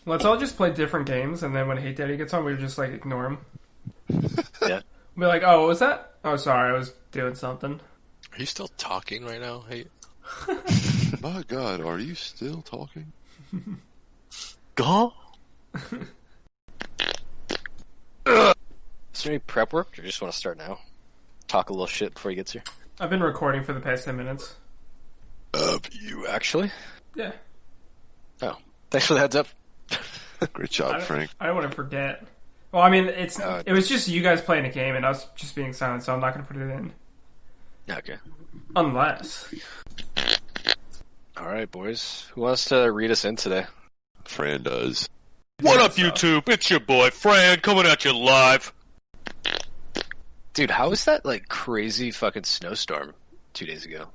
Let's all just play different games, and then when HateDaddy gets on, we just like ignore him. Yeah. Be like, oh, what was that? Oh, sorry, I was doing something. Are you still talking right now? Hey. My God, are you still talking? Go. Is there any prep work, or you just want to start now? Talk a little shit before he gets here. I've been recording for the past 10 minutes. You actually? Yeah. Oh, thanks for the heads up. Great job, Frank. I don't want to forget. Well, I mean, it was just you guys playing a game, and I was just being silent, so I'm not going to put it in. Okay. Unless. Alright, boys. Who wants to read us in today? Fran does. What up, YouTube? It's your boy, Fran, coming at you live. Dude, how was that, like, crazy fucking snowstorm 2 days ago?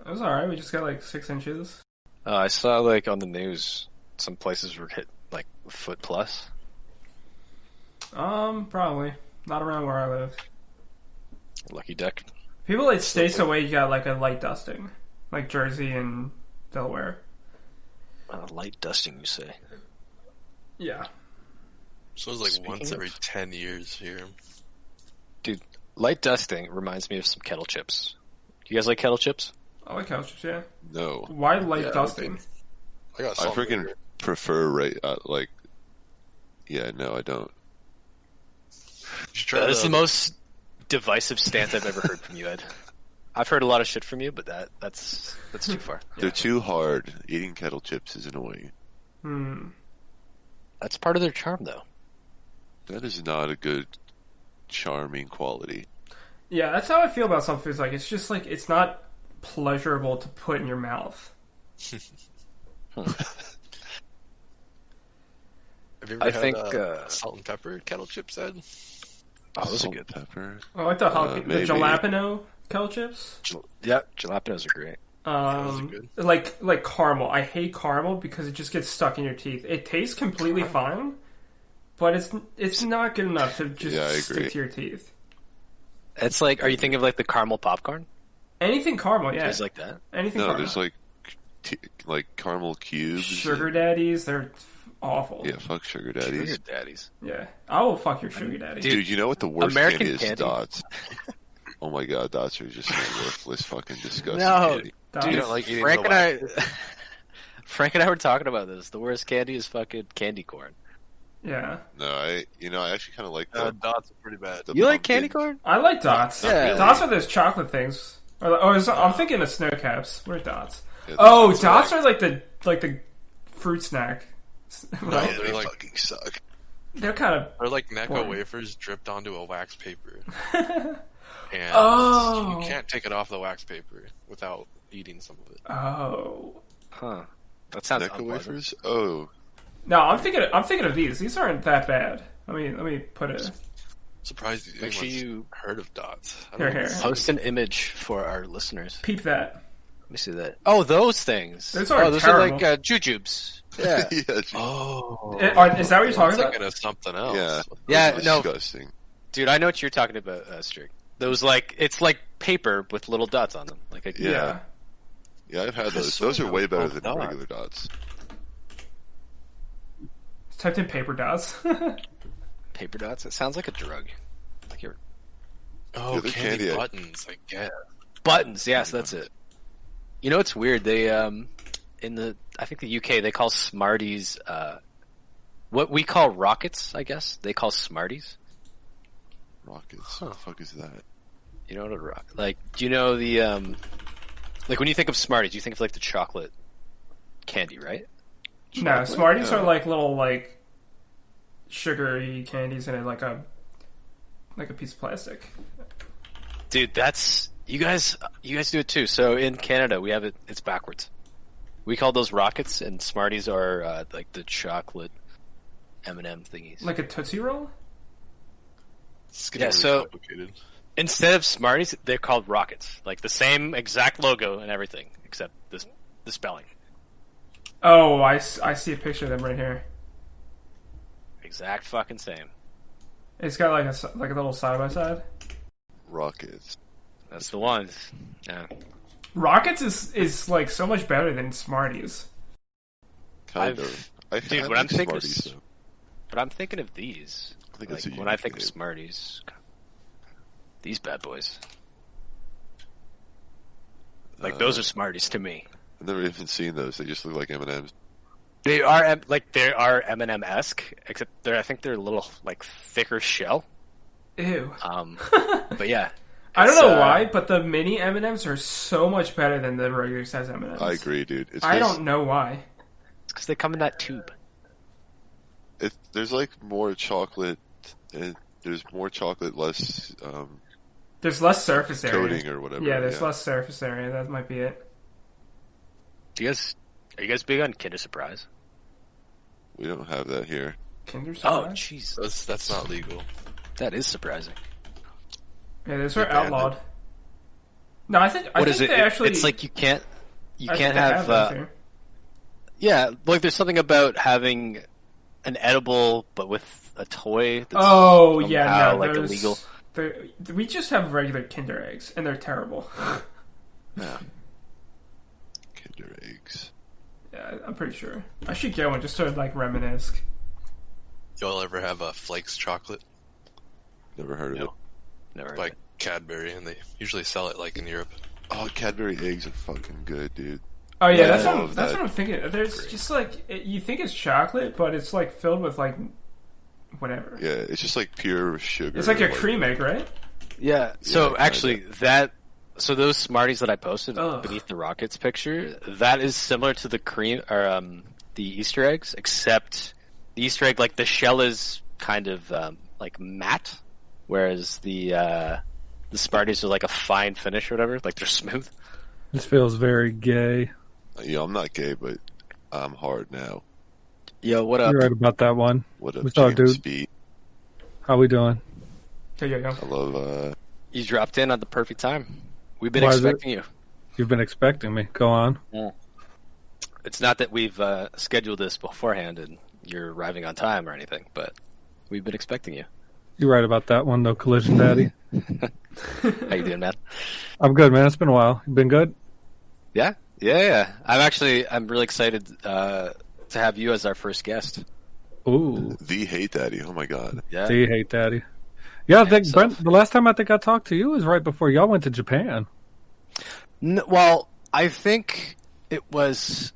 It was alright, we just got like 6 inches. I saw, like, on the news, some places were hit, like, a foot plus. Probably. Not around where I live. Lucky duck. People that stay so away, you got like a light dusting. Like Jersey and Delaware. Light dusting, you say? Yeah. So it's like once every 10 years here. Dude, light dusting reminds me of some kettle chips. You guys like kettle chips? I like kettle chips, yeah. No. Why light dusting? I freaking prefer yeah, no, I don't. That is the most divisive stance I've ever heard from you, Ed. I've heard a lot of shit from you, but that's too far. They're too hard. Eating kettle chips is annoying. That's part of their charm, though. That is not a good, charming quality. Yeah, that's how I feel about some foods. Like, it's just like, it's not pleasurable to put in your mouth. Have you ever had salt and pepper kettle chips, Ed? Oh, those are Salt good. Pepper. I like the jalapeno kettle chips. Yep, jalapenos are great. Those are good. Like caramel. I hate caramel because it just gets stuck in your teeth. It tastes completely fine, but it's not good enough to just stick to your teeth. It's like, are you thinking of like the caramel popcorn? Anything caramel, yeah. Tastes like that? Anything No, caramel. there's like caramel cubes. Sugar daddies, they're awful. Yeah, fuck sugar daddies. Sugar daddies. Yeah. I will fuck your sugar daddy. Dude, you know what the worst American candy is? candy? Dots. Oh my God, dots are just worthless, fucking disgusting No, candy. Dots. You don't like eating Frank the and Frank and I were talking about this. The worst candy is fucking candy corn. Yeah. No, I actually kind of like the dots are pretty bad. You like candy corn? I like dots. Yeah. Dots are those chocolate things. I'm thinking of snow caps. Where's dots? Yeah, Dots are like the fruit snack. No, Right? they like- fucking suck. They're kind of. They're like Necco Corn. wafers dripped onto a wax paper. And Oh. you can't take it off the wax paper without eating some of it. Oh. Huh. That sounds Necco unpleasant. wafers? Oh. No, I'm thinking of these. These aren't that bad. Let me put it. Surprised Make sure anyone's you heard of dots. I Here, don't know. here. post an image for our listeners. Peep that. Let me see that. Oh, those things. Those are those terrible. are like jujubes. Yeah. Yeah. Oh. Is that what you're talking I'm about? thinking of something else. Yeah. Yeah, Those are no. disgusting. Dude, I know what you're talking about, Strych. Those it's like paper with little dots on them. Like a, Yeah. Yeah, I've had those. Those are way better than Dot. regular dots. Typed in paper dots. paper dots. It sounds like a drug. Like your Oh, Yeah, they're candy candy. buttons, I guess. buttons. Yes, that's it. You know, it's weird. They I think the UK, they call Smarties what we call rockets. I guess they call Smarties. Rockets. What the fuck is that? You know what a rock? Like, do you know the like when you think of Smarties, you think of like the chocolate candy, right? No, Smarties are like little like sugary candies in like a piece of plastic. Dude, that's you guys do it too. So in Canada, we have it's backwards. We call those rockets, and Smarties are like the chocolate M&M thingies. Like a Tootsie Roll? It's getting Yeah, really so- complicated. Instead of Smarties, they're called rockets. Like the same exact logo and everything, except the spelling. Oh, I see a picture of them right here. Exact fucking same. It's got like a little side by side. Rockets. That's the one. Yeah. Rockets is like so much better than Smarties. Kind of. Dude, when I'm thinking, but I'm thinking of these. I think like, when I think of Smarties, these bad boys. Like those are Smarties to me. I've never even seen those. They just look like M&Ms. They are M&M-esque, except I think they're a little like thicker shell. Ew. But yeah. I don't know why, but the mini M&Ms are so much better than the regular size M&Ms. I agree, dude. I don't know why. It's because they come in that tube. There's like more chocolate, and there's more chocolate, less. There's less surface area. Coating or whatever. Yeah, there's less surface area. That might be it. Are you guys big on Kinder Surprise? We don't have that here. Kinder Surprise? Oh, jeez. That's not legal. That is surprising. Yeah, those are outlawed. No, I think they actually. It's like you can't have. Yeah, like there's something about having an edible, but with a toy. That's illegal. We just have regular Kinder eggs, and they're terrible. Yeah. Kinder eggs. Yeah, I'm pretty sure. I should get one just to like reminisce. Y'all ever have a Flakes chocolate? Never heard of it. Never heard by Cadbury, and they usually sell it like in Europe. Oh, Cadbury eggs are fucking good, dude. Oh yeah, that's what I'm thinking. There's just like you think it's chocolate, but it's like filled with like whatever. Yeah, it's just like pure sugar. It's like a cream egg, right? Yeah. So actually, those Smarties that I posted beneath the Rockets picture, that is similar to the cream or the Easter eggs, except the Easter egg, like the shell is kind of like matte, whereas the Smarties are like a fine finish or whatever, like they're smooth. This feels very gay. Yeah, I'm not gay, but I'm hard now. Yo, what up? You're right about that one. What up, What's up, dude? Speed? How we doing? There you go. I love. You dropped in at the perfect time. We've been expecting you. You've been expecting me. Go on. Yeah. It's not that we've scheduled this beforehand and you're arriving on time or anything, but we've been expecting you. You're right about that one, though, Collision Daddy. How you doing, man? I'm good, man. It's been a while. You been good? Yeah. I'm really excited to have you as our first guest. Ooh. The HateDaddy. Oh my god. Yeah. The HateDaddy. Yeah, I think, Brent, the last time I think I talked to you was right before y'all went to Japan. Well, I think it was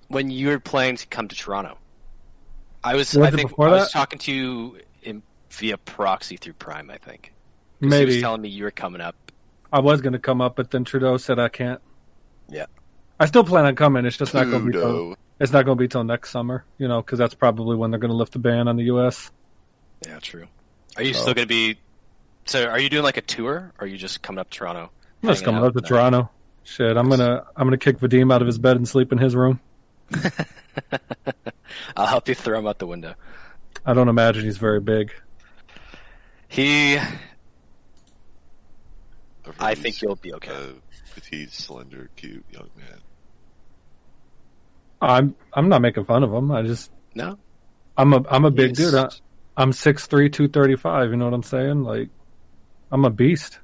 when you were planning to come to Toronto. I was talking to you via proxy through Prime, I think. Maybe. He was telling me you were coming up. I was going to come up, but then Trudeau said I can't. Yeah. I still plan on coming. It's just not going to be till next summer, because that's probably when they're going to lift the ban on the U.S. Yeah, true. Are you still going to be... So are you doing like a tour, or are you just coming up to Toronto? I'm just coming up to Toronto. Shit, I'm gonna kick Vadim out of his bed and sleep in his room. I'll help you throw him out the window. I don't imagine he's very big. I think you'll be okay. Petite, slender, cute young man. I'm not making fun of him. No. I'm a big dude. I'm 6'3", 235. You know what I'm saying? Like, I'm a beast.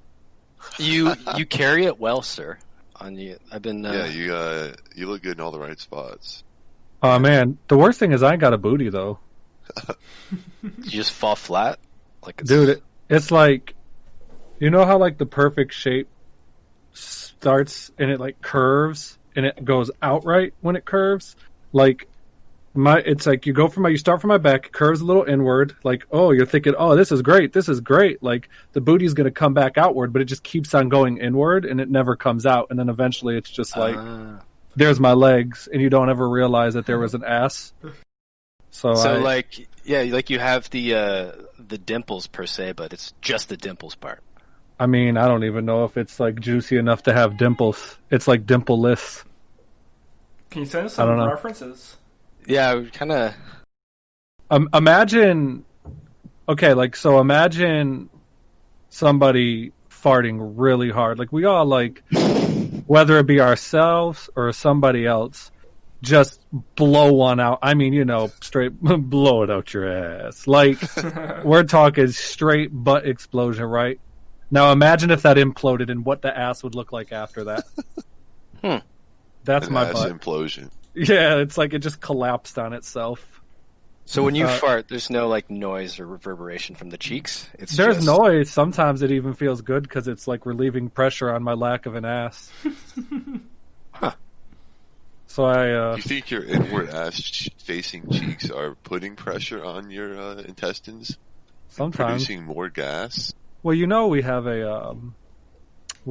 You carry it well, sir. On you, I've been. You look good in all the right spots. Oh man, the worst thing is I ain't got a booty though. You just fall flat, dude. It's like, you know how like the perfect shape starts and it like curves and it goes outright when it curves. Like it's like you start from my back, it curves a little inward. Like, oh, you're thinking, oh, this is great. Like the booty's gonna come back outward, but it just keeps on going inward and it never comes out. And then eventually it's just like, there's my legs, and you don't ever realize that there was an ass. So you have the dimples per se, but it's just the dimples part. I mean, I don't even know if it's like juicy enough to have dimples. It's like dimple-less. Can you send us some references? Yeah, kind of. Imagine somebody farting really hard. Like we all like, whether it be ourselves or somebody else, just blow one out. I mean, straight blow it out your ass. Like we're talking straight butt explosion, right? Now imagine if that imploded and what the ass would look like after that. That's my butt. Implosion. Yeah, it's like it just collapsed on itself. So when you fart, there's no like noise or reverberation from the cheeks. There's noise. Sometimes it even feels good because it's like relieving pressure on my lack of an ass. Huh. So You think your inward ass-facing cheeks are putting pressure on your intestines? Sometimes Producing more gas? Well, we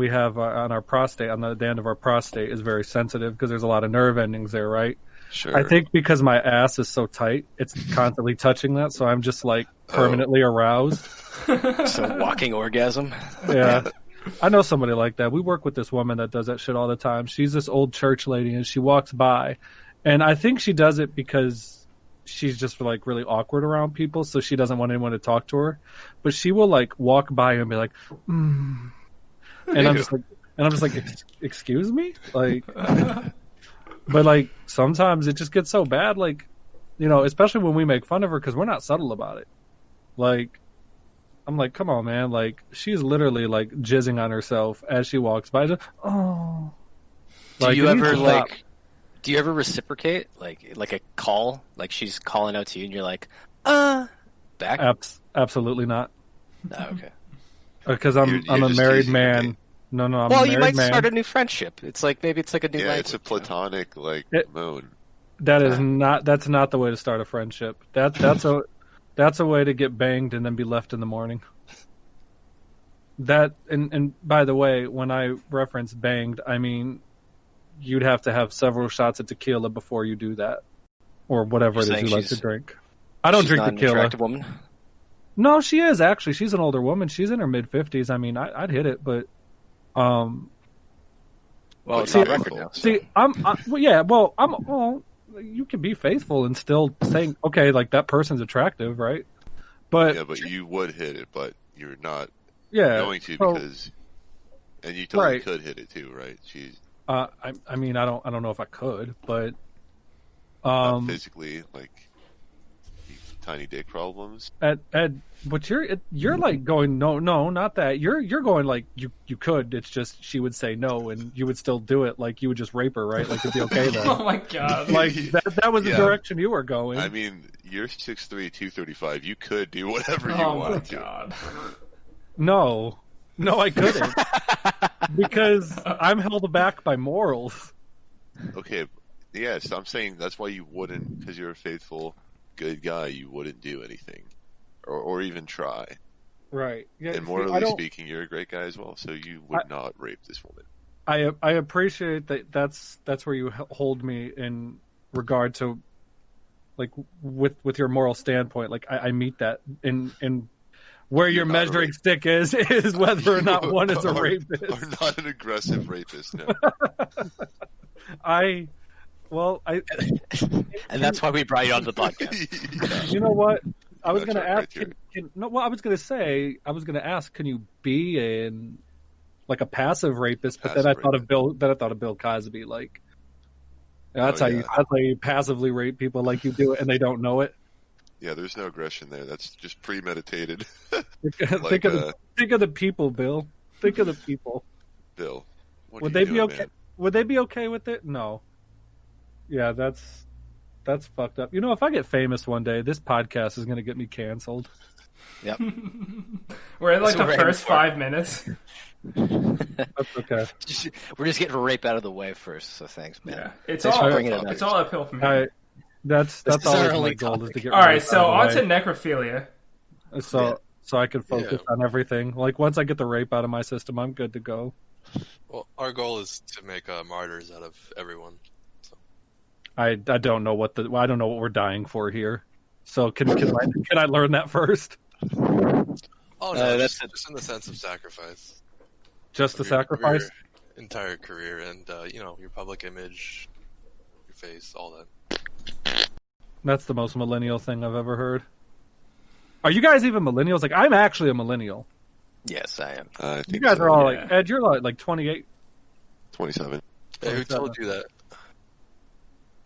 have on our prostate, on the end of our prostate is very sensitive because there's a lot of nerve endings there, right? Sure. I think because my ass is so tight, it's constantly touching that, so I'm just like permanently aroused. So walking orgasm. Yeah. I know somebody like that. We work with this woman that does that shit all the time. She's this old church lady, and she walks by, and I think she does it because she's just like really awkward around people, so she doesn't want anyone to talk to her. But she will like walk by and be like, and I'm just like, excuse me, like. But like sometimes it just gets so bad, like, especially when we make fun of her because we're not subtle about it. Like, I'm like, come on, man! Like, she's literally like jizzing on herself as she walks by. Just, oh, do you ever reciprocate like a call, like she's calling out to you and you're like, back? Absolutely not. Oh, okay. Because I'm a married man. No, I'm a married you might man. start a new friendship. It's like maybe it's like a new language. It's a platonic moan. That's not the way to start a friendship. That's a way to get banged and then be left in the morning. That and by the way, when I reference banged, I mean you'd have to have several shots of tequila before you do that, or whatever it is you like to drink. I don't drink tequila. An attractive woman? No, she is actually. She's an older woman. She's in her mid-50s. I mean, I'd hit it, but well, it's on record now. See, you can be faithful and still saying, okay, like that person's attractive, right? But you would hit it, but you're not going to and you totally could hit it too, right? She's. I mean, I don't know if I could, but not physically, like tiny dick problems. But you're like going no, not that. You're going like you could. It's just she would say no, and you would still do it. Like you would just rape her, right? Like it'd be okay then. Oh my god! Like that was the direction you were going. I mean, you're 6'3", 235. You could do whatever you wanted to. God. No, I couldn't because I'm held back by morals. Okay, yes, I'm saying that's why you wouldn't, because you're a faithful, good guy. You wouldn't do anything. Or even try. Right. Yeah, and morally speaking, you're a great guy as well, so you would not rape this woman. I appreciate that. That's where you hold me in regard to, like, with your moral standpoint. Like, I meet that in where your measuring stick is whether or not one is a rapist. Or not an aggressive rapist, no. And that's why we brought you on the podcast. You know what? I was going to ask. I was going to ask. Can you be a passive rapist? But then I thought of Bill Cosby. Like that's how you passively rape people. Like you do it and they don't know it. Yeah, there's no aggression there. That's just premeditated. Think of the people, Bill. Think of the people. Bill, would they be okay? Man? Would they be okay with it? No. Yeah, that's fucked up. If I get famous one day, this podcast is going to get me canceled. Yep. We're in the first 5 minutes. That's okay. We're just getting rape out of the way first, so thanks, man. Yeah. It's all uphill from here. That's always my goal is to get. All right, so on to necrophilia. So I can focus on everything. Like once I get the rape out of my system, I'm good to go. Well, our goal is to make martyrs out of everyone. So. I don't know what we're dying for here. So can I learn that first? Oh no, that's just in the sense of sacrifice. Just the sacrifice? Entire career and your public image, your face, all that. That's the most millennial thing I've ever heard. Are you guys even millennials? Like I'm actually a millennial. Yes, I am. You guys are all like Ed. You're like 28, 27. Hey, who told you that?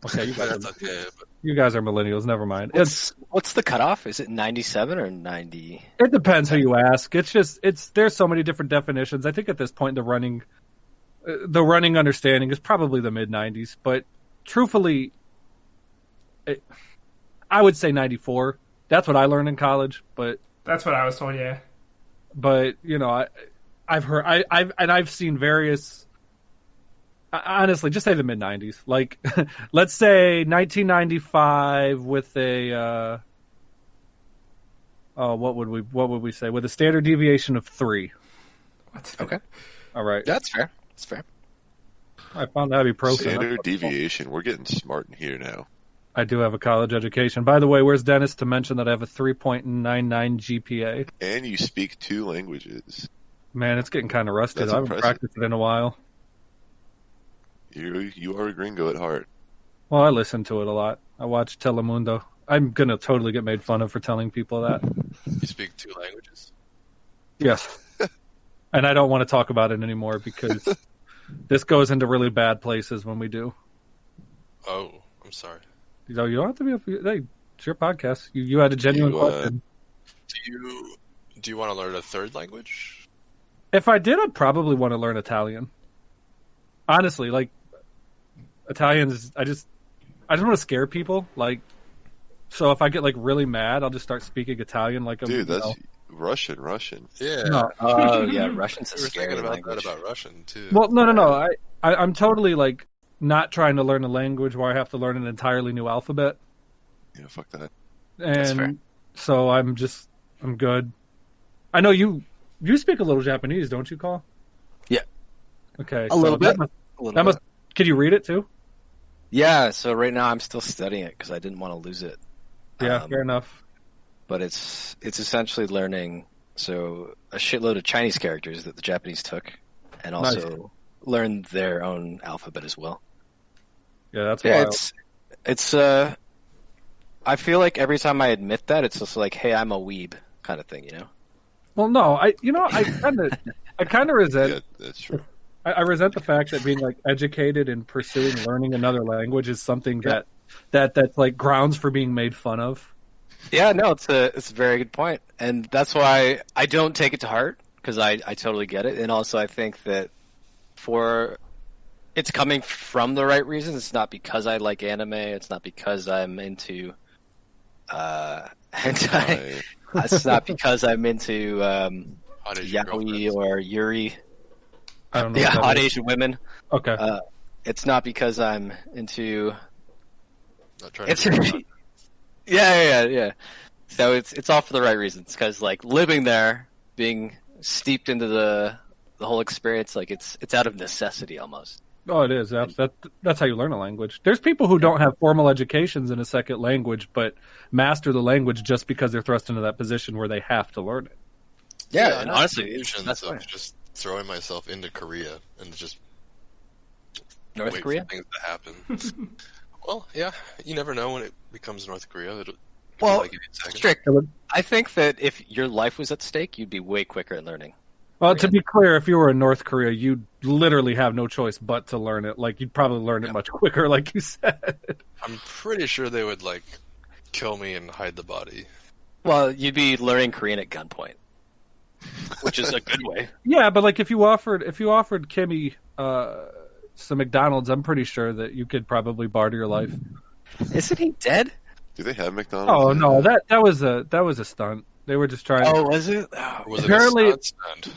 Okay, you guys are millennials. Never mind. What's the cutoff? Is it 97 or 90? It depends who you ask. There's so many different definitions. I think at this point the running understanding is probably the mid 90s. But truthfully, I would say 94. That's what I learned in college, but That's what I was told, yeah. But I've seen various. Honestly, just say the mid 90s. Like, let's say 1995 with a. What would we say with a standard deviation of 3? Okay. All right. That's fair. That's fair. I found ibuprofen. Standard deviation. We're getting smart in here now. I do have a college education. By the way, where's Dennis to mention that I have a 3.99 GPA? And you speak 2 languages. Man, it's getting kind of rusty. That's I haven't impressive. practiced it in a while. You are a gringo at heart. Well, I listen to it a lot. I watch Telemundo. I'm going to totally get made fun of for telling people that. You speak 2 languages? Yes. And I don't want to talk about it anymore because this goes into really bad places when we do. Oh, I'm sorry. You don't have to be. Hey, it's your podcast. You had a genuine question. Do you want to learn a 3rd language? If I did, I'd probably want to learn Italian. Honestly, like Italians, I just want to scare people. Like, so if I get like really mad, I'll just start speaking Italian. Like, Dude, that's Russian. Yeah. No. Oh, yeah, Russian's a We were scary thinking about language. that about Russian too. Well, no. I'm totally like not trying to learn a language where I have to learn an entirely new alphabet. Yeah, fuck that. fair. And so I'm good. I know you speak a little Japanese, don't you, Carl? Yeah. Okay. A little bit. Could you read it too? Yeah, so right now I'm still studying it because I didn't want to lose it. Yeah, fair enough. But it's essentially learning a shitload of Chinese characters that the Japanese took, and also learn their own alphabet as well. Yeah, that's wild. It's I feel like every time I admit that, it's just like, hey, I'm a weeb kind of thing, you know? Well, no, I kind of resent. Yeah, that's true. I resent the fact that being like educated and pursuing learning another language is something that's like grounds for being made fun of. Yeah, no, it's a very good point, and that's why I don't take it to heart because I totally get it, and also I think that it's coming from the right reasons. It's not because I like anime. It's not because I'm into hentai. It's not because I'm into yaoi or yuri. I don't know. Yeah, hot Asian women. Okay. It's not because I'm into. Not trying to Yeah. So it's all for the right reasons because like living there, being steeped into the whole experience, like it's out of necessity almost. Oh, it is. That's how you learn a language. There's people who don't have formal educations in a second language, but master the language just because they're thrust into that position where they have to learn it. Yeah, and honestly, that's just throwing myself into Korea and just North wait Korea. for things to happen. Well, yeah, you never know when it becomes North Korea. Well, give you a second. Strych, I think that if your life was at stake, you'd be way quicker at learning. Well, to be clear, if you were in North Korea, you'd literally have no choice but to learn it. Like, you'd probably learn it much quicker, like you said. I'm pretty sure they would like kill me and hide the body. Well, you'd be learning Korean at gunpoint, which is a good way. Yeah, but like if you offered Kimmy some McDonald's, I'm pretty sure that you could probably barter your life. Isn't he dead? Do they have McDonald's? Oh no, that was a stunt. They were just trying. Oh, was it? Or was Apparently- it a stunt?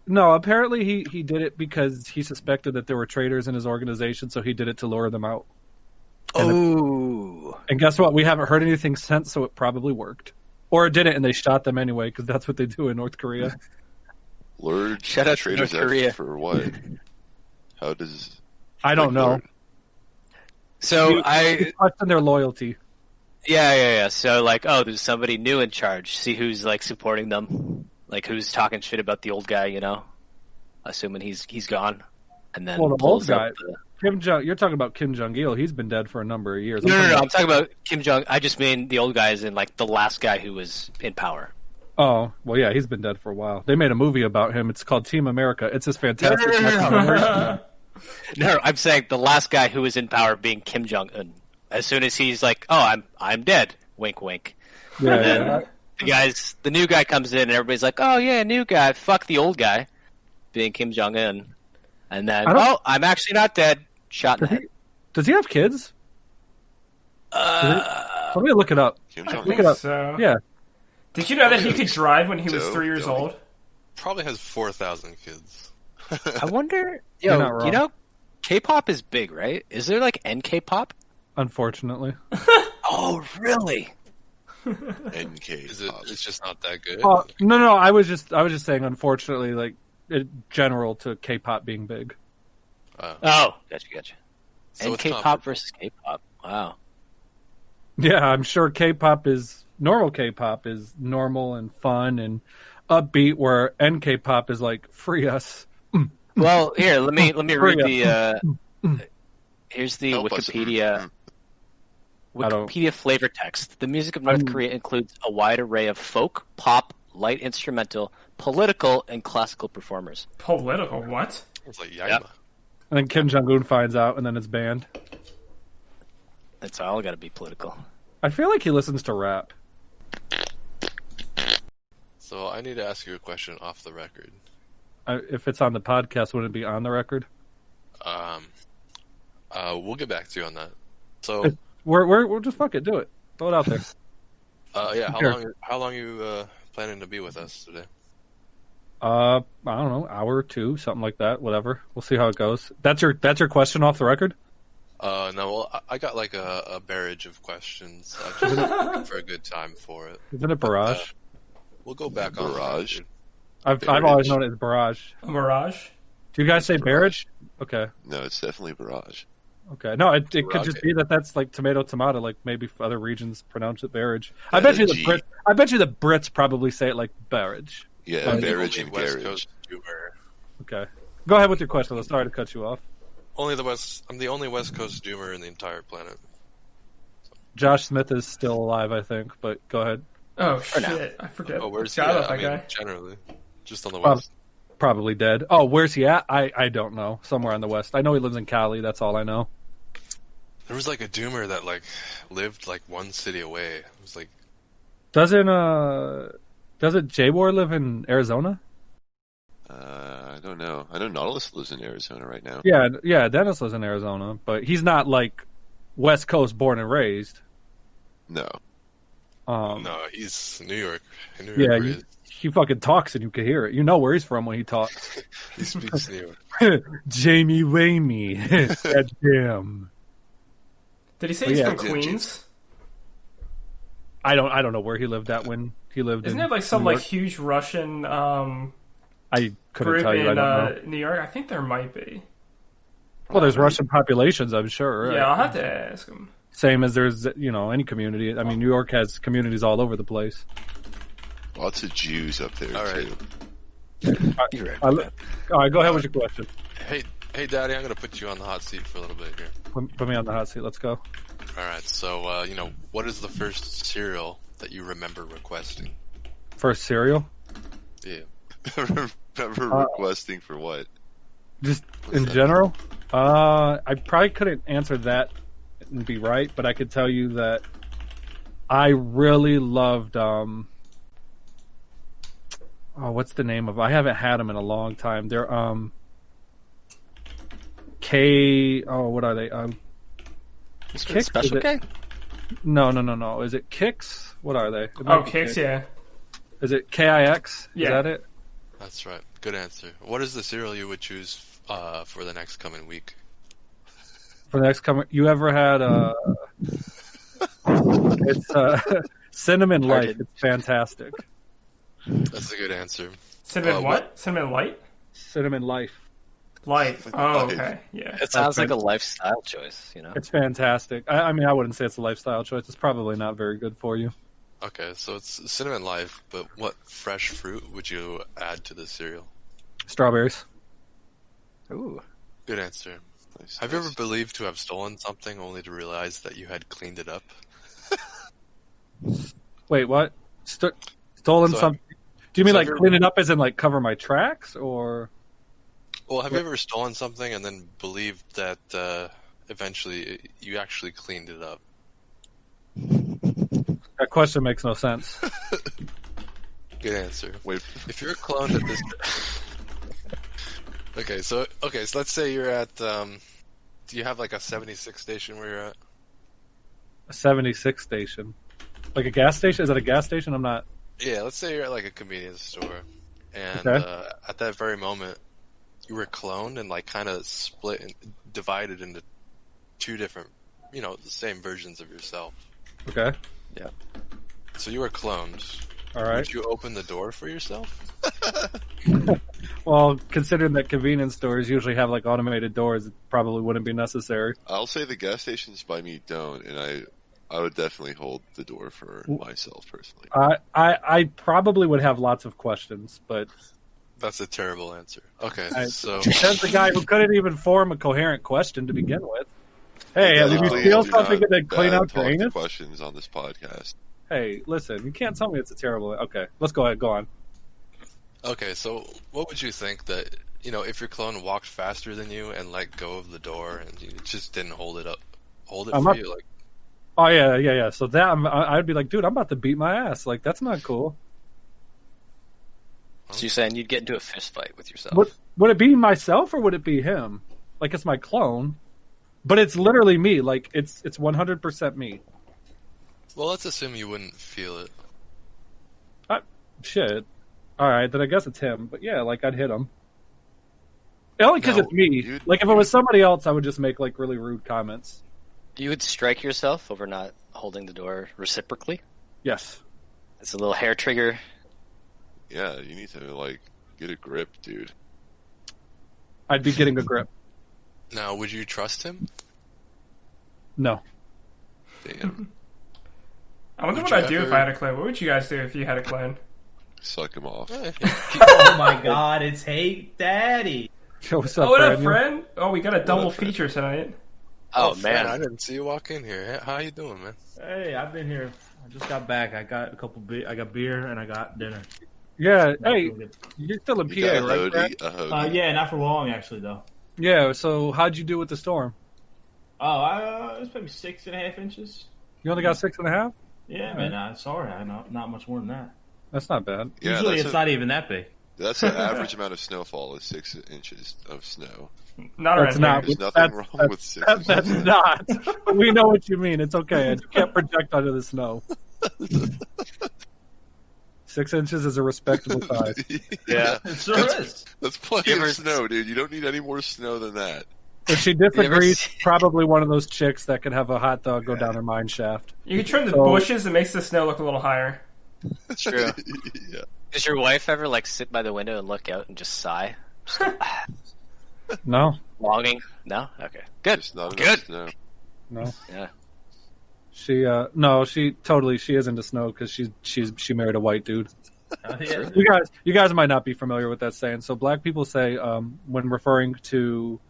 No, apparently he did it because he suspected that there were traitors in his organization, so he did it to lure them out. Oh. And guess what? We haven't heard anything since, so it probably worked. Or it didn't, and they shot them anyway, because that's what they do in North Korea. Lured Shout out to traders North out Korea. for what? How does... I don't know. lured? So It's question their loyalty. Yeah. So like, oh, there's somebody new in charge. See who's like supporting them, like who's talking shit about the old guy, you know? Assuming he's gone, and then Well, the pulls old up guy. You're talking about Kim Jong-il. He's been dead for a number of years. No. I'm talking about Kim Jong. I just mean the old guy is in like the last guy who was in power. Oh, well, yeah, he's been dead for a while. They made a movie about him. It's called Team America. It's this fantastic. No, I'm saying the last guy who was in power being Kim Jong Un. As soon as he's like, "Oh, I'm dead," wink, wink. Yeah. The new guy comes in, and everybody's like, "Oh yeah, new guy, fuck the old guy," being Kim Jong Un, and then, "Oh, I'm actually not dead." Shot in the head. Does he have kids? Let me look it up. Kim I Jong-un. think Look it up. so. Yeah. Did you know that he could drive when he was So, 3 years Tony. old? Probably has 4,000 kids. I wonder. You're not Yo, wrong. you know, K-pop is big, right? Is there like NK pop? Unfortunately. Oh, really? NK. Is it? It's just not that good. No. I was just saying. Unfortunately, like general to K-pop being big. Oh, gotcha. So it's NK pop comparable. versus K-pop. Wow. Yeah, I'm sure normal K-pop is normal and fun and upbeat, where NK pop is like free us. Well, here, let me read Korea. the. Here's the Help us. Wikipedia. I don't- Wikipedia flavor text. The music of North Korea includes a wide array of folk, pop, light instrumental, political, and classical performers. Political, what? It's like Yaima. Yep. And then Kim Jong Un finds out, and then it's banned. It's all got to be political. I feel like he listens to rap. So I need to ask you a question off the record. If it's on the podcast, wouldn't it be on the record? We'll get back to you on that. So, We're just fuck it, do it, throw it out there. yeah, Sure. how long you planning to be with us today? I don't know, hour or two, something like that. Whatever. We'll see how it goes. That's your question off the record. No, well, I got like a barrage of questions. I'm just looking for a good time for it. Isn't it barrage? We'll go back on the Barrage? record. I've always known it as barrage. A mirage? Do you guys say barrage? Okay. No, it's definitely barrage. Okay. No, it could Barrage. just be that's like tomato. Like maybe other regions pronounce it barrage. Yeah, I bet you G. I bet you the Brits probably say it like barrage. Yeah, I'm the barrage only and West garage. Coast doomer. Okay. Go ahead with your question. I'm sorry to cut you off. I'm the only West Coast doomer in the entire planet. Josh Smith is still alive, I think, but go ahead. Oh, now. shit. I forget. Oh, where's he Forgot at? about I that mean, guy. generally, just on the Prob- west. Probably dead. Oh, where's he at? I don't know. Somewhere in the West. I know he lives in Cali. That's all I know. There was like a doomer that like lived like one city away. It was like Doesn't J-War live in Arizona? I don't know. I know Nautilus lives in Arizona right now. Yeah, Dennis lives in Arizona, but he's not like West Coast born and raised. No. no, he's New York. New York Yeah, raised. he fucking talks and you can hear it. You know where he's from when he talks. He speaks New York. Jamie Ramey. Goddamn. Did he say Oh, he's yeah. from Queens? I don't know where he lived at when he lived Isn't in it like some New like York. huge Russian I couldn't group tell you. I in don't know. New York? I think there might be. Well, there's Russian populations, I'm sure. Right? Yeah, I'll have to ask him. Same as there's, any community. I mean, New York has communities all over the place. Lots of Jews up there, All right. too. You're right. All right, go ahead with your question. Hey, Daddy, I'm gonna put you on the hot seat for a little bit here. Put me on the hot seat. Let's go. All right. So, what is the first cereal that you remember requesting? First cereal. Yeah. Remember requesting for what? Just What's in that? general, I probably couldn't answer that and be right, but I could tell you that I really loved. What's the name of? I haven't had them in a long time. They're what are they? Kicks? Special Is K? it- No. Is it Kicks? What are they? It Oh, might be Kicks, yeah. Is it KIX? Yeah. Is that it? That's right. Good answer. What is the cereal you would choose for the next coming week? For the next coming, you ever had it's Cinnamon Life. Pardon? It's fantastic. That's a good answer. Cinnamon what? what? Cinnamon light? Cinnamon Life. Light. Oh, Life. okay. Yeah. It sounds like Okay. a lifestyle choice, you know? It's fantastic. I mean, I wouldn't say it's a lifestyle choice. It's probably not very good for you. Okay, so it's Cinnamon Life, but what fresh fruit would you add to the cereal? Strawberries. Ooh. Good answer. Nice, Have you ever nice. believed to have stolen something only to realize that you had cleaned it up? Wait, what? Stolen So- something? Do you mean so like have you- clean it up as in like cover my tracks, or? Well, have you ever stolen something and then believed that eventually you actually cleaned it up? That question makes no sense. Good answer. Wait, If you're cloned at this... Okay, so let's say you're at Do you have like a 76 station where you're at? A 76 station, like a gas station. Is that a gas station? I'm not. Yeah, let's say you're at like a convenience store, and Okay. at that very moment, you were cloned and like kind of split and divided into two different, the same versions of yourself. Okay. Yeah. So you were cloned. All right. Would you open the door for yourself? Well, considering that convenience stores usually have like automated doors, it probably wouldn't be necessary. I'll say the gas stations by me don't, and I would definitely hold the door for myself personally. I probably would have lots of questions, but That's a terrible answer. Okay, so that's the guy who couldn't even form a coherent question to begin with. Hey, did you Please steal do something not and then clean bad out your talk the anus? questions on this podcast. Hey, listen, you can't tell me it's a terrible. Okay, let's go ahead. Go on. okay, so what would you think that if your clone walked faster than you and let go of the door and you just didn't hold it for you, like Oh yeah. So that I'd be like, dude, I'm about to beat my ass. Like that's not cool. So you're saying you'd get into a fist fight with yourself? Would it be myself or would it be him? Like it's my clone, but it's literally me. Like it's 100% me. well, let's assume you wouldn't feel it. Shit. All right, then I guess it's him. But yeah, like I'd hit him. Only because No, it's me. Like if it was somebody else, I would just make like really rude comments. You would strike yourself over not holding the door reciprocally? Yes. It's a little hair trigger. Yeah, you need to like get a grip, dude. I'd be getting a grip. Now, would you trust him? No. Damn, I wonder Would what you I'd do if ever- I had a clone. What would you guys do if you had a clone? suck him off. Oh my god, it's HateDaddy. Yo, what's up, Oh, what up, Fran? friend? Oh, we got a double up, Fran? feature tonight. Oh, Fran, man. I didn't see you walk in here. How you doing, man? Hey, I've been here. I just got back. I got a couple. I got beer and I got dinner. Yeah. Not Hey, feeling good. you're still in You PA, got a right? Fran? hoagie, a hoagie. Yeah, not for long actually though. Yeah. So how'd you do with the storm? Oh, it's maybe 6.5 inches. You only got 6.5? Yeah, man. Sorry, not much more than that. That's not bad. Yeah, Usually, that's it's not even that big. That's the average amount of snowfall is 6 inches of snow. Not That's around not. here. There's nothing That's- wrong with 6 inches. That's not. We know what you mean. It's okay. You can't project under the snow. 6 inches is a respectable size. Yeah. It sure is. That's plenty You of ever- snow, dude. You don't need any more snow than that. If she ever disagrees, see- probably one of those chicks that could have a hot dog go down her mine shaft. You can trim the So- bushes. It makes the snow look a little higher. True. Yeah. Does your wife ever, like, sit by the window and look out and just sigh? Just go, No, longing? No? Okay. Good. Just not Good. enough snow. no. Yeah. She is into snow because she married a white dude. Yeah. You guys might not be familiar with that saying. So black people say when referring to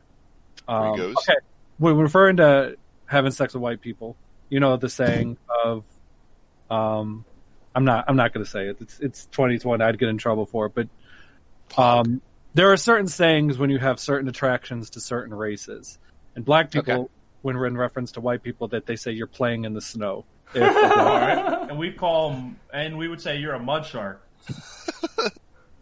Gringos? okay, when referring to having sex with white people, you know the saying of I'm not going to say it. It's 2020. I'd get in trouble for it, but there are certain sayings when you have certain attractions to certain races, and black people Okay. when we're in reference to white people that they say you're playing in the snow. All right. And we would say you're a mud shark.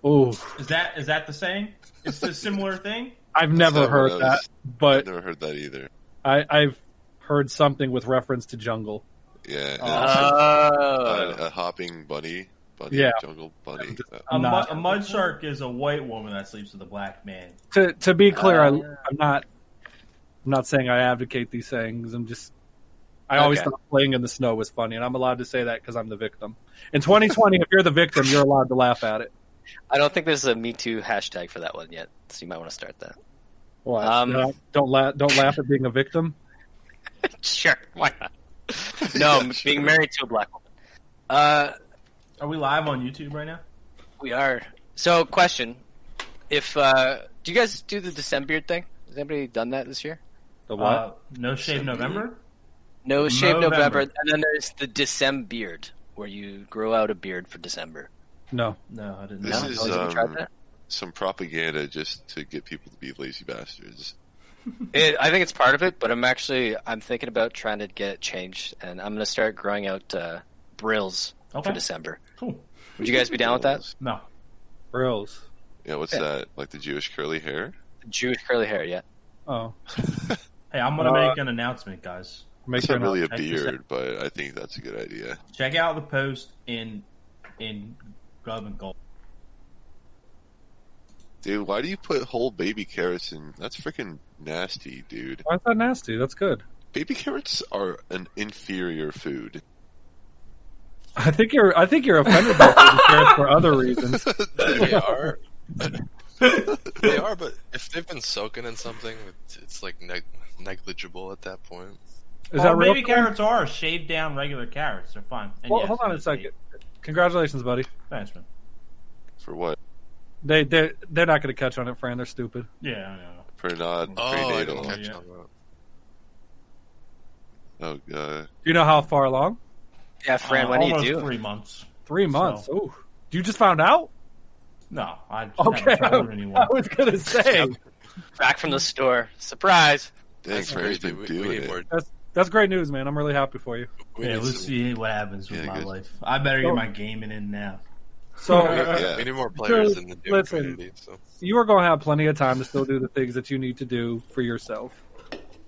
Oh, Is that the saying? It's a similar thing. I've never not heard what I that, was- I've but never heard that either. I've heard something with reference to jungle. Yeah. And Oh. a hopping bunny, Yeah. jungle bunny. A mud shark is a white woman that sleeps with a black man. To be clear, I'm not saying I advocate these sayings. I always Okay. thought playing in the snow was funny, and I'm allowed to say that because I'm the victim. In 2020, if you're the victim, you're allowed to laugh at it. I don't think there's a Me Too hashtag for that one yet, so you might want to start that. What? Um, Don't laugh at being a victim. Sure, why not? No, I'm being married to a black woman. Are we live on YouTube right now? We are. So, question: If do you guys do the December thing? Has anybody done that this year? The what? No shave November. No shave Movember. November, and then there's the December beard, where you grow out a beard for December. No. No, I didn't. This know. is Have you tried that? some propaganda just to get people to be lazy bastards. I think it's part of it, but I'm thinking about trying to get it changed, and I'm going to start growing out brills Okay. for December. Cool. Would you guys be down with that? No. Grills. Yeah, what's Yeah. that? Like the Jewish curly hair? Jewish curly hair, yeah. Oh. Hey, I'm gonna make an announcement, guys. It's not really a beard, but I think that's a good idea. Check out the post in Grub and Gold. Dude, why do you put whole baby carrots in? That's freaking nasty, dude. Why is that nasty? That's good. Baby carrots are an inferior food. I think you're offended by baby carrots for other reasons. They are. They are, but if they've been soaking in something, it's like negligible at that point. Is that real? Baby carrots are shaved down regular carrots. They're fine. And Well, yes, hold on a second. Congratulations, buddy. Thanks, man. For what? They're not going to catch on it, Fran. They're stupid. Yeah, I know. For not I prenatal. didn't catch on that. Oh god. Do you know how far along? Yeah, Fran, when do you almost do? 3 months. 3 months. So- Ooh. You just found out? No, I just Okay. haven't told anyone. I was going to say. Back from the store. Surprise! Dang, Fran's been We doing need it. more. That's great news, man. I'm really happy for you. Yeah, let's see what happens with my good. life. I better get my gaming in now. So Yeah. We need more players in the Doom Listen. community. So. you are going to have plenty of time to still do the things that you need to do for yourself.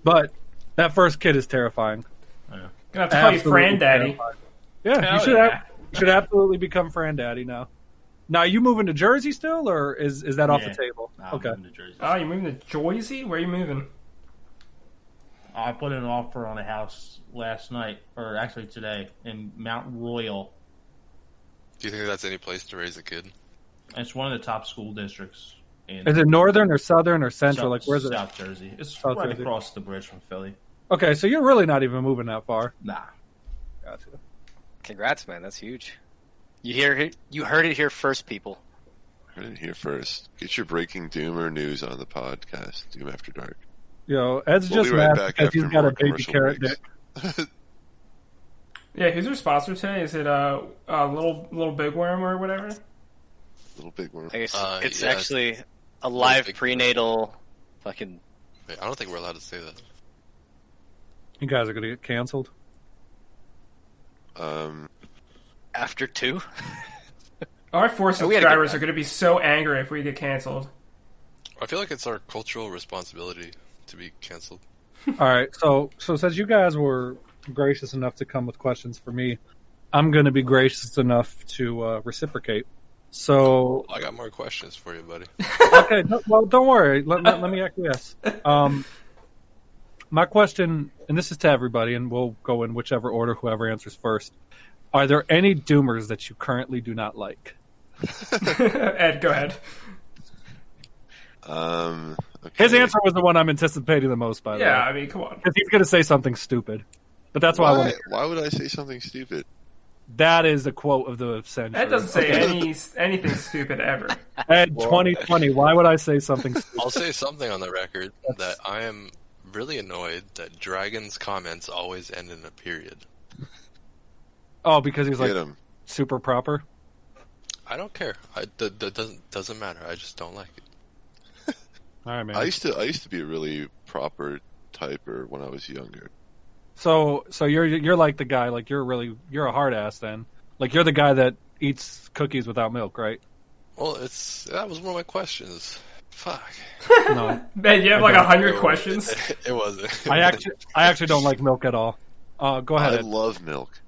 But that first kid is terrifying. Gonna have to call you Fran Daddy. Terrifying. Yeah, Hell you should yeah. you should absolutely become Fran Daddy now. Now, are you moving to Jersey still, or is that off the table? Nah, Okay. I'm moving to Jersey. Oh, you moving to Jersey? Where are you moving? I put in an offer on a house last night, or actually today, in Mount Royal. Do you think that's any place to raise a kid? It's one of the top school districts in Is it northern or southern or central? Like, where's it? South Jersey. It's South right Jersey. across the bridge from Philly. Okay, so you're really not even moving that far. Nah. Gotcha. Congrats, man. That's huge. You heard it here first, people. Heard it here first. Get your breaking Doomer news on the podcast, Doom After Dark. Yo, Ed's We'll just be right mad back because after he's got more a baby commercial carrot breaks. dick. Yeah, who's our sponsor today? Is it little big worm or whatever? Little big worm. I guess it's yeah, actually a live big- prenatal fucking. Wait, I don't think we're allowed to say that. You guys are going to get canceled. After 2? Our 4 we had a good subscribers run. are going to be so angry if we get canceled. I feel like it's our cultural responsibility to be canceled. All right, so since you guys were gracious enough to come with questions for me, I'm going to be gracious enough to reciprocate. So, I got more questions for you, buddy. okay, well, don't worry. Let me acquiesce. My question, and this is to everybody, and we'll go in whichever order, whoever answers first. Are there any Doomers that you currently do not like? Ed, go ahead. Okay. His answer was the one I'm anticipating the most, by the way. Yeah, I mean, come on. Because he's going to say something stupid. But that's why I want Why would I say something stupid? That is the quote of the century. Ed doesn't say anything stupid ever. Ed, 2020, why would I say something stupid? I'll say something on the record that I am really annoyed that Dragon's comments always end in a period. Oh, because he's Get like him. super proper? I don't care. That doesn't matter. I just don't like it. All right, man. I used to be a really proper typer when I was younger. So you're like the guy, like you're a hard ass then. Like you're the guy that eats cookies without milk, right? Well, that was one of my questions. Fuck. No. Man, you have like 100 questions. It wasn't. I actually don't like milk at all. Go ahead, I Ed. love milk.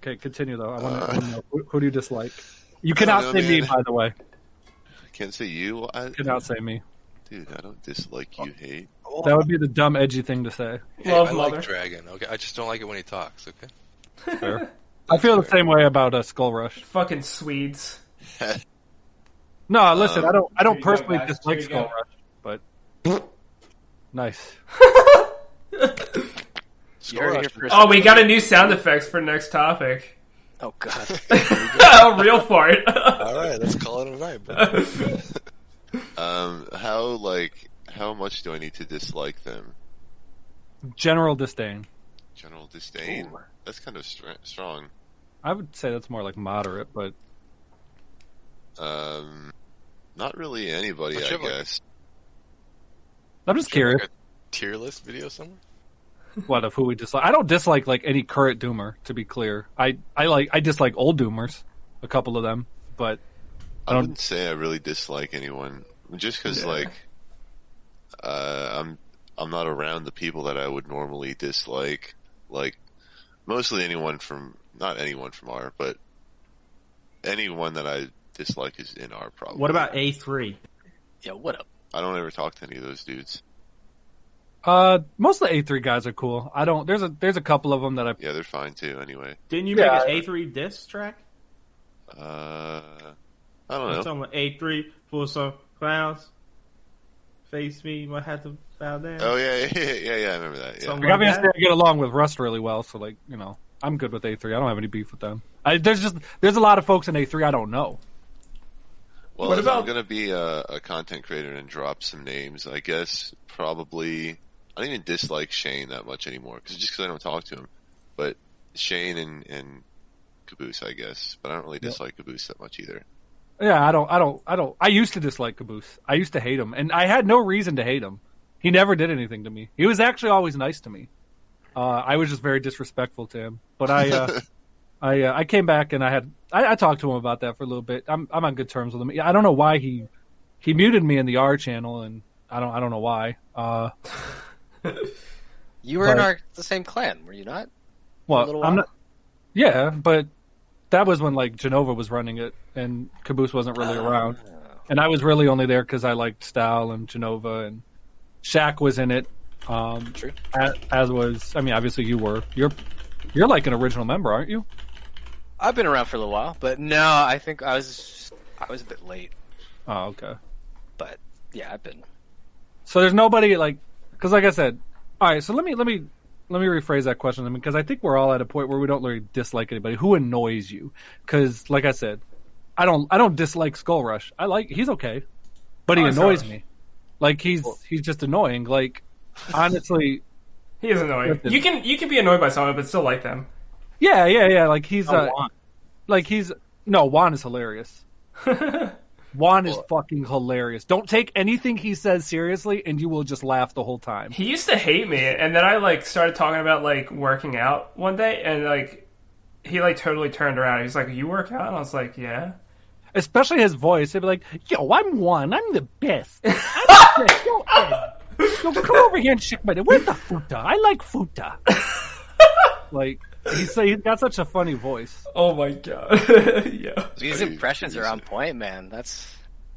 Okay, continue though. I want to know who do you dislike? You cannot say me, by the way. I can't say you. You cannot say me. Dude, I don't dislike you, hate. That would be the dumb, edgy thing to say. Hey, Love I mother. like Dragon. Okay, I just don't like it when he talks. Okay. Fair. I feel the same way about Skull Rush. Fucking Swedes. No, listen, I don't Here you go, personally guys. dislike Here you Skull go. Rush, but nice. You heard it here first. Oh, we got a new sound effects for next topic. Oh, God. Oh, real fart. All right, let's call it a night. Bro. How much do I need to dislike them? General disdain. General disdain. Ooh. That's kind of strong. I would say that's more like moderate, but Not really anybody, Don't you I have, like, guess. I'm just curious Like a tier list video somewhere? what of who we dislike. I don't dislike like any current Doomer, to be clear. I dislike old Doomers, a couple of them, but I wouldn't say I really dislike anyone, just because Yeah. I'm I'm not around the people that I would normally dislike. Like, mostly not anyone from R, but anyone that I dislike is in R, probably. What about A3? Yeah, what up? I don't ever talk to any of those dudes. Most of the A3 guys are cool. I don't. There's a couple of them that I. Yeah, they're fine too. Anyway. Didn't you make an A3 diss track? I don't know. Talking about A3 for some clowns. Face me, might have to bow down. Oh yeah, I remember that. Yeah. Something like Obviously, that. I get along with Rust really well, so like I'm good with A3. I don't have any beef with them. There's a lot of folks in A3 I don't know. Well, What if about- I'm gonna be a content creator and drop some names, I guess probably I don't even dislike Shane that much anymore because I don't talk to him. But Shane and Caboose, I guess, but I don't really dislike Caboose that much either. Yeah, I don't. I used to dislike Caboose. I used to hate him, and I had no reason to hate him. He never did anything to me. He was actually always nice to me. I was just very disrespectful to him. But I came back and I talked to him about that for a little bit. I'm on good terms with him. I don't know why he muted me in the R channel, and I don't know why. You were in the same clan, were you not? Well, I'm not. Yeah, but that was when like Genova was running it, and Caboose wasn't really around, and I was really only there because I liked Stal and Genova, and Shaq was in it. True. As was, I mean, obviously you were. You're like an original member, aren't you? I've been around for a little while, but no, I think I was a bit late. Oh, okay. But yeah, I've been. So there's nobody like, because like I said, all right. So let me rephrase that question. I mean, because I think we're all at a point where we don't really dislike anybody. Who annoys you? Because like I said, I don't dislike Skull Rush. He's okay, but he annoys me. Like he's just annoying. Like honestly, he is annoying. You can be annoyed by someone but still like them. Yeah. Like he's Juan is hilarious. Juan is fucking hilarious. Don't take anything he says seriously, and you will just laugh the whole time. He used to hate me, and then I like started talking about like working out one day, and like he like totally turned around. He's like, "You work out?" And I was like, "Yeah." Especially his voice. He'd be like, "Yo, I'm Juan. I'm the best. I'm the best. Yo, Ed. Yo, come over here and shake my. Where's the futa? I like futa." Like. He's got such a funny voice. Oh my god. Yeah. These impressions are on point, man.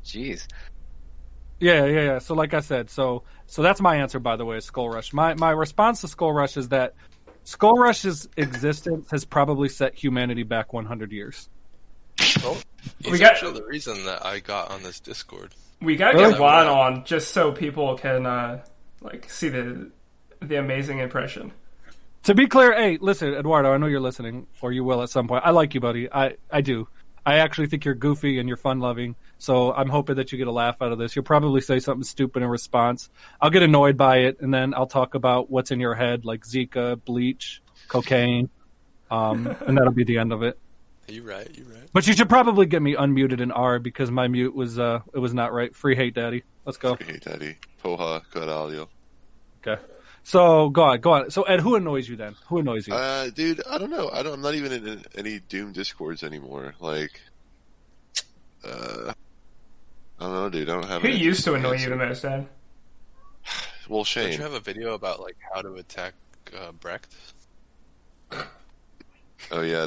Jeez. Yeah. So like I said, so that's my answer, by the way, Skull Rush. My response to Skull Rush is that Skull Rush's existence has probably set humanity back 100 years. Well, he's actually the reason that I got on this Discord. We gotta get Juan on just so people can like see the amazing impression. To be clear, hey, listen, Eduardo, I know you're listening, or you will at some point. I like you, buddy. I do. I actually think you're goofy and you're fun-loving, so I'm hoping that you get a laugh out of this. You'll probably say something stupid in response. I'll get annoyed by it, and then I'll talk about what's in your head, like Zika, bleach, cocaine, and that'll be the end of it. You're right. But you should probably get me unmuted in R because my mute was it was not right. Free HateDaddy. Let's go. Free HateDaddy. Poha, caralho. Okay. So go on. So Ed, who annoys you then? Who annoys you? Dude, I don't know. I'm not even in any Doom Discords anymore. Like, I don't know, dude. I don't have. Who used to annoy you the most, Ed? Well, Shane. Don't you have a video about like how to attack Brecht? Oh yeah,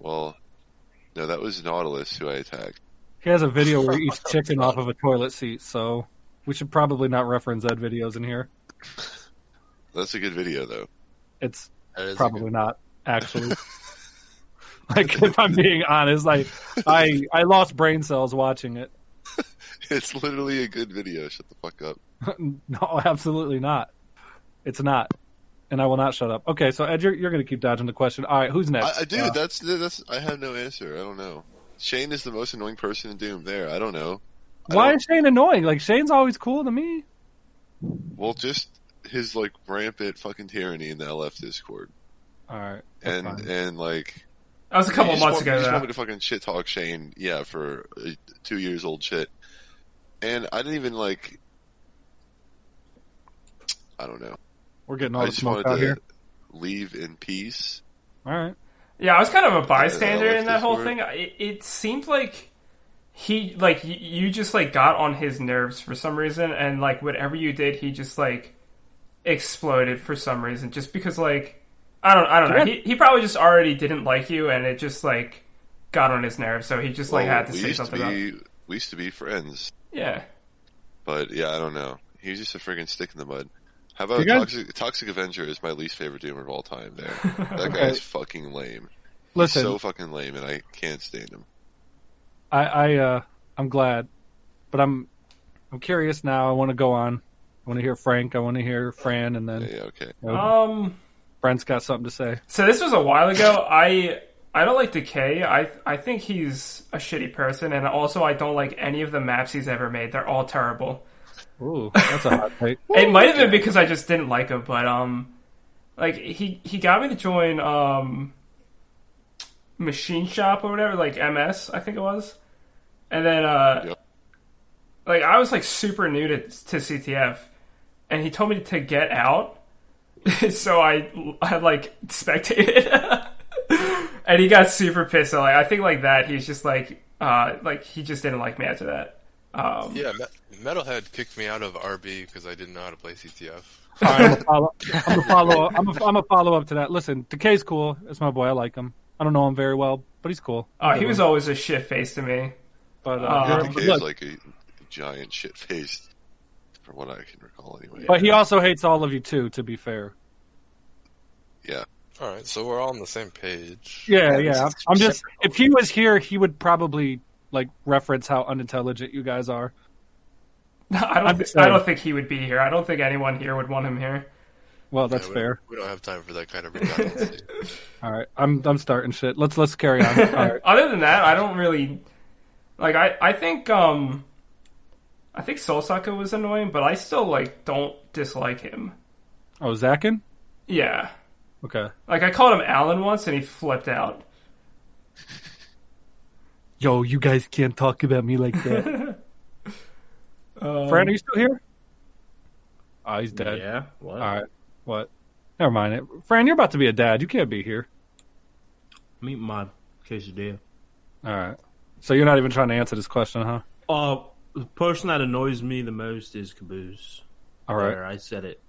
no, that was Nautilus who I attacked. He has a video where he eats chicken off of a toilet seat, so we should probably not reference Ed videos in here. That's a good video, though. It's probably not, actually. Like, if I'm being honest, like, I lost brain cells watching it. It's literally a good video. Shut the fuck up. No, absolutely not. It's not. And I will not shut up. Okay, so Ed, you're going to keep dodging the question. All right, who's next? Dude, that's. I have no answer. I don't know. Shane is the most annoying person in Doom there. I don't know. Why is Shane annoying? Like, Shane's always cool to me. Well, just his like rampant fucking tyranny in the LF Discord. All right, and like that was a couple months ago. You just want me to fucking shit talk Shane, yeah, for 2 years old shit, and I didn't even like. I don't know. We're getting all the smoke out here. Leave in peace. All right. Yeah, I was kind of a bystander in that whole thing. It seemed like he like you just like got on his nerves for some reason, and like whatever you did, he just like exploded for some reason, just because like I don't know. He probably just already didn't like you, and it just like got on his nerves, so he just like had to say something about it. We used to be friends. Yeah. But yeah, I don't know. He was just a friggin' stick in the mud. How about Toxic Avenger is my least favorite gamer of all time there. That guy is fucking lame. Listen, he's so fucking lame, and I can't stand him. I'm glad, but I'm curious now. I want to go on. I want to hear Frank. I want to hear Fran, and then okay. Brent's got something to say. So this was a while ago. I don't like Decay. I think he's a shitty person, and also I don't like any of the maps he's ever made. They're all terrible. Ooh, that's a hot take. It might have been because I just didn't like him, but like he got me to join Machine Shop or whatever, like MS, I think it was, and then like I was like super new to CTF, and he told me to get out, so I like spectated. And he got super pissed. So, like, I think like that, he's just like he just didn't like me after that. Yeah, Metalhead kicked me out of RB because I didn't know how to play CTF. I'm a follow up to that. Listen, Decay's cool. It's my boy. I like him. I don't know him very well, but he's cool. He was always a shit face to me. But Decay is like a giant shit face, from what I can recall, anyway. But he also hates all of you too. To be fair. Yeah. All right, so we're all on the same page. Yeah. I'm just, if he was here, he would probably like reference how unintelligent you guys are. I don't think he would be here. I don't think anyone here would want him here. Well, that's fair. We don't have time for that kind of redundancy. All right, I'm starting shit. Let's carry on. All right. Other than that, I don't really like. I think Soulsucker was annoying, but I still like don't dislike him. Oh, Zakin? Yeah. Okay. Like, I called him Alan once, and he flipped out. Yo, you guys can't talk about me like that. Fran, are you still here? Oh, he's dead. Yeah. What? All right. What? Never mind. Fran, you're about to be a dad. You can't be here. Meet my quesadilla. All right. So you're not even trying to answer this question, huh? The person that annoys me the most is Caboose. All right. There, I said it.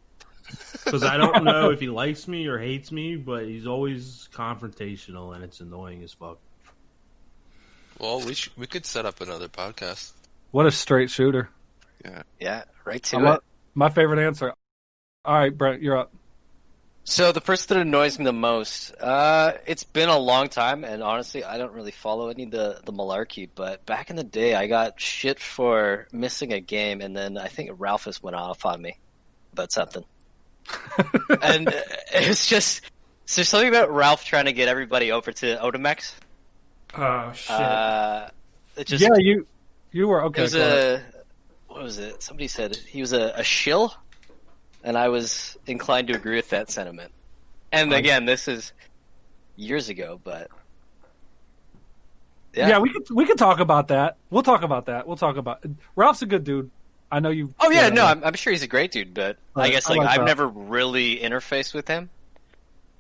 Because I don't know if he likes me or hates me, but he's always confrontational, and it's annoying as fuck. Well, we could set up another podcast. What a straight shooter. Yeah, right to it. My favorite answer. All right, Brent, you're up. So the person that annoys me the most, it's been a long time, and honestly, I don't really follow any of the malarkey, but back in the day, I got shit for missing a game, and then I think Ralphus went off on me about something. And it's just, so there's something about Ralph trying to get everybody over to Otomex. Oh, shit. You were, okay. It was what was it? Somebody said he was a shill, and I was inclined to agree with that sentiment. And again, this is years ago, but yeah, we could talk about that. We'll talk about that. Ralph's a good dude. I know you. Oh yeah, no, I'm sure he's a great dude, but I guess I've never really interfaced with him.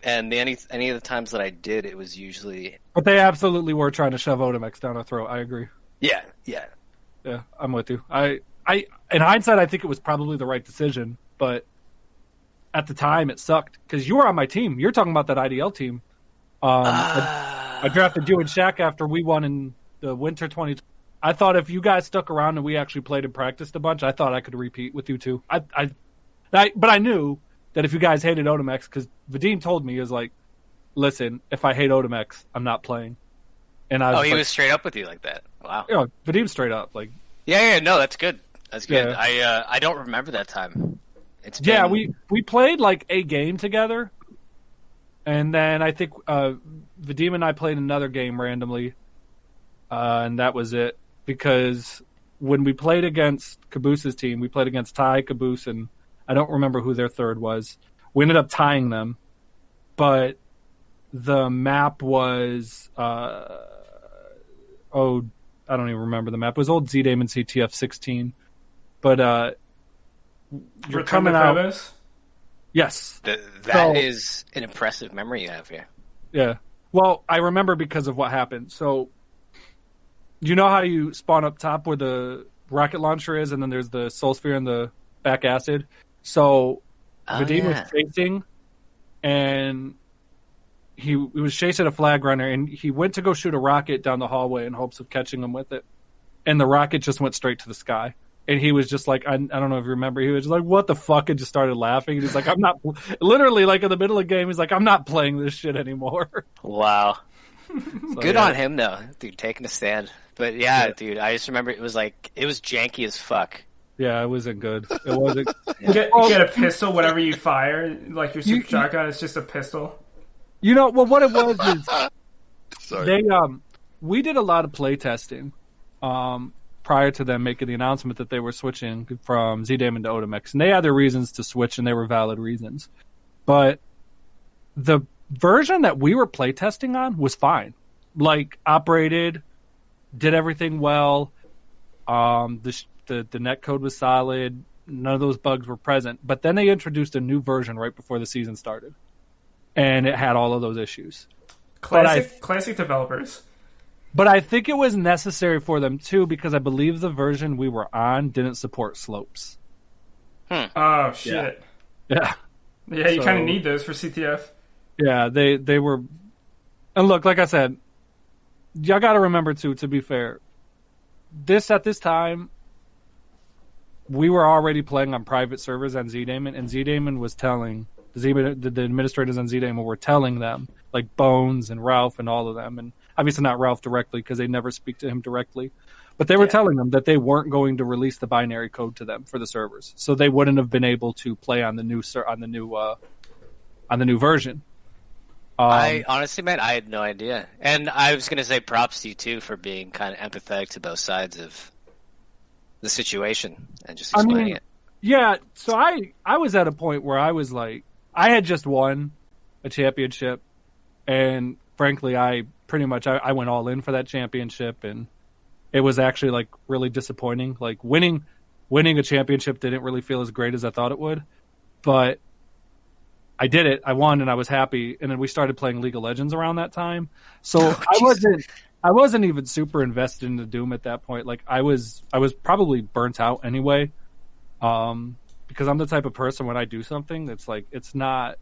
And any of the times that I did, it was usually. But they absolutely were trying to shove Otomex down our throat. I agree. Yeah. Yeah, I'm with you. I in hindsight, I think it was probably the right decision, but at the time, it sucked because you were on my team. You're talking about that IDL team. I drafted you and Shaq after we won in the winter 2020. I thought if you guys stuck around and we actually played and practiced a bunch, I thought I could repeat with you too. But I knew that if you guys hated Otomex, because Vadim told me, he was like, listen, if I hate Otomex, I'm not playing. And I was he was straight up with you like that. Wow. Yeah, Vadim straight up. Like, yeah, no, that's good. That's good. Yeah. I don't remember that time. Yeah, we played like a game together. And then I think Vadim and I played another game randomly. And that was it. Because when we played against Caboose's team, we played against Ty, Caboose, and I don't remember who their third was. We ended up tying them. But the map was... I don't even remember the map. It was old Z-Damon CTF 16. But you're coming out... Yes. That is an impressive memory you have here. Yeah. Well, I remember because of what happened. So, you know how you spawn up top where the rocket launcher is, and then there's the soul sphere and the back acid? So, Vadim was chasing, and he was chasing a flag runner, and he went to go shoot a rocket down the hallway in hopes of catching him with it, and the rocket just went straight to the sky. And he was just like, I don't know if you remember, he was just like, what the fuck? And just started laughing. And he's like, I'm not, literally, like, in the middle of the game, he's like, I'm not playing this shit anymore. Wow. So, Good yeah. on him, though, dude, taking a stand. But yeah, dude, I just remember it was janky as fuck. Yeah, it wasn't good. It wasn't. You get a pistol whenever you fire, like your super shotgun. It's just a pistol. You know, well, what it was is Sorry. we did a lot of play testing prior to them making the announcement that they were switching from Z-Damon to Otomex, and they had their reasons to switch, and they were valid reasons. But the version that we were play testing on was fine, like operated, did everything well. The net code was solid. None of those bugs were present. But then they introduced a new version right before the season started, and it had all of those issues. Classic developers. But I think it was necessary for them too, because I believe the version we were on didn't support slopes. Oh shit. Yeah. Yeah, you kind of need those for CTF. Yeah, they were. And look, like I said, y'all got to remember too. To be fair, at this time, we were already playing on private servers on Z-Damon, and Z-Damon was telling the administrators on Z-Damon were telling them, like Bones and Ralph and all of them, and obviously not Ralph directly because they never speak to him directly, but they were telling them that they weren't going to release the binary code to them for the servers, so they wouldn't have been able to play on the new version. I honestly, man, I had no idea, and I was gonna say props to you too for being kind of empathetic to both sides of the situation and just explaining it. Yeah, so I was at a point where I was like, I had just won a championship, and frankly, I went all in for that championship, and it was actually like really disappointing. Like winning a championship didn't really feel as great as I thought it would, but I did it. I won, and I was happy. And then we started playing League of Legends around that time, so I wasn't even super invested into Doom at that point. Like I was probably burnt out anyway, because I'm the type of person when I do something, it's like it's not.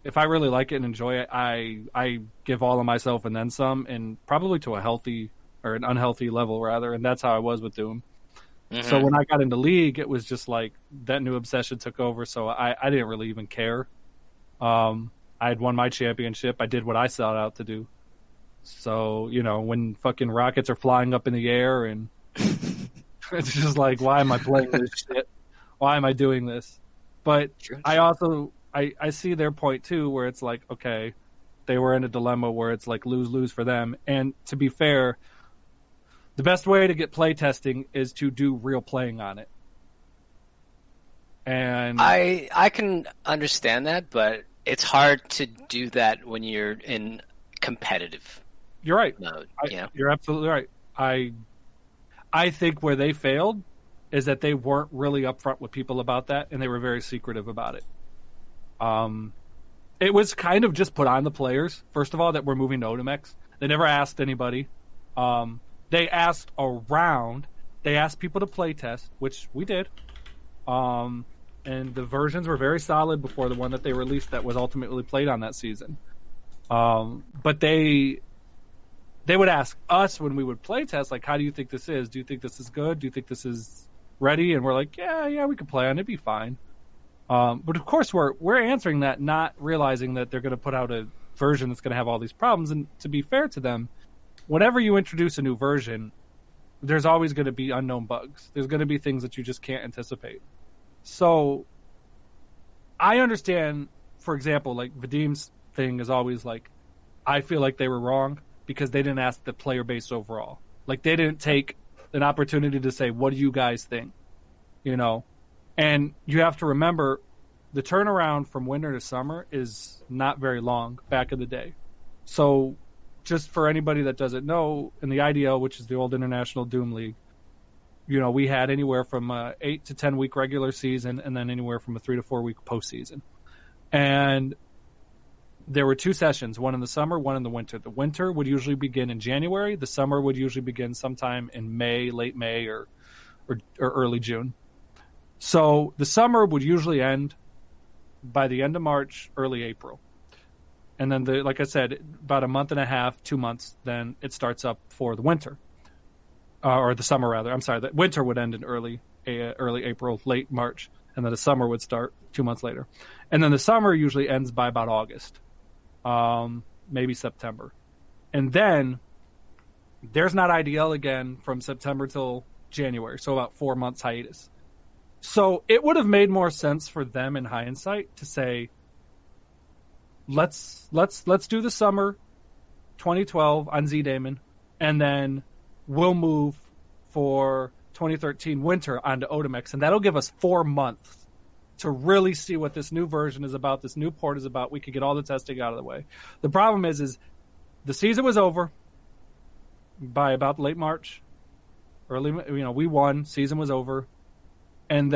If I really like it and enjoy it, I give all of myself and then some, and probably to a healthy or an unhealthy level rather. And that's how I was with Doom. Mm-hmm. So when I got into League, it was just like that new obsession took over. So I didn't really even care. I had won my championship. I did what I set out to do. So, when fucking rockets are flying up in the air, and it's just like, why am I playing this shit? Why am I doing this? But I also... I see their point too, where it's like, okay, they were in a dilemma where it's like lose for them. And to be fair, the best way to get play testing is to do real playing on it. And I can understand that, but it's hard to do that when you're in competitive. You're right. Mode, You're absolutely right. I think where they failed is that they weren't really upfront with people about that, and they were very secretive about it. It was kind of just put on the players, first of all, that we're moving to Otomex. They never asked anybody. They asked around. They asked people to play test, which we did. And the versions were very solid before the one that they released that was ultimately played on that season. But they would ask us when we would play test, like, how do you think this is? Do you think this is good? Do you think this is ready? And we're like, yeah, we could play on it. It'd be fine. But of course we're answering that, not realizing that they're going to put out a version that's going to have all these problems. And to be fair to them, whenever you introduce a new version, there's always going to be unknown bugs. There's going to be things that you just can't anticipate. So I understand, for example, like Vadim's thing is always like, I feel like they were wrong because they didn't ask the player base overall. Like they didn't take an opportunity to say, what do you guys think? And you have to remember, the turnaround from winter to summer is not very long back in the day. So just for anybody that doesn't know, in the IDL, which is the old International Doom League, we had anywhere from a 8 to 10 week regular season and then anywhere from a 3 to 4 week postseason. And there were 2 sessions, one in the summer, one in the winter. The winter would usually begin in January. The summer would usually begin sometime in May, late May, or early June. So the summer would usually end by the end of March, early April. And then, like I said, about a month and a half, 2 months, then it starts up for the winter. Or the summer, rather. I'm sorry, the winter would end in early April, late March. And then the summer would start 2 months later. And then the summer usually ends by about August, maybe September. And then there's not IDL again from September till January, so about 4 months hiatus. So it would have made more sense for them in hindsight to say, let's do the summer 2012 on Z-Damon, and then we'll move for 2013 winter onto Otimex, and that'll give us 4 months to really see what this new version is about, this new port is about. We could get all the testing out of the way. The problem is the season was over by about late March. We won. Season was over. And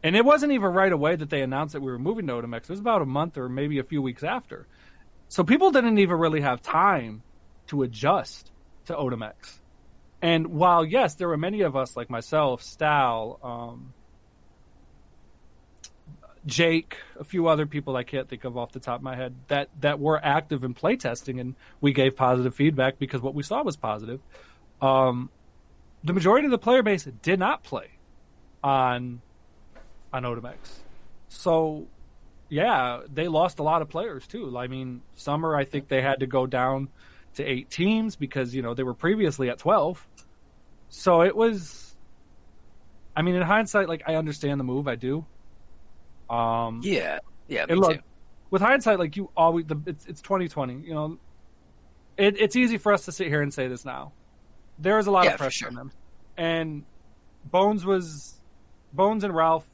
it wasn't even right away that they announced that we were moving to Otimex. It was about a month or maybe a few weeks after. So people didn't even really have time to adjust to Otimex. And while, yes, there were many of us, like myself, Stal, Jake, a few other people I can't think of off the top of my head, that were active in playtesting, and we gave positive feedback because what we saw was positive. The majority of the player base did not play on Otimex. So, yeah, they lost a lot of players, too. I mean, summer, I think they had to go down to 8 teams because, they were previously at 12. So it was, I mean, in hindsight, I understand the move. I do. Yeah, and me look, too. with hindsight, you always, it's 2020, it's easy for us to sit here and say this now. There is a lot of pressure on them. And Bones and Ralph,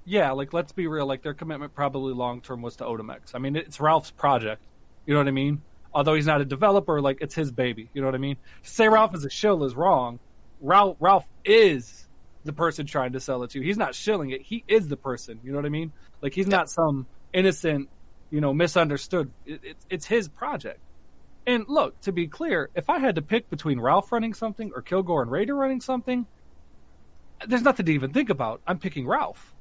yeah, let's be real, their commitment probably long-term was to Otimex. I mean, it's Ralph's project, you know what I mean? Although he's not a developer, it's his baby, you know what I mean? To say Ralph is a shill is wrong. Ralph is the person trying to sell it to you. He's not shilling it. He is the person, you know what I mean? He's not some innocent, misunderstood. It's his project. And look, to be clear, if I had to pick between Ralph running something or Kilgore and Raider running something, there's nothing to even think about. I'm picking Ralph.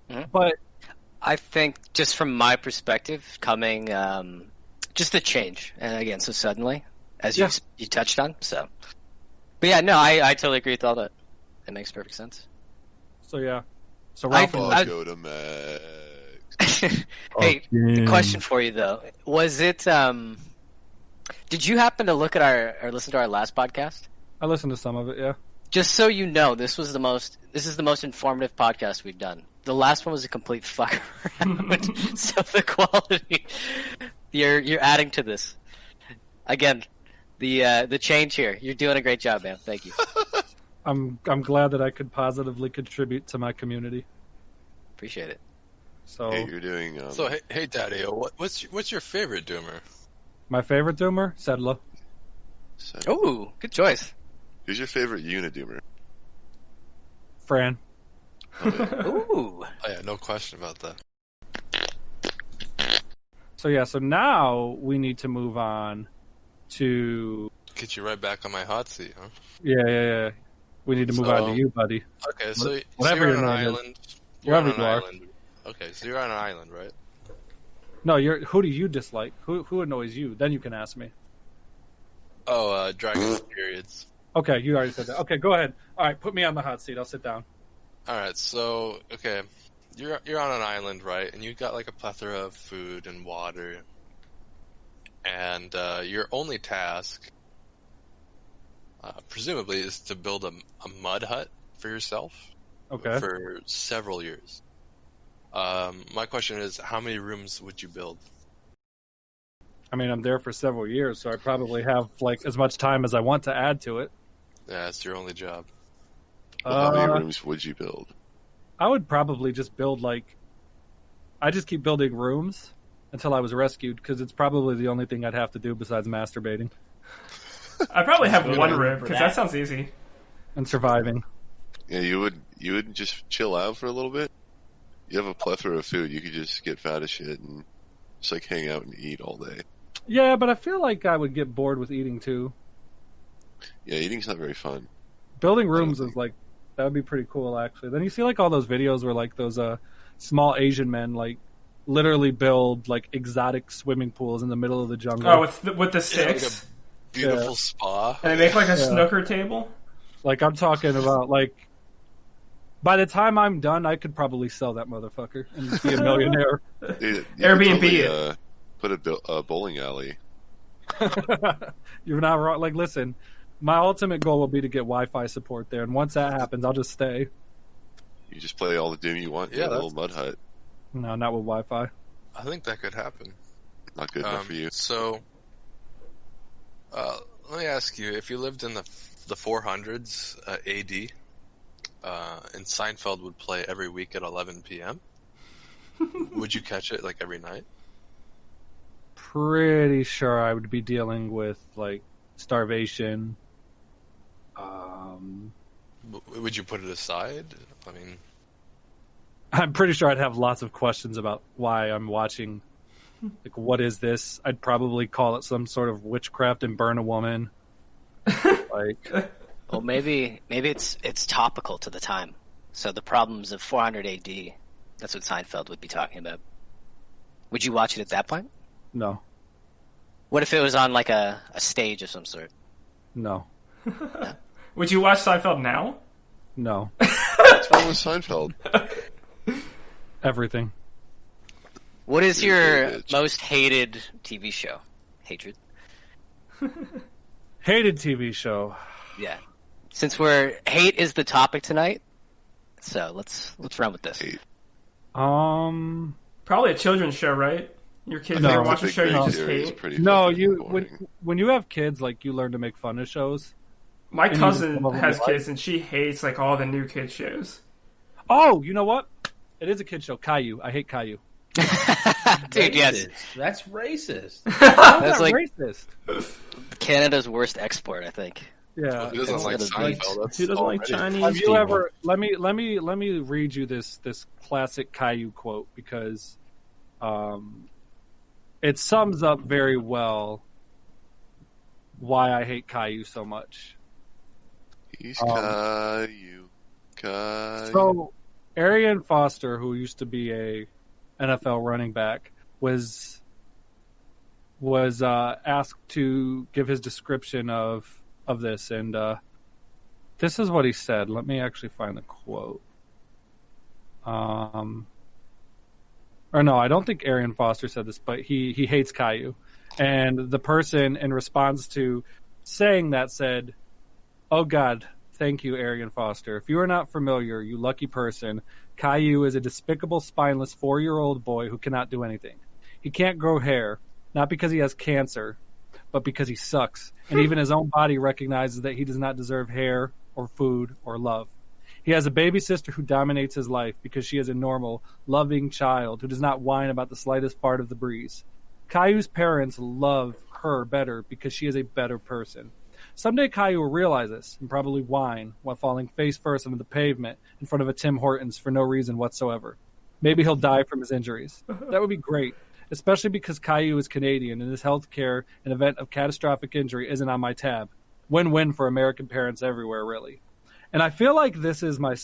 Mm-hmm. But I think, just from my perspective, coming just the change, and again, so suddenly, as you touched on. So, but yeah, no, I totally agree with all that. It makes perfect sense. So yeah, so Ralph. Go to Max. Hey, question for you though: was it? Did you happen to look at or listen to our last podcast? I listened to some of it, yeah. Just so you know, this is the most informative podcast we've done. The last one was a complete fuck around. So the quality you're adding to this. Again, the change here. You're doing a great job, man. Thank you. I'm glad that I could positively contribute to my community. Appreciate it. So hey, you're doing. So hey, Daddy, what's your favorite Doomer? My favorite Doomer, Sedla. Ooh, good choice. Who's your favorite Unidoomer? Fran. Ooh. Oh yeah, no question about that. So now we need to move on to Get you right back on my hot seat, huh? Yeah. We need to move on to you, buddy. Okay, so Whatever you're your on an name is. island. Wherever on an you are. island. Okay, so you're on an island, right? No, who do you dislike? Who annoys you? Then you can ask me. Oh, Dragon's periods. Okay, you already said that. Okay, go ahead. All right, put me on the hot seat. I'll sit down. All right, so okay, you're on an island, right? And you got a plethora of food and water, and your only task, presumably, is to build a mud hut for yourself. Okay. For several years. My question is, how many rooms would you build? I mean, I'm there for several years, so I probably have as much time as I want to add to it. Yeah, it's your only job. Well, how many rooms would you build? I would probably just build I just keep building rooms until I was rescued, because it's probably the only thing I'd have to do besides masturbating. I probably have one room, because that sounds easy. And surviving. Yeah, you would just chill out for a little bit. You have a plethora of food. You could just get fat as shit and just hang out and eat all day. Yeah, but I feel like I would get bored with eating too. Yeah, eating's not very fun. Building rooms is like that would be pretty cool actually. Then you see like all those videos where like those small Asian men like literally build like exotic swimming pools in the middle of the jungle. Oh, with the Yeah, like sticks, a beautiful spa. and they make like a snooker table. Like I'm talking about like by the time I'm done, I could probably sell that motherfucker and be a millionaire. Dude, you Airbnb could it. Put a bowling alley. You're not wrong. Like, listen, my ultimate goal will be to get Wi-Fi support there, and once that happens, I'll just stay. You just play all the Doom you want in Yeah, a little mud hut. No, not with Wi-Fi. I think that could happen. Not good enough for you. So, let me ask you: if you lived in the 400s AD, and Seinfeld would play every week at 11 p.m., would you catch it like every night? Pretty sure I would be dealing with like starvation. Would you put it aside? I mean, I'm pretty sure I'd have lots of questions about why I'm watching. Like, what is this? I'd probably call it some sort of witchcraft and burn a woman. Like, Well, maybe it's topical to the time. So the problems of 400 AD, that's what Seinfeld would be talking about. Would you watch it at that point? no, What if it was on like a stage of some sort? no, Would you watch Seinfeld now? no. What's wrong with Seinfeld? Everything. What is You're a your bitch. most hated TV show? Hatred? Hated TV show. Yeah. Since hate is the topic tonight, so let's run with this. Hate. Probably a children's show, right? Your kids No. never The watch a Big show you Bang just Theory is hate. pretty No, fucking you boring. when you have kids, like you learn to make fun of shows. My And cousin you just has love kids, and she hates like all the new kid shows. Oh, you know what? It is a kid show. Caillou. I hate Caillou. Dude, yes. That's racist. That's like racist. Canada's worst export, I think. Yeah. who doesn't like It's- Seinfeld? That's Who doesn't like already- Chinese Have you people? ever? Let me read you this classic Caillou quote because, it sums up very well why I hate Caillou so much. He's Caillou. Caillou. So, Arian Foster, who used to be a NFL running back, was asked to give his description of this, and this is what he said. Let me actually find the quote. Or no, I don't think Arian Foster said this, but he hates Caillou, and the person in response to saying that said, "Oh God, thank you, Arian Foster. If you are not familiar, you lucky person, Caillou is a despicable, spineless 4-year-old boy who cannot do anything. He can't grow hair, not because he has cancer, but because he sucks. And even his own body recognizes that he does not deserve hair or food or love. He has a baby sister who dominates his life because she is a normal, loving child who does not whine about the slightest part of the breeze. Caillou's parents love her better because she is a better person. Someday Caillou will realize this and probably whine while falling face first onto the pavement in front of a Tim Hortons for no reason whatsoever. Maybe he'll die from his injuries. That would be great, especially because Caillou is Canadian and his health care in event of catastrophic injury isn't on my tab. Win-win for American parents everywhere, really. And I feel like this is my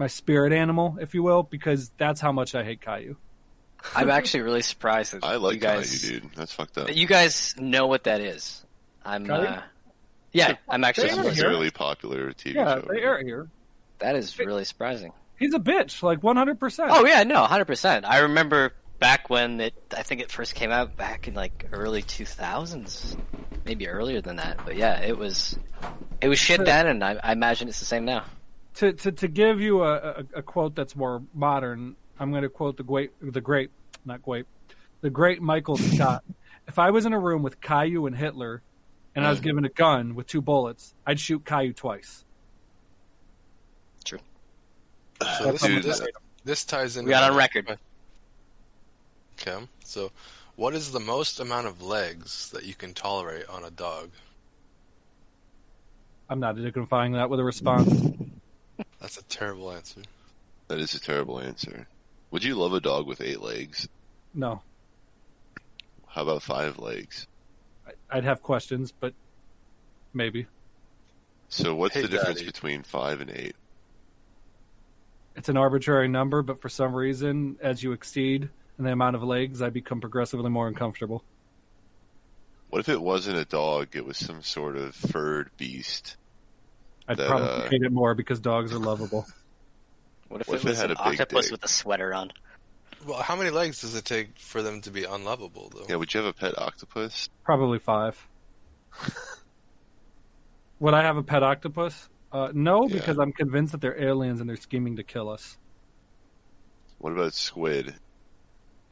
spirit animal, if you will, because that's how much I hate Caillou. I'm actually really surprised that I like you guys, Caillou, dude. That's fucked up. that you guys know what that is. I'm, Caillou? yeah, I'm actually They It's are surprised. a really popular TV Yeah, show. they air it here. That is really surprising. He's a bitch, like 100%. Oh yeah, no, 100%. I remember back when I think it first came out back in like early 2000s, maybe earlier than that. But yeah, it was shit then, and I imagine it's the same now. To give you a quote that's more modern, I'm going to quote the great Michael Scott. If I was in a room with Caillou and Hitler, and I was given a gun with 2 bullets, I'd shoot Caillou twice. True. So Dude, this ties in. We got on record. Okay, so what is the most amount of legs that you can tolerate on a dog? I'm not dignifying that with a response. That's a terrible answer. That is a terrible answer. Would you love a dog with 8 legs? No. How about 5 legs? I'd have questions, but maybe. So what's the difference HateDaddy. between 5 and 8? It's an arbitrary number, but for some reason, as you exceed in the amount of legs, I become progressively more uncomfortable. What if it wasn't a dog? It was some sort of furred beast. I'd That, probably hate it more because dogs are lovable. What if What it if it was had an a big octopus dick? with a sweater on? Well, how many legs does it take for them to be unlovable, though? Yeah, would you have a pet octopus? Probably 5. Would I have a pet octopus? No, Yeah. because I'm convinced that they're aliens and they're scheming to kill us. What about squid?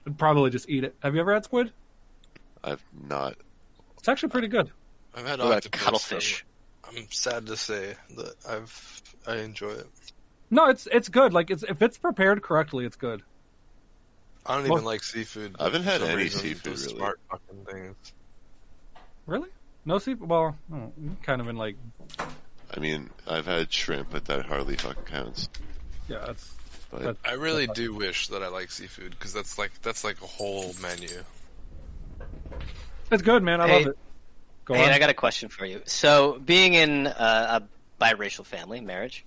I'd probably just eat it. Have you ever had squid? I've not. It's actually pretty good. I've had What about octopus. cuttlefish? I'm sad to say that I enjoy it. No, it's good. Like if it's prepared correctly, it's good. I don't Well, even like seafood. I haven't had for some any reason, seafood, those really. Smart fucking things. Really? No seafood? Well, kind of in like, I mean, I've had shrimp, but that hardly fucking counts. yeah, that's But I really do wish that I like seafood because that's like a whole menu. it's good, man. I Hey. love it. Go Hey, on. I got a question for you. So, being in a biracial family, marriage,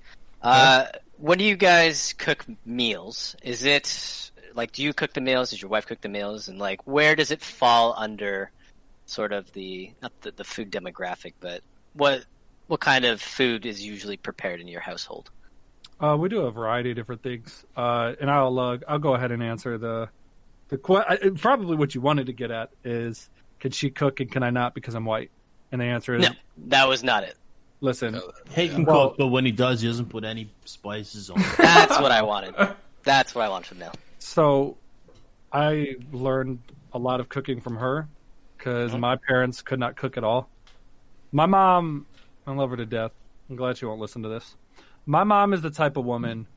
when do you guys cook meals? Is it like, do you cook the meals? Does your wife cook the meals? And like, where does it fall under sort of not the food demographic, but what kind of food is usually prepared in your household? We do a variety of different things, and I'll go ahead and answer probably what you wanted to get at is, can she cook and can I not because I'm white? And the answer is No, that was not it. listen. He can Well- cook, but when he does, he doesn't put any spices on it. That's what I wanted. That's what I wanted to know. So, I learned a lot of cooking from her because my parents could not cook at all. My mom, I love her to death. I'm glad she won't listen to this. My mom is the type of woman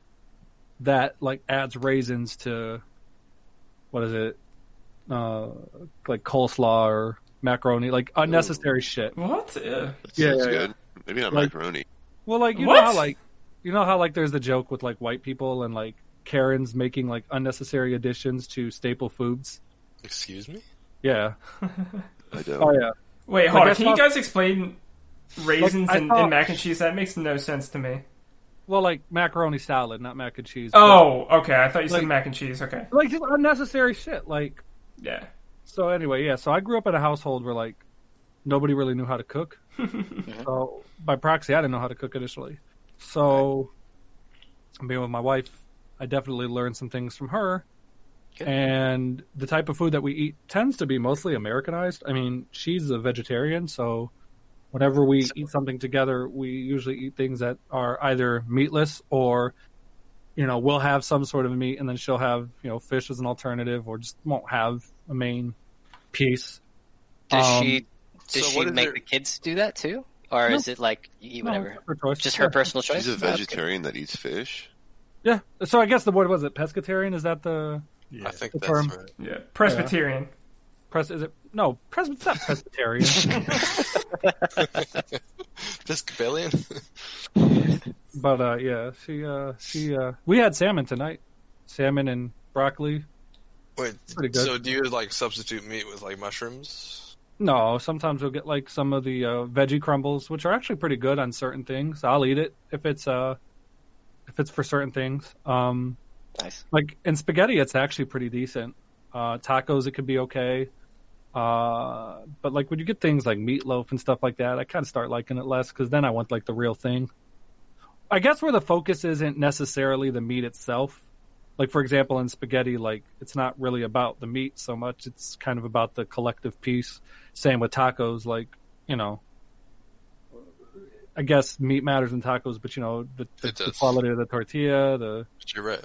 that like adds raisins to what is it, like coleslaw or macaroni, like unnecessary shit. What? Yeah. that Yeah, sounds yeah, good. Maybe not Like- macaroni. Well, like What? you know how like there's the joke with like white people and like Karens making like unnecessary additions to staple foods. Excuse me? Yeah. I don't. Oh yeah. Wait, Like, hold I on. Can you thought- guys explain raisins Like, I in thought- mac and cheese? That makes no sense to me. Well, like macaroni salad, not mac and cheese. Oh, okay. I thought you said Like- mac and cheese. Okay. But, like just unnecessary shit. Like Yeah. so. Anyway, yeah. So I grew up in a household where like nobody really knew how to cook. So by proxy, I didn't know how to cook initially. So being with my wife, I definitely learned some things from her. Good. And the type of food that we eat tends to be mostly Americanized. I mean, she's a vegetarian, so whenever we eat something together, we usually eat things that are either meatless or, we'll have some sort of meat and then she'll have, fish as an alternative or just won't have a main piece. Does Um, she so what is make your- the kids do that too, or No. is it like you eat No, whatever? it's her choice. Just her Yeah. personal choice. She's a Oh, that's good. vegetarian that eats fish. Yeah. So I guess the word was it pescatarian? Is that the I think The that's term. right. Yeah. Presbyterian. Is it no? It's not pescatarian. Episcopalian? But yeah, she we had salmon tonight, salmon and broccoli. Wait, Pretty good. so do you like substitute meat with like mushrooms? No, sometimes we'll get like some of the veggie crumbles, which are actually pretty good on certain things. I'll eat it if it's for certain things. Nice. Like in spaghetti, it's actually pretty decent. Tacos, it could be okay. But like when you get things like meatloaf and stuff like that, I kind of start liking it less because then I want like the real thing. I guess where the focus isn't necessarily the meat itself. Like for example, in spaghetti, like it's not really about the meat so much. It's kind of about the collective piece. Same with tacos, like, I guess meat matters in tacos, but It the does. quality of the tortilla, But you're right.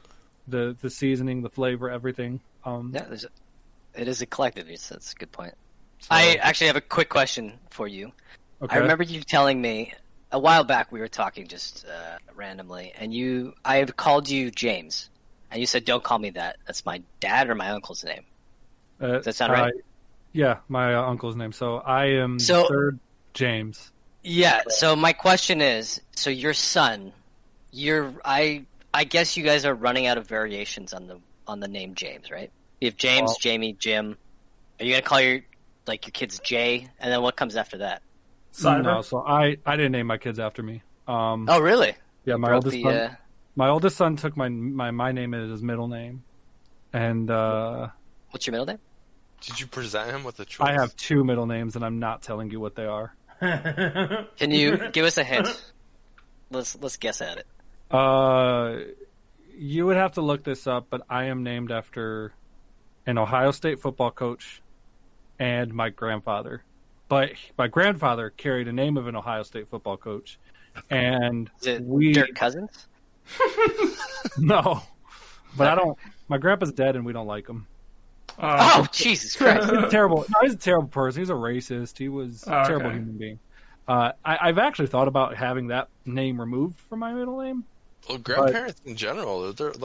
the seasoning, the flavor, everything. Yeah, it is a collective. That's a good point. I actually have a quick question for you. Okay. I remember you telling me a while back we were talking just randomly, and I had called you James, and you said, "Don't call me that. That's my dad or my uncle's name." Does that sound right? Yeah, my uncle's name. So I am So- third James. Yeah. So my question is, so your son, I guess you guys are running out of variations on the name James, right? You have James, Well- Jamie, Jim. Are you gonna call your kids Jay, and then what comes after that? Cyber? No, so I didn't name my kids after me. Oh, really? Yeah, my Broke oldest son. My oldest son took my name as his middle name, and What's your middle name? Did you present him with a choice? I have 2 middle names, and I'm not telling you what they are. Can you give us a hint? Let's guess at it. You would have to look this up, but I am named after an Ohio State football coach and my grandfather. But my grandfather carried a name of an Ohio State football coach, and Is it Dirk Cousins? No, but I don't. My grandpa's dead, and we don't like him. Oh, Jesus Christ! He's terrible. No, he's a terrible person. He's a racist. He was a terrible human being. I've actually thought about having that name removed from my middle name. Well, grandparents in general, they're all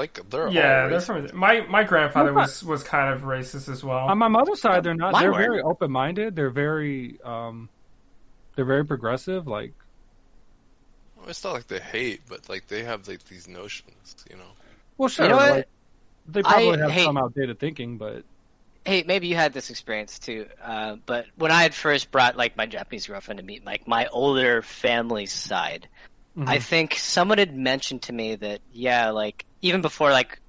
They're from my grandfather was kind of racist as well. On my mother's side, they're not. Mine They're weren't. very open-minded. They're very progressive. Like, Well, it's not like they hate, but like they have like these notions, you know. well, sure. You know what? Like, they probably have hate- some outdated thinking, but Hey, maybe you had this experience too, but when I had first brought like my Japanese girlfriend to meet like my older family's side, I think someone had mentioned to me that like even before like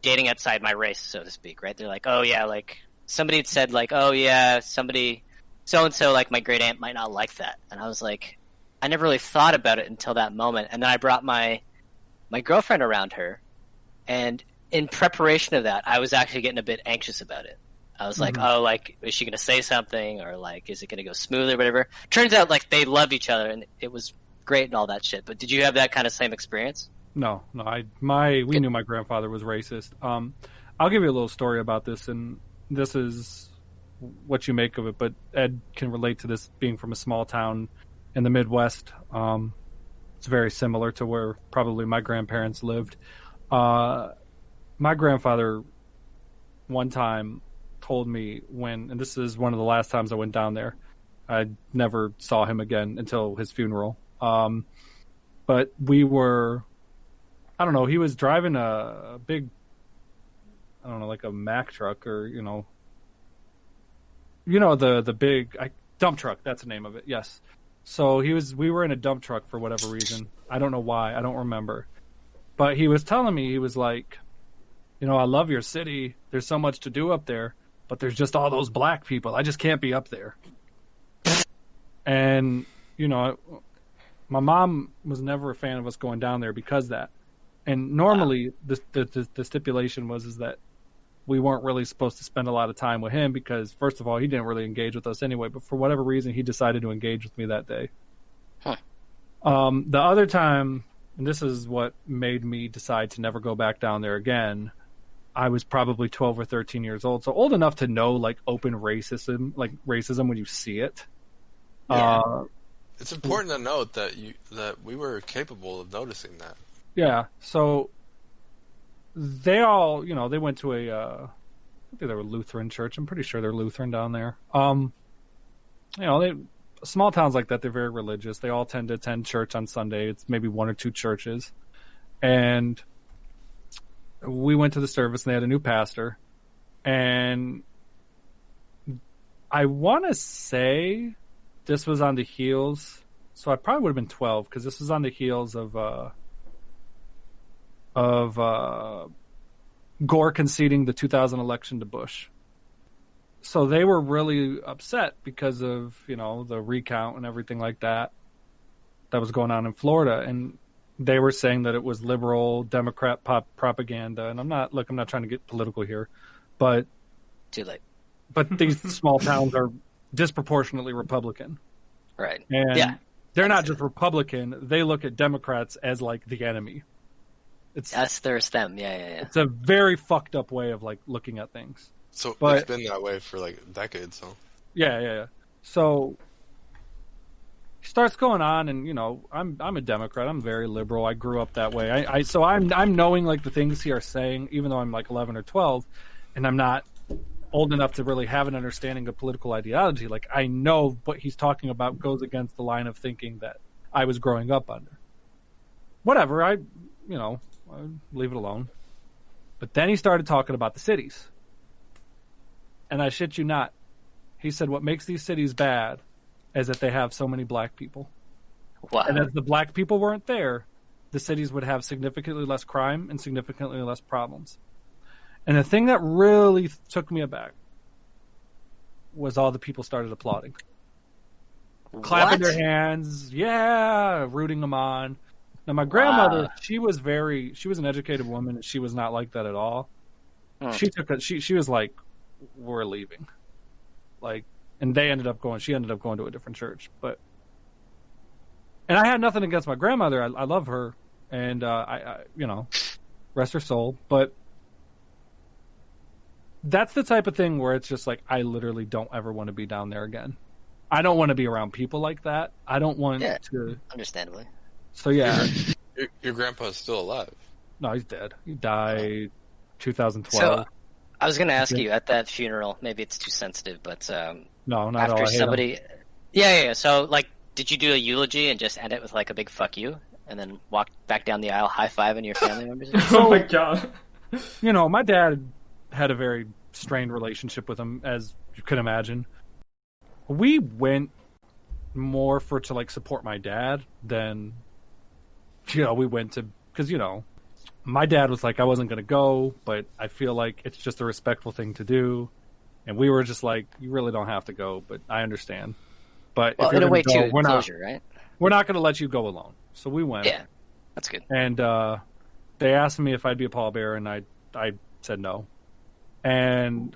dating outside my race, so to speak, right? They're like, oh yeah, like somebody had said like, oh yeah, somebody so and so like my great aunt might not like that, and I was like, I never really thought about it until that moment, and then I brought my girlfriend around her, and in preparation of that, I was actually getting a bit anxious about it. I was like, oh, like, is she going to say something? Or, like, is it going to go smoothly or whatever? Turns out, like, they loved each other, and it was great and all that shit. But did you have that kind of same experience? no. We knew my grandfather was racist. I'll give you a little story about this, and this is what you make of it. But Ed can relate to this being from a small town in the Midwest. It's very similar to where probably my grandparents lived. My grandfather one time told me and this is one of the last times I went down there. I never saw him again until his funeral. But we were, I don't know, he was driving a big, I don't know, like a Mack truck or, the big dump truck. That's the name of it. Yes. So we were in a dump truck for whatever reason. I don't know why. I don't remember. But he was telling me, he was like, I love your city. There's so much to do up there, but there's just all those black people. I just can't be up there. And, my mom was never a fan of us going down there because of that. And normally the stipulation is that we weren't really supposed to spend a lot of time with him because, first of all, he didn't really engage with us anyway. But for whatever reason, he decided to engage with me that day. Huh. The other time, and this is what made me decide to never go back down there again, I was probably 12 or 13 years old. So old enough to know, like, open racism when you see it. Yeah. It's important to note that we were capable of noticing that. Yeah. So they all, they went to I think they were a Lutheran church. I'm pretty sure they're Lutheran down there. Small towns like that, they're very religious. They all tend to attend church on Sunday. It's maybe 1 or 2 churches. And we went to the service and they had a new pastor. And I want to say this was on the heels. So I probably would have been 12 because this was on the heels of Gore conceding the 2000 election to Bush. So they were really upset because of, the recount and everything like that was going on in Florida. And they were saying that it was liberal Democrat propaganda. And I'm not trying to get political here, but Too late. But these small towns are disproportionately Republican. Right. And yeah. they're not just Republican. They look at Democrats as like the enemy. Yes, there's them. Yeah. It's a very fucked up way of like looking at things. So But- it's been that way for like decades. So Yeah. So he starts going on, and I'm a Democrat. I'm very liberal. I grew up that way. So I'm knowing like the things he are saying, even though I'm like 11 or 12, and I'm not old enough to really have an understanding of political ideology. Like I know what he's talking about goes against the line of thinking that I was growing up under. Whatever. I leave it alone. But then he started talking about the cities. And I shit you not, he said what makes these cities bad is that they have so many black people. Wow. And if the black people weren't there, the cities would have significantly less crime and significantly less problems. And the thing that really took me aback was all the people started applauding. Clapping their hands, yeah, rooting them on. Now, my grandmother, she was an educated woman, and she was not like that at all. She was like, we're leaving. Like, and she ended up going to a different church. And I had nothing against my grandmother. I love her, and I rest her soul. But that's the type of thing where it's just like, I literally don't ever want to be down there again. I don't want to be around people like that. I don't want to. Understandably. So yeah. Your grandpa's still alive. No, he's dead. He died 2012. So, I was going to ask you at that funeral, maybe it's too sensitive, but no, not after at all. somebody... Yeah. So, like, did you do a eulogy and just end it with, like, a big fuck you? And then walk back down the aisle high-fiving your family members? Oh my god. My dad had a very strained relationship with him, as you could imagine. We went more to like support my dad than we went to, because my dad was like, I wasn't going to go, but I feel like it's just a respectful thing to do, and we were just like, you really don't have to go, but I understand. But if you're in a way, go, too, closure, right? We're not going to let you go alone. So we went. Yeah, that's good. And they asked me if I'd be a pallbearer, and I said no. And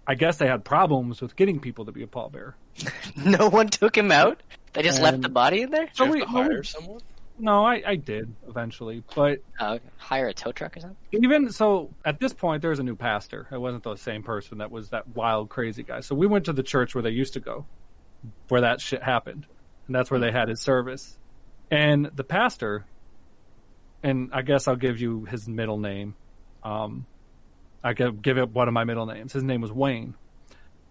I guess they had problems with getting people to be a pallbearer. No one took him out? They just left the body in there? So you have to hire someone? No, I did eventually, but hire a tow truck or something? Even so, at this point, there's a new pastor. It wasn't the same person that was that wild, crazy guy. So we went to the church where they used to go, where that shit happened, and that's where they had his service. And the pastor, and I guess I'll give you his middle name. I could give it one of my middle names. His name was Wayne.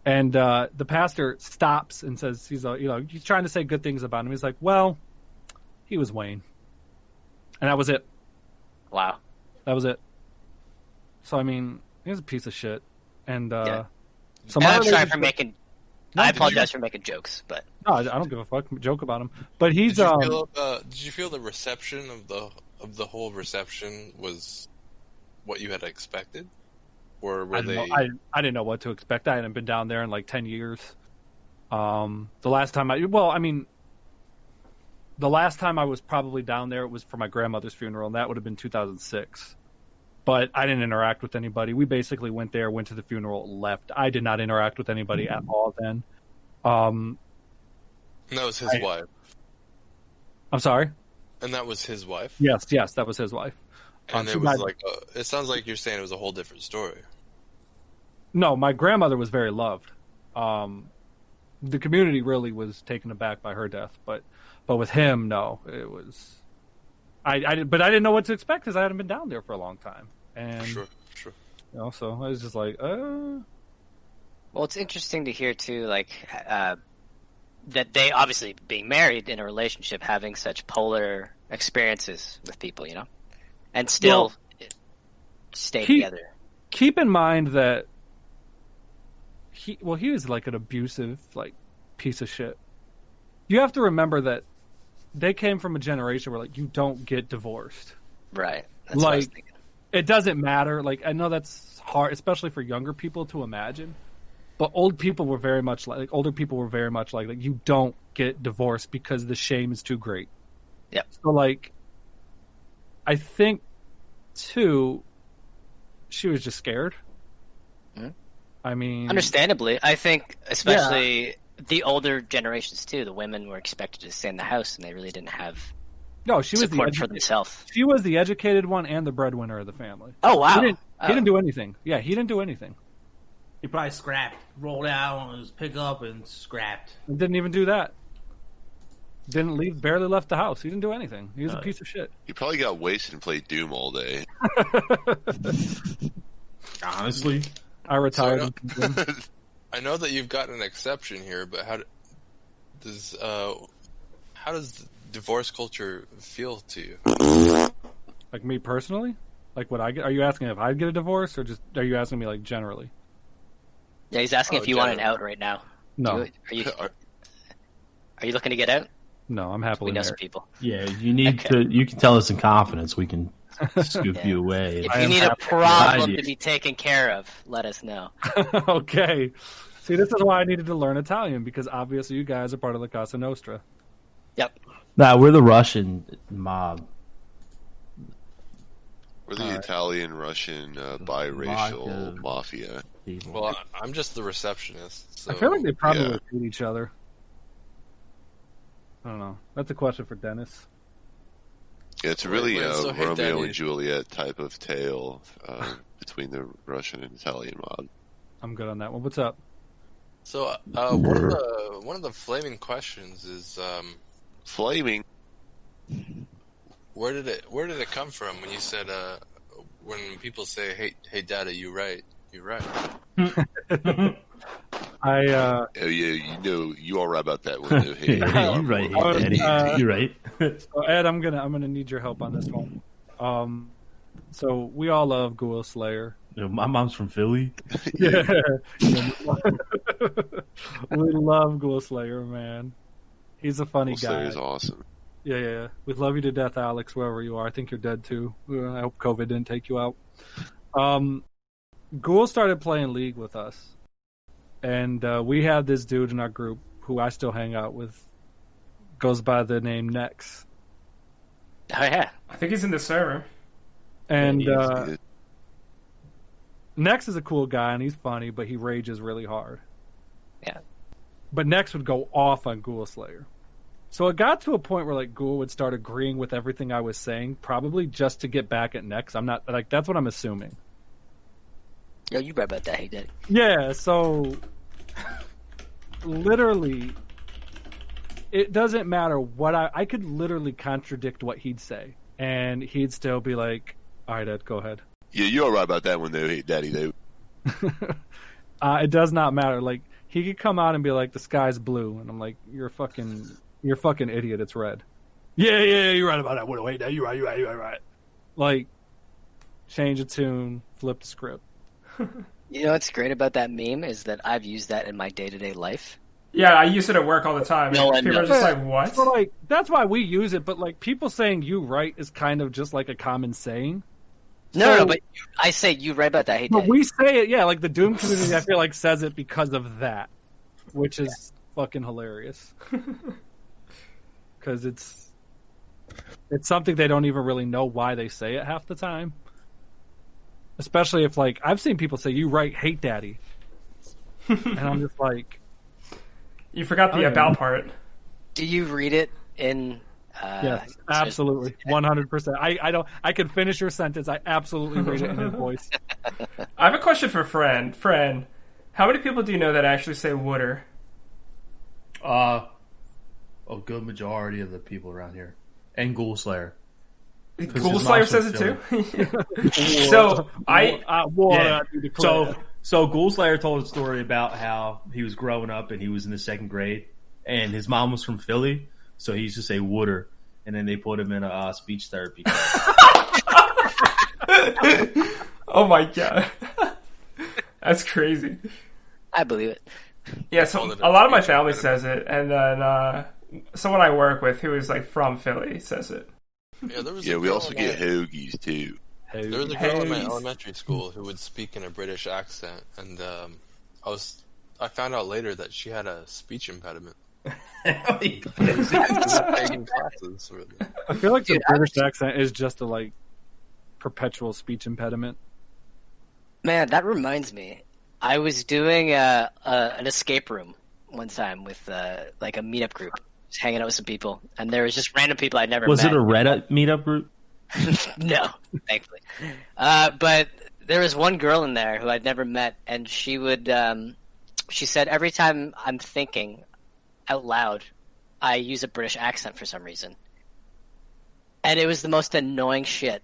And the pastor stops and says, he's trying to say good things about him. He's like, well, he was Wayne. And that was it. Wow. That was it. So, I mean, he was a piece of shit. And so I'm sorry for making... I apologize for making jokes, but... No, I don't give a fuck. Joke about him. But he's... Did you feel the reception of the whole reception was what you had expected? Or were I didn't know what to expect. I hadn't been down there in like 10 years. The last time I was probably down there, it was for my grandmother's funeral, and that would have been 2006. But I didn't interact with anybody. We basically went there, went to the funeral, left. I did not interact with anybody at all then. And that was his wife. I'm sorry? And that was his wife? Yes, that was his wife. And it was like, it sounds like you're saying it was a whole different story. No, my grandmother was very loved. The community really was taken aback by her death, but with him, no, it was. But I didn't know what to expect because I hadn't been down there for a long time, and sure. So I was just like, Well, it's interesting to hear too, like that they obviously being married in a relationship, having such polar experiences with people, and still stay together. Keep in mind that he was like an abusive, like, piece of shit. You have to remember that they came from a generation where, like, you don't get divorced. Right. That's what I was thinking. It doesn't matter. Like, I know that's hard, especially for younger people to imagine. But older people were very much like you don't get divorced because the shame is too great. Yep. So, like, I think, too, she was just scared. Mm-hmm. I mean... Understandably. I think, especially the older generations, too, the women were expected to stay in the house, and they really didn't have support for themselves. She was the educated one and the breadwinner of the family. Oh, wow. He didn't do anything. Yeah, he didn't do anything. He probably scrapped, rolled out on his pickup and scrapped. He didn't even do that. Didn't leave, barely left the house. He didn't do anything. He was a piece of shit. He probably got wasted and played Doom all day. Honestly. I retired. I know that you've got an exception here, but how does divorce culture feel to you? Like me personally? Like what I get? Are you asking if I'd get a divorce, or just are you asking me like generally? Yeah, he's asking if you want an out right now. No. Are you looking to get out? No, I'm happily We know married. some people. Yeah, you need Okay. to. You can tell us in confidence. We can scoop Yeah. you away. If I you am need a happy to problem provide to be taken care of, let us know. Okay. See, this is why I needed to learn Italian, because obviously you guys are part of the Casa Nostra. Yep. Nah, we're the Russian mob. We're the Italian-Russian biracial Vodka. mafia. People. Well, I'm just the receptionist. So I feel like they probably yeah. would hate each other. I don't know. That's a question for Dennis. Yeah, it's a really Wait, so Romeo HateDaddy- and Juliet type of tale between the Russian and Italian mob. I'm good on that one. What's up? So one of the flaming questions is Flaming. where did it come from when you said when people say hey Daddy, you right. I Oh yeah, you all right about that one. though. Hey, Yeah, you're right, Oh, hey, Daddy. You're right. so Ed, I'm gonna need your help on this one. So we all love Ghoul Slayer. You know, my mom's from Philly. Yeah. We love Ghoul Slayer, man. He's a funny Ghoul guy. Slayer's awesome. Yeah. We love you to death, Alex, wherever you are. I think you're dead too. I hope COVID didn't take you out. Ghoul started playing League with us. And we have this dude in our group who I still hang out with. Goes by the name Nex. Oh yeah. I think he's in the server. And Yeah. Nex is a cool guy and he's funny, but he rages really hard. Yeah. But Nex would go off on Ghoul Slayer. So it got to a point where like Ghoul would start agreeing with everything I was saying, probably just to get back at Nex. I'm not like that's what I'm assuming. Yo, you right about that, hey Daddy. Yeah, so literally it doesn't matter what I could literally contradict what he'd say and he'd still be like, all right, Ed, go ahead. Yeah, you're all right about that one though. Hey, Daddy, though. It does not matter. Like he could come out and be like, the sky's blue, and I'm like, you're a fucking idiot, it's red. Yeah, you're right about that. Wait, you're right. Like, change the tune, flip the script. You know what's great about that meme is that I've used that in my day-to-day life. Yeah, I use it at work all the time. No and one people are knows. just like, what? So like that's why we use it, but like people saying you right is kind of just like a common saying. No, but I say you right about that, hey But Daddy. we say it, yeah, like the Doom community I feel like says it because of that. Which is fucking hilarious. Because it's something they don't even really know why they say it half the time. Especially if, like, I've seen people say, you right, hate daddy. And I'm just like... You forgot the Okay. about part. Do you read it in... Yes, absolutely. 100%. I can finish your sentence. I absolutely read it in his voice. I have a question for Fran. Fran, how many people do you know that actually say wooder? A good majority of the people around here, and Ghoul Slayer. Ghoul his Slayer mom's says it from too? So, Yeah. So Ghoul Slayer told a story about how he was growing up and he was in the second grade, and his mom was from Philly, so he used to say wooder, and then they put him in a speech therapy class. Oh my god. That's crazy. I believe it. Yeah, so a lot of my family says it, and then someone I work with who is like from Philly says it. Yeah, there was Yeah, a we girl also in get my- hoagies too. There was a girl in my Hey. elementary school who would speak in a British accent, and I found out later that she had a speech impediment. Taking classes with it. I feel like the British accent is just a, like, perpetual speech impediment. Man, that reminds me. I was doing an escape room one time with like a meetup group, just hanging out with some people, and there was just random people I'd never Was met. it a Reddit meetup group? No, thankfully. But there was one girl in there who I'd never met, and she would. She said every time I'm thinking out loud, I use a British accent for some reason, and it was the most annoying shit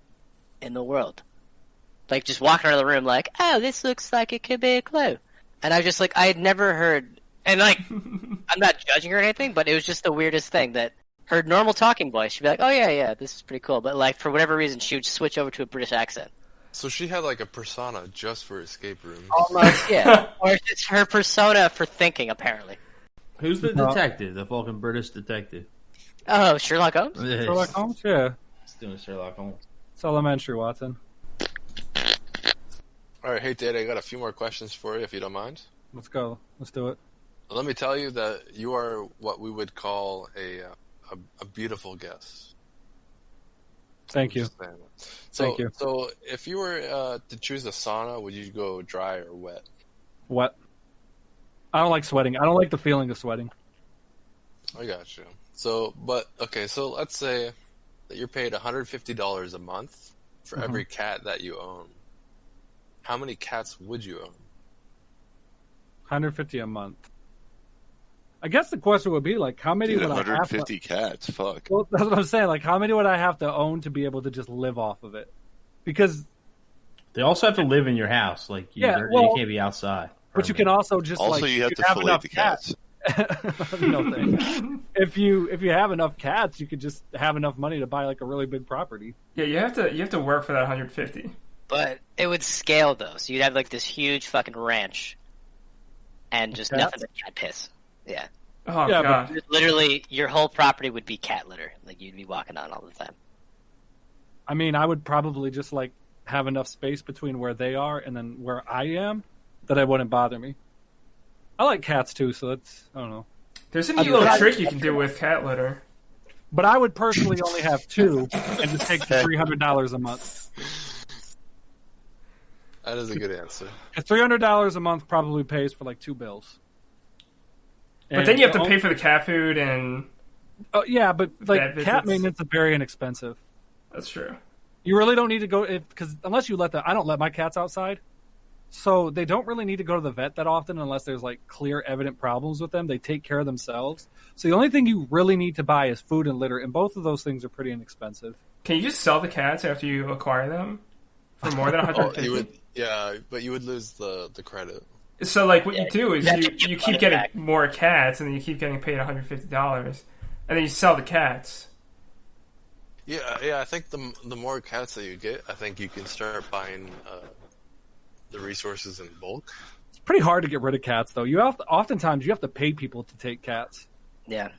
in the world. Like just walking around the room, like, oh, this looks like it could be a clue, and I was just like, I had never heard, and like, I'm not judging her or anything, but it was just the weirdest thing that. Her normal talking voice, she'd be like, oh yeah, this is pretty cool. But like, for whatever reason, she would switch over to a British accent. So she had like a persona just for escape rooms. Almost, yeah. Or it's her persona for thinking, apparently. Who's the detective? The fucking British detective. Oh, Sherlock Holmes? Sherlock Holmes? Yeah. It's doing Sherlock Holmes. It's elementary, Watson. All right, hey, Dad, I got a few more questions for you, if you don't mind. Let's go. Let's do it. Let me tell you that you are what we would call a beautiful guest. Thank you. Thank you. So, if you were to choose a sauna, would you go dry or wet? What? I don't like sweating. I don't like the feeling of sweating. I got you. So let's say that you're paid $150 a month for every cat that you own. How many cats would you own? $150 a month. I guess the question would be like, how many would I have? 150 cats. Fuck. Well, that's what I'm saying. Like, how many would I have to own to be able to just live off of it? Because they also have to live in your house. Like, you can't be outside. But you can also just you have to fillet the cats. No thing. If you have enough cats, you could just have enough money to buy like a really big property. Yeah, you have to work for that 150. But it would scale though, so you'd have like this huge fucking ranch, and just nothing but cat piss. Yeah. Oh god. Literally, your whole property would be cat litter. Like you'd be walking on all the time. I mean, I would probably just like have enough space between where they are and then where I am that it wouldn't bother me. I like cats too, so that's, I don't know. There's a neat little trick you can do with cat litter. But I would personally only have 2 and just take the $300 a month. That is a good answer. $300 a month probably pays for like 2 bills. But then you have to pay for the cat food and... Oh, yeah, but like cat maintenance is very inexpensive. That's true. You really don't need to go, because unless you I don't let my cats outside. So they don't really need to go to the vet that often unless there's like clear evident problems with them. They take care of themselves. So the only thing you really need to buy is food and litter, and both of those things are pretty inexpensive. Can you just sell the cats after you acquire them for more than $150? But you would lose the credit. So like what you do is you keep getting more cats, and then you keep getting paid $150, and then you sell the cats. Yeah. I think the more cats that you get, I think you can start buying the resources in bulk. It's pretty hard to get rid of cats, though. Oftentimes you have to pay people to take cats. Yeah.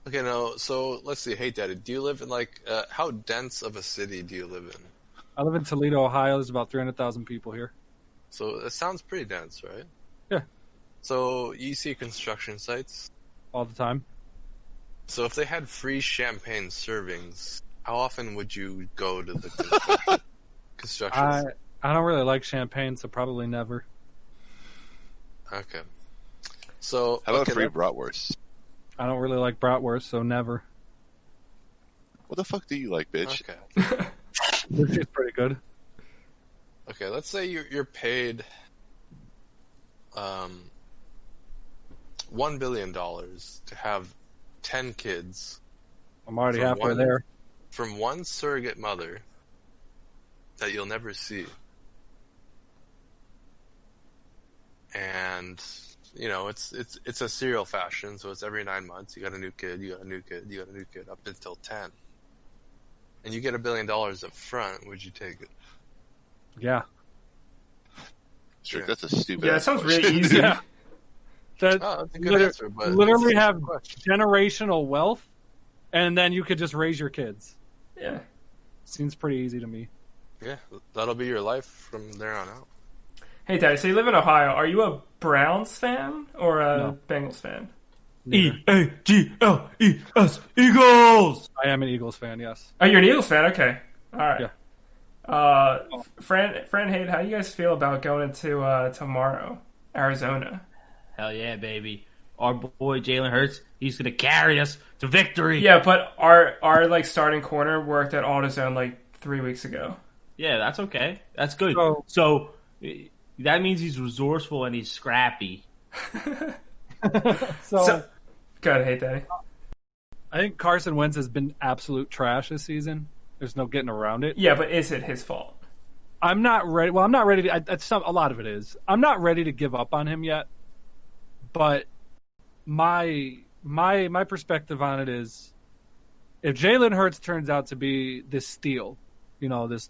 Okay, now, so let's see. Hey, Daddy, do you live in how dense of a city do you live in? I live in Toledo, Ohio. There's about 300,000 people here. So it sounds pretty dense, right? Yeah. So you see construction sites? All the time. So if they had free champagne servings, how often would you go to the construction site? I don't really like champagne, so probably never. Okay. So how about free bratwurst? I don't really like bratwurst, so never. What the fuck do you like, bitch? Okay. This is pretty good. Okay, let's say you're paid $1 billion to have 10 kids. I'm already halfway there. From one surrogate mother that you'll never see. And it's a serial fashion, so it's every 9 months you got a new kid, you got a new kid, you got a new kid up until 10. And you get $1 billion up front, would you take it? Yeah. Sure. That's a stupid. Yeah, that sounds really easy. Yeah. That's a good answer, but literally have generational wealth, and then you could just raise your kids. Yeah. Seems pretty easy to me. Yeah, that'll be your life from there on out. Hey, Daddy, so you live in Ohio. Are you a Browns fan or a Bengals fan? Eagles, Eagles. I am an Eagles fan, yes. Oh, you're an Eagles fan? Okay. All right. Yeah. Fran, Hate, how do you guys feel about going into tomorrow, Arizona? Hell yeah, baby. Our boy Jalen Hurts, he's gonna carry us to victory. Yeah, but our like starting corner worked at AutoZone like 3 weeks ago. Yeah, that's okay. That's good. So that means he's resourceful and he's scrappy. So go ahead, Hate Daddy. I think Carson Wentz has been absolute trash this season. There's no getting around it. Yeah, but is it his fault? I'm not ready. Well, I'm not ready to. A lot of it is. I'm not ready to give up on him yet. But my perspective on it is, if Jalen Hurts turns out to be this steal, this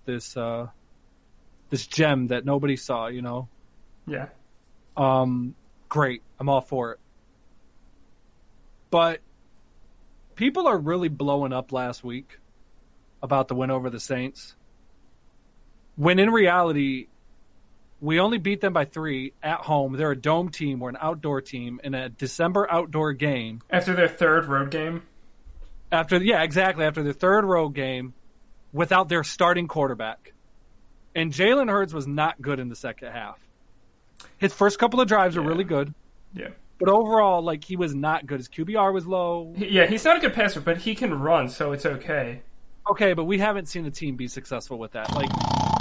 gem that nobody saw, Yeah. great. I'm all for it. But people are really blowing up last week about the win over the Saints, when in reality, we only beat them by 3 at home. They're a dome team. We're an outdoor team in a December outdoor game. After their third road game? After their third road game without their starting quarterback. And Jalen Hurts was not good in the second half. His first couple of drives were really good. Yeah. But overall, like, he was not good. His QBR was low. He's not a good passer, but he can run, so it's okay. Okay, but we haven't seen a team be successful with that, like,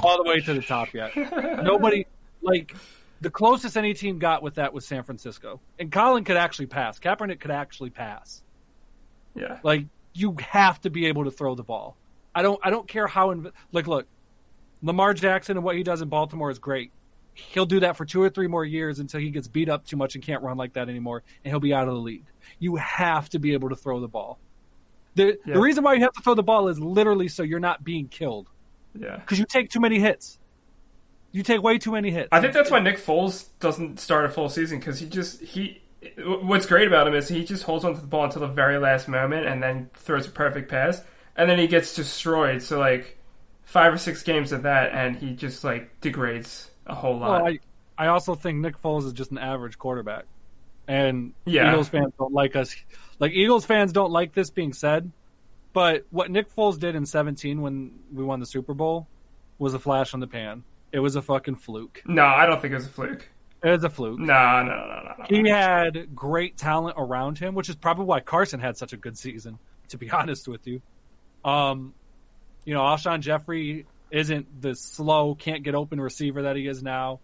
all the way to the top yet. Nobody, like, the closest any team got with that was San Francisco. And Colin could actually pass. Kaepernick could actually pass. Yeah. Like, you have to be able to throw the ball. I don't care how, look, Lamar Jackson and what he does in Baltimore is great. He'll do that for 2 or 3 more years until he gets beat up too much and can't run like that anymore, and he'll be out of the league. You have to be able to throw the ball. The reason why you have to throw the ball is literally so you're not being killed. Yeah. Because you take too many hits. You take way too many hits. I think that's why Nick Foles doesn't start a full season, because what's great about him is he just holds onto the ball until the very last moment and then throws a perfect pass, and then he gets destroyed. So, like, 5 or 6 games of that, and he just, like, degrades a whole lot. Well, I also think Nick Foles is just an average quarterback. And Yeah. Eagles fans don't like us. Like, Eagles fans don't like this being said, but what Nick Foles did in 2017 when we won the Super Bowl was a flash on the pan. It was a fucking fluke. No, I don't think it was a fluke. It was a fluke. No. He had great talent around him, which is probably why Carson had such a good season, to be honest with you. Alshon Jeffrey isn't the slow, can't get open receiver that he is now.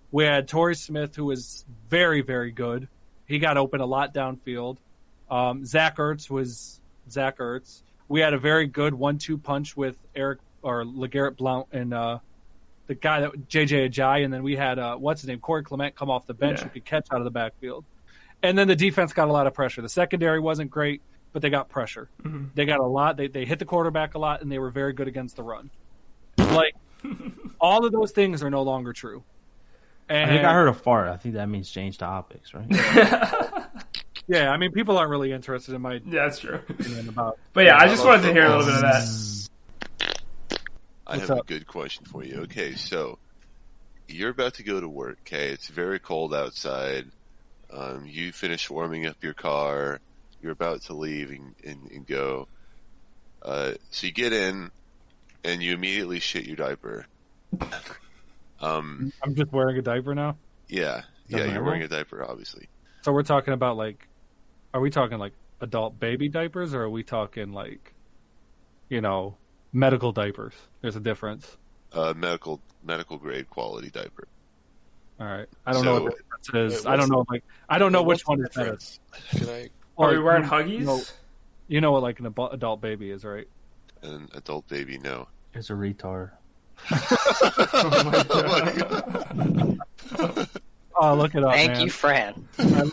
We had Torrey Smith, who was very, very good. He got open a lot downfield. Zach Ertz was Zach Ertz. We had a very good 1-2 punch with LeGarrette Blount and the guy that JJ Ajayi, and then we had Corey Clement come off the bench who could catch out of the backfield. And then the defense got a lot of pressure. The secondary wasn't great, but they got pressure. Mm-hmm. They got a lot. They hit the quarterback a lot, and they were very good against the run. Like, all of those things are no longer true. And, I think I heard a fart. I think that means change topics, right? Yeah, I mean, people aren't really interested in my. Yeah, that's true. Opinion about. But yeah, I just wanted to hear a little bit of that. I have a good question for you. Okay, so you're about to go to work. Okay, it's very cold outside. You finish warming up your car. You're about to leave and go. So you get in, and you immediately shit your diaper. I'm just wearing a diaper now? Yeah, you're wearing a diaper, obviously. So we're talking about, like, are we talking, like, adult baby diapers, or are we talking, like, medical diapers? There's a difference. Medical grade quality diaper. All right. I don't know what the difference is. I don't know which one is better. Are we wearing Huggies? You know what, like, an adult baby is, right? An adult baby, no. It's a retard. Oh my God. Oh, look it up, Thank man. you, Fran. I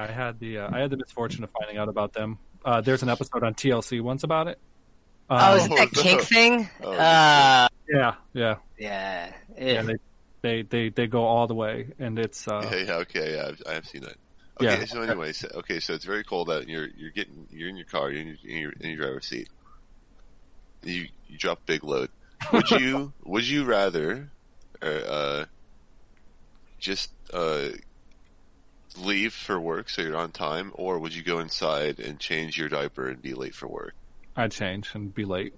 had the misfortune of finding out about them. There's an episode on TLC once about it. Is it that kink thing? Yeah. Yeah. They go all the way, and it's. Okay, I have seen that. Okay, so anyway, so it's very cold out, and you're in your car, you're in your driver's seat. You drop a big load. Would you rather just leave for work so you're on time, or would you go inside and change your diaper and be late for work? I'd change and be late.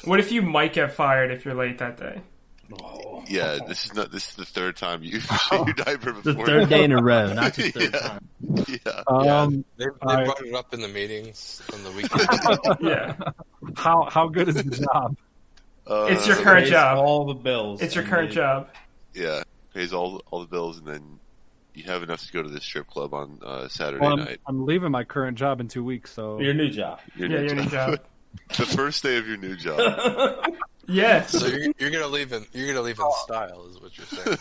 What if you might get fired if you're late that day? Yeah, this is the third time you've shit your diaper before. The third day in a row, not just third time. Yeah. They brought it up in the meetings on the weekend. Yeah. How good is the job? It's your current job. All the bills. It's your current job. Yeah, pays all the bills, and then you have enough to go to the strip club on Saturday night. I'm leaving my current job in 2 weeks, so Your new job. Your new job. The first day of your new job. Yeah. So you're gonna leave in style, is what you're saying.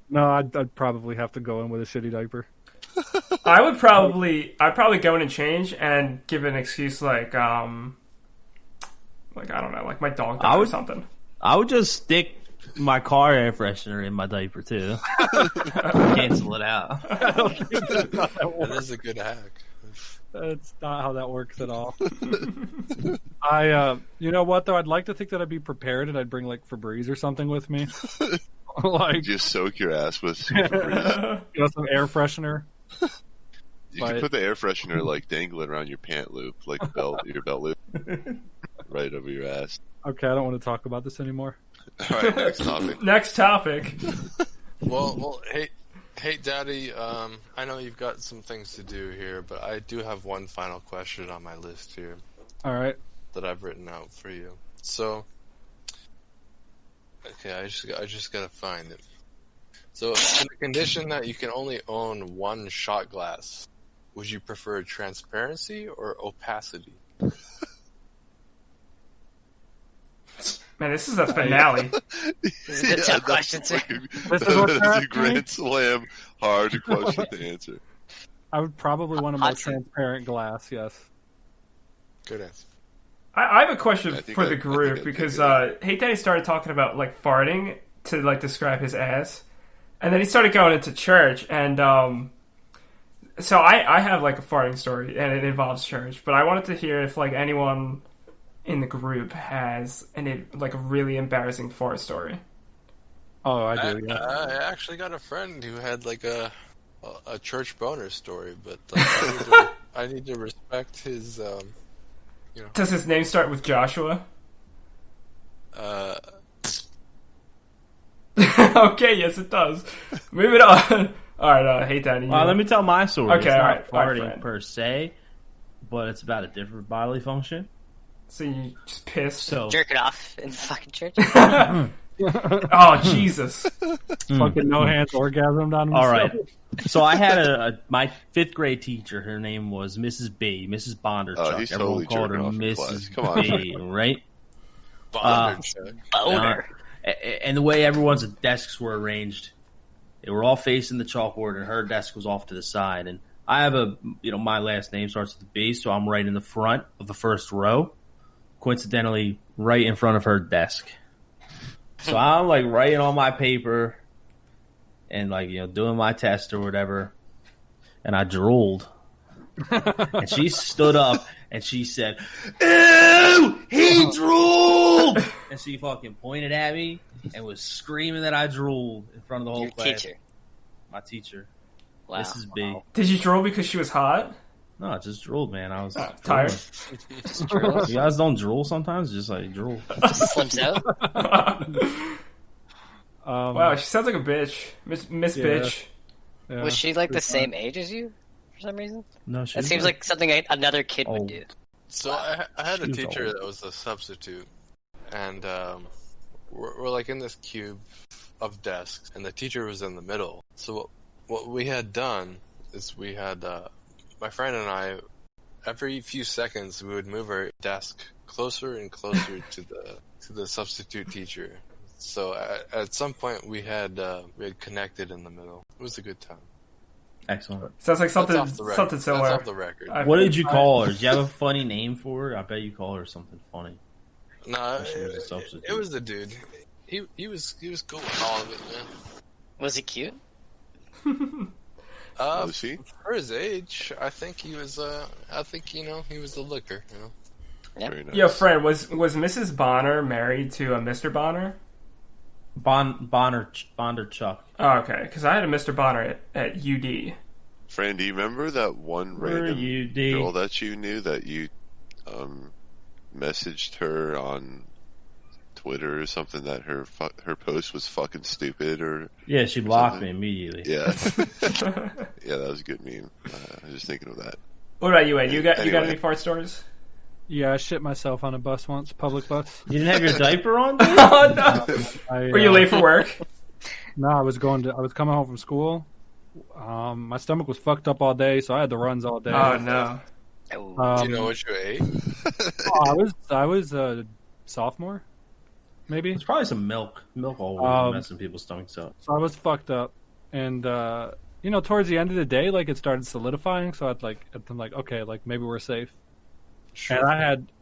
No, I'd probably have to go in with a shitty diaper. I'd probably go in and change and give an excuse like I don't know, like my dog died or something. I would just stick my car air freshener in my diaper too. Cancel it out. That is a good hack. That's not how that works at all. You know what though? I'd like to think that I'd be prepared and I'd bring like Febreze or something with me. Like Just soak your ass with some Febreze. some air freshener. You can put the air freshener like dangling around your pant loop, like your belt loop, right over your ass. Okay, I don't want to talk about this anymore. All right, next topic. Next topic. Well, hey, Daddy. I know you've got some things to do here, but I do have one final question on my list here. All right. That I've written out for you. So, okay, I just gotta find it. So, in the condition that you can only own one shot glass, would you prefer transparency or opacity? Man, this is a finale. This is a tough question, too. This is what That's a grand slam, hard question to answer. I would probably want a more transparent glass. Yes. Good answer. I have a question I think for I- the I think group I'd because take Hate Daddy started talking about like farting to like describe his ass, and then he started going into church, and so I have like a farting story, and it involves church, but I wanted to hear if like anyone in the group has like a really embarrassing fart story. Oh, I do. Yeah. I actually got a friend who had like a church boner story, but I need to respect his. Does his name start with Joshua? Okay, yes it does. Moving on. Alright, Hate Daddy. Let me tell my story. Okay, it's not alright, farting Fran. per se, but it's about a different bodily function. So you just pissed. So Jerk it off in the fucking church. Oh, Jesus. Fucking no hands orgasmed on himself. all right. So I had my 5th grade teacher. Her name was Mrs. B, Mrs. Bonderchuck. Oh, he's Everyone totally called her jerking off in class. Mrs. Come on. B, right? Bonderchuck. Boner. And the way everyone's desks were arranged, they were all facing the chalkboard, and her desk was off to the side. And I have my last name starts with a B, so I'm right in the front of the first row, coincidentally, right in front of her desk. So I'm like writing on my paper and like, doing my test or whatever. And I drooled. And she stood up and she said, "Ew, he drooled!" And she fucking pointed at me and was screaming that I drooled in front of the whole Your class. teacher. My teacher. Wow. Mrs. B. Did you drool because she was hot? No, I just drooled, man. I was Tired? drooling. You guys don't drool sometimes? Just like drool. Slims out. Wow, she sounds like a bitch. Miss Yeah. Bitch. Yeah. Was she like the same age as you for some reason? No, she That was seems like something another kid would old. do. So I had a She was teacher old. that was a substitute, and we're like in this cube of desks, and the teacher was in the middle. So what we had done is we had my friend and I, every few seconds, we would move our desk closer and closer to the substitute teacher. So at some point we had connected in the middle. It was a good time. Excellent. Sounds like That's something off the record. something similar. That's off the record. What did you call her? Did you have a funny name for her? I bet you call her something funny. No, She was a substitute. it was the dude. He was cool with all of it, man. Was he cute? Was she? For his age, I think he was. I think he was the looker. Yeah. Very nice. Yo, friend, was Mrs. Bonner married to a Mr. Bonner? Bonderchuck. Oh, okay, because I had a Mr. Bonner at UD. Fran, do you remember that one Where random you, D? girl that you knew that you messaged her on Twitter or something that her post was fucking stupid or Yeah, she blocked something? me immediately. yeah yeah, that was a good meme. I was just thinking of that. What about you, Ed? You got Anyway. any fart stories? Yeah, I shit myself on a bus once, public bus. You didn't have your diaper on, dude? Oh no! Were you late for work? No, I was coming home from school. My stomach was fucked up all day, so I had the runs all day. Oh no! Oh. Do you know what you ate? I was a sophomore, maybe. It's probably some milk. Milk always Um, messing people's stomachs up. So I was fucked up, and towards the end of the day, like it started solidifying. So I'm like, okay, like maybe we're safe. Sure.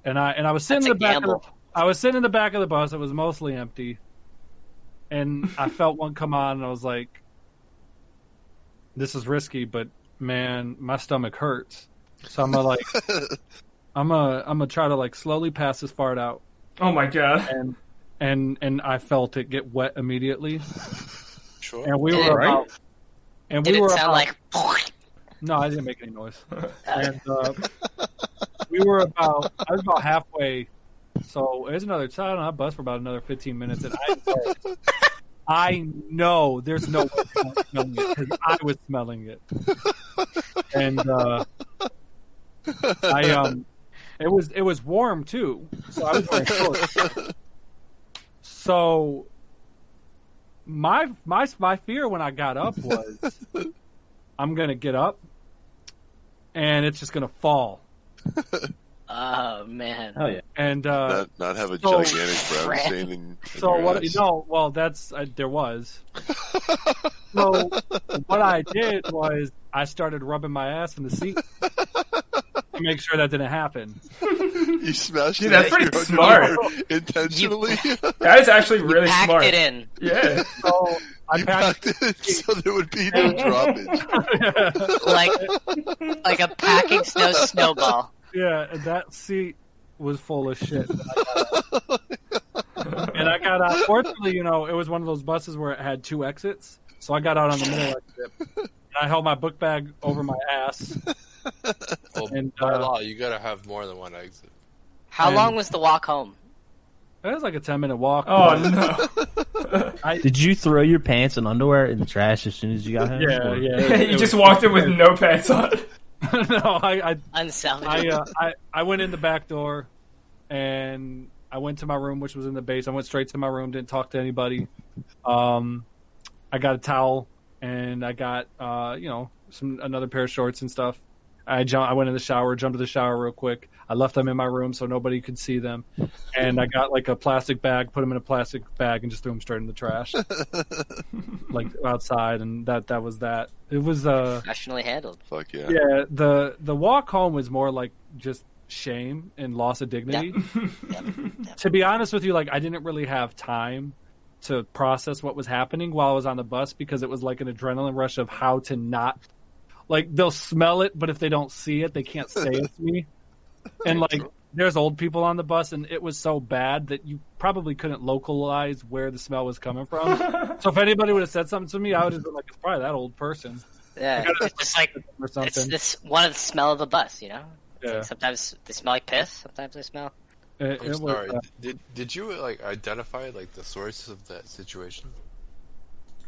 And I was sitting That's in a the back. gamble. I was sitting in the back of the bus. It was mostly empty, and I felt one come on, and I was like, "This is risky, but man, my stomach hurts." So I'm gonna I'm gonna try to like slowly pass this fart out. Oh my god! And I felt it get wet immediately. Sure. And we Did were it- about, and Did we it were sound about, like? no, I didn't make any noise. And we were about, I was about halfway. So there's another time I bus for about another 15 minutes, and I know there's no way they weren't smelling it because I was smelling it, and it was warm too, so I was wearing shorts. So my fear when I got up was I'm gonna get up and it's just gonna fall. Oh man! Oh yeah. And not have a so- gigantic brown stain in so your what? ass. No, well, that's there was. So what I did was I started rubbing my ass in the seat to make sure that didn't happen. You smashed Dude, it that's in pretty your smart. underwear intentionally. That is actually You really packed smart. it in. Yeah. So I You packed. packed it so there would be no droppage. like a packing snowball. Yeah, and that seat was full of shit. And I got out. Fortunately, it was one of those buses where it had 2 exits, so I got out on the middle exit. And I held my book bag over my ass. Well, And, by law, you gotta have more than one exit. How And- long was the walk home? It was like a 10-minute walk. Oh no. Did you throw your pants and underwear in the trash as soon as you got home? Yeah, Or- yeah. You just walked in with no pants on. No, Unsalvageable. I went in the back door, and I went to my room, which was in the base. I went straight to my room, didn't talk to anybody. I got a towel, and I got another pair of shorts and stuff. I went in the shower, jumped to the shower real quick. I left them in my room so nobody could see them, and I got like a plastic bag, put them in a plastic bag, and just threw them straight in the trash, like outside. And that was that. It was Professionally handled. Fuck yeah. yeah. The walk home was more like just shame and loss of dignity. Yep. To be honest with you, like I didn't really have time to process what was happening while I was on the bus because it was like an adrenaline rush of how to not, like they'll smell it, but if they don't see it, they can't say it's me. And like there's old people on the bus, and it was so bad that you probably couldn't localize where the smell was coming from. So if anybody would have said something to me, I would have been like, it's probably that old person Yeah, it's just like or it's something. this one of the smell of the bus. It's Yeah. like sometimes they smell like piss. Sometimes they smell. It I'm was, sorry. Did you like identify like the source of that situation?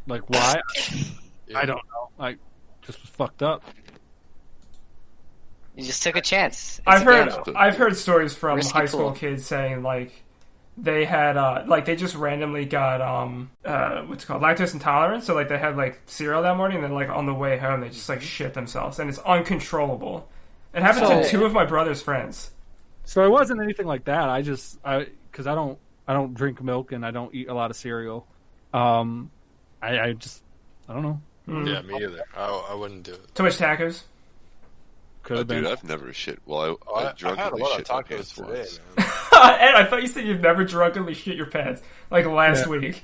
like why? Yeah. I don't know. I just was fucked up. You just took a chance. It's I've a heard gamble. I've heard stories from Risky high school pool. kids saying like they had like they just randomly got what's it called, lactose intolerance, so like they had like cereal that morning and then like on the way home they just like shit themselves and it's uncontrollable. It happened to So- 2 of my brother's friends. So it wasn't anything like that. Because I don't drink milk and I don't eat a lot of cereal. I don't know. Yeah, me either. I wouldn't do it. Too much tacos. Could have Dude, been. I've never shit. Well, I I had a drunkenly lot of shit my tacos pants today, once. man. And I thought you said you've never drunkenly shit your pants like last Yeah. week.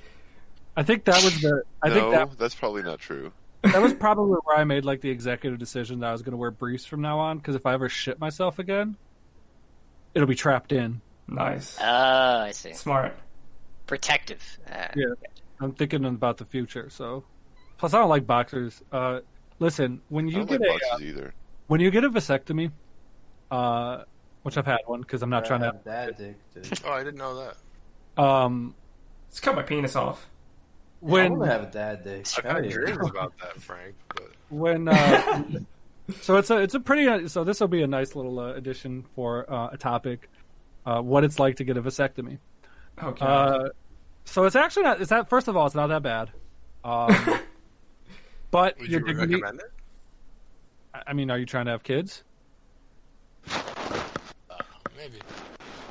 I think that was the. I think that That's probably not true. was probably where I made like the executive decision that I was going to wear briefs from now on. Because if I ever shit myself again, it'll be trapped in. Nice. Oh, I see. Smart. Protective. Yeah, I'm thinking about the future. So, plus I don't like boxers. Listen, when I you don't get like a boxes either. when you get a vasectomy, which I've had one because I'm not trying to. Dad dick, dude. Oh, I didn't know that. Let's cut my penis off. I When want to have a dad dick. I've Hell had yeah. dreams about that, Frank. But when so it's a pretty so this will be a nice little addition for a topic, what it's like to get a vasectomy. Okay. So it's actually not. It's not. First of all, it's not that bad. But would your you dignity. recommend it? I mean, are you trying to have kids? Maybe.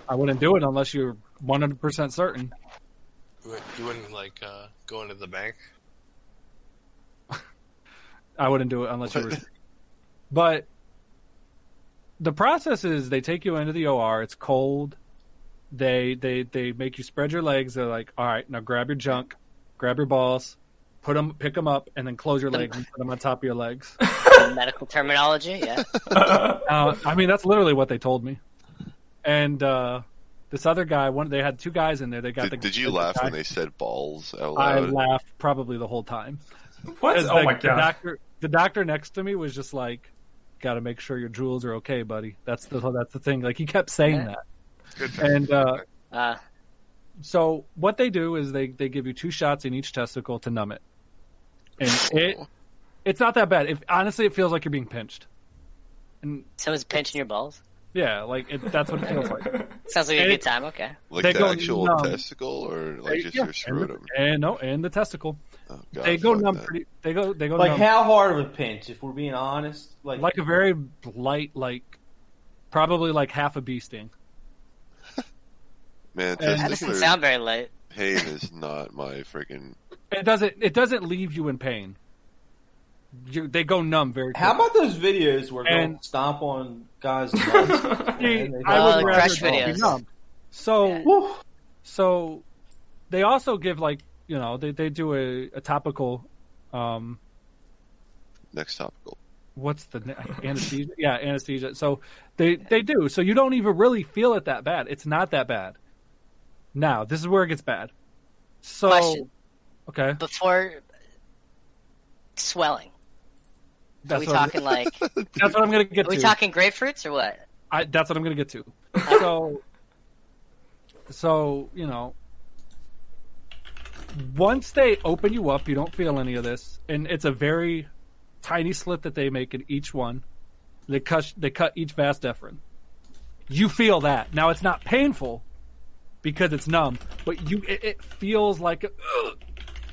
I wouldn't do it unless you're 100% certain. You wouldn't like go into the bank. I wouldn't do it unless you were. But the process is they take you into the OR. It's cold. They make you spread your legs. They're like, all right, now grab your junk, grab your balls, pick them up, and then close your legs and put them on top of your legs. Medical terminology, yeah. I mean, that's literally what they told me. And this other guy, they had 2 guys in there. They got Did you laugh when they said balls out I loud? laughed probably the whole time. What? Oh my god! The doctor next to me was just like, "Got to make sure your jewels are okay, buddy." That's the thing. Like he kept saying that. And so what they do is they give you 2 shots in each testicle to numb it, and it's not that bad. Honestly, it feels like you're being pinched. And someone's pinching your balls. Yeah, like that's what it feels like. Sounds like a good time. Okay. Like the actual testicle, or like just your scrotum? And the testicle. Oh, God, they go numb pretty. They go like numb. How hard of a pinch? If we're being honest, like a very light, like probably like half a bee sting. Man, that doesn't sound very light. Pain is not my freaking. It doesn't leave you in pain. They go numb very quickly. How about those videos where they stomp on guys' nuts? I would rather be numb. So they also give they do a topical. Next topical. What's the anesthesia? Yeah, anesthesia. So they do. So you don't even really feel it that bad. It's not that bad. Now this is where it gets bad. So question. Okay. Before swelling. Are we talking like? That's what I'm going to get to. Are we talking grapefruits or what? That's what I'm going to get to. So once they open you up, you don't feel any of this, and it's a very tiny slit that they make in each one. They cut each vas deferens. You feel that. Now it's not painful because it's numb, but it feels like.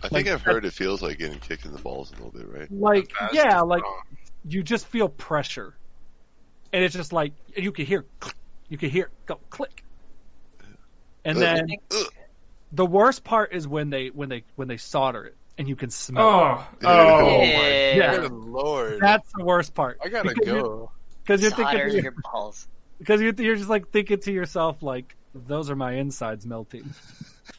I think I've heard it feels like getting kicked in the balls a little bit, right? Like you just feel pressure, and it's just like you can hear go click, and then the worst part is when they solder it and you can smell. Yeah. Good Lord, that's the worst part. I gotta go because you're thinking your balls. Because you're just like thinking to yourself like those are my insides melting.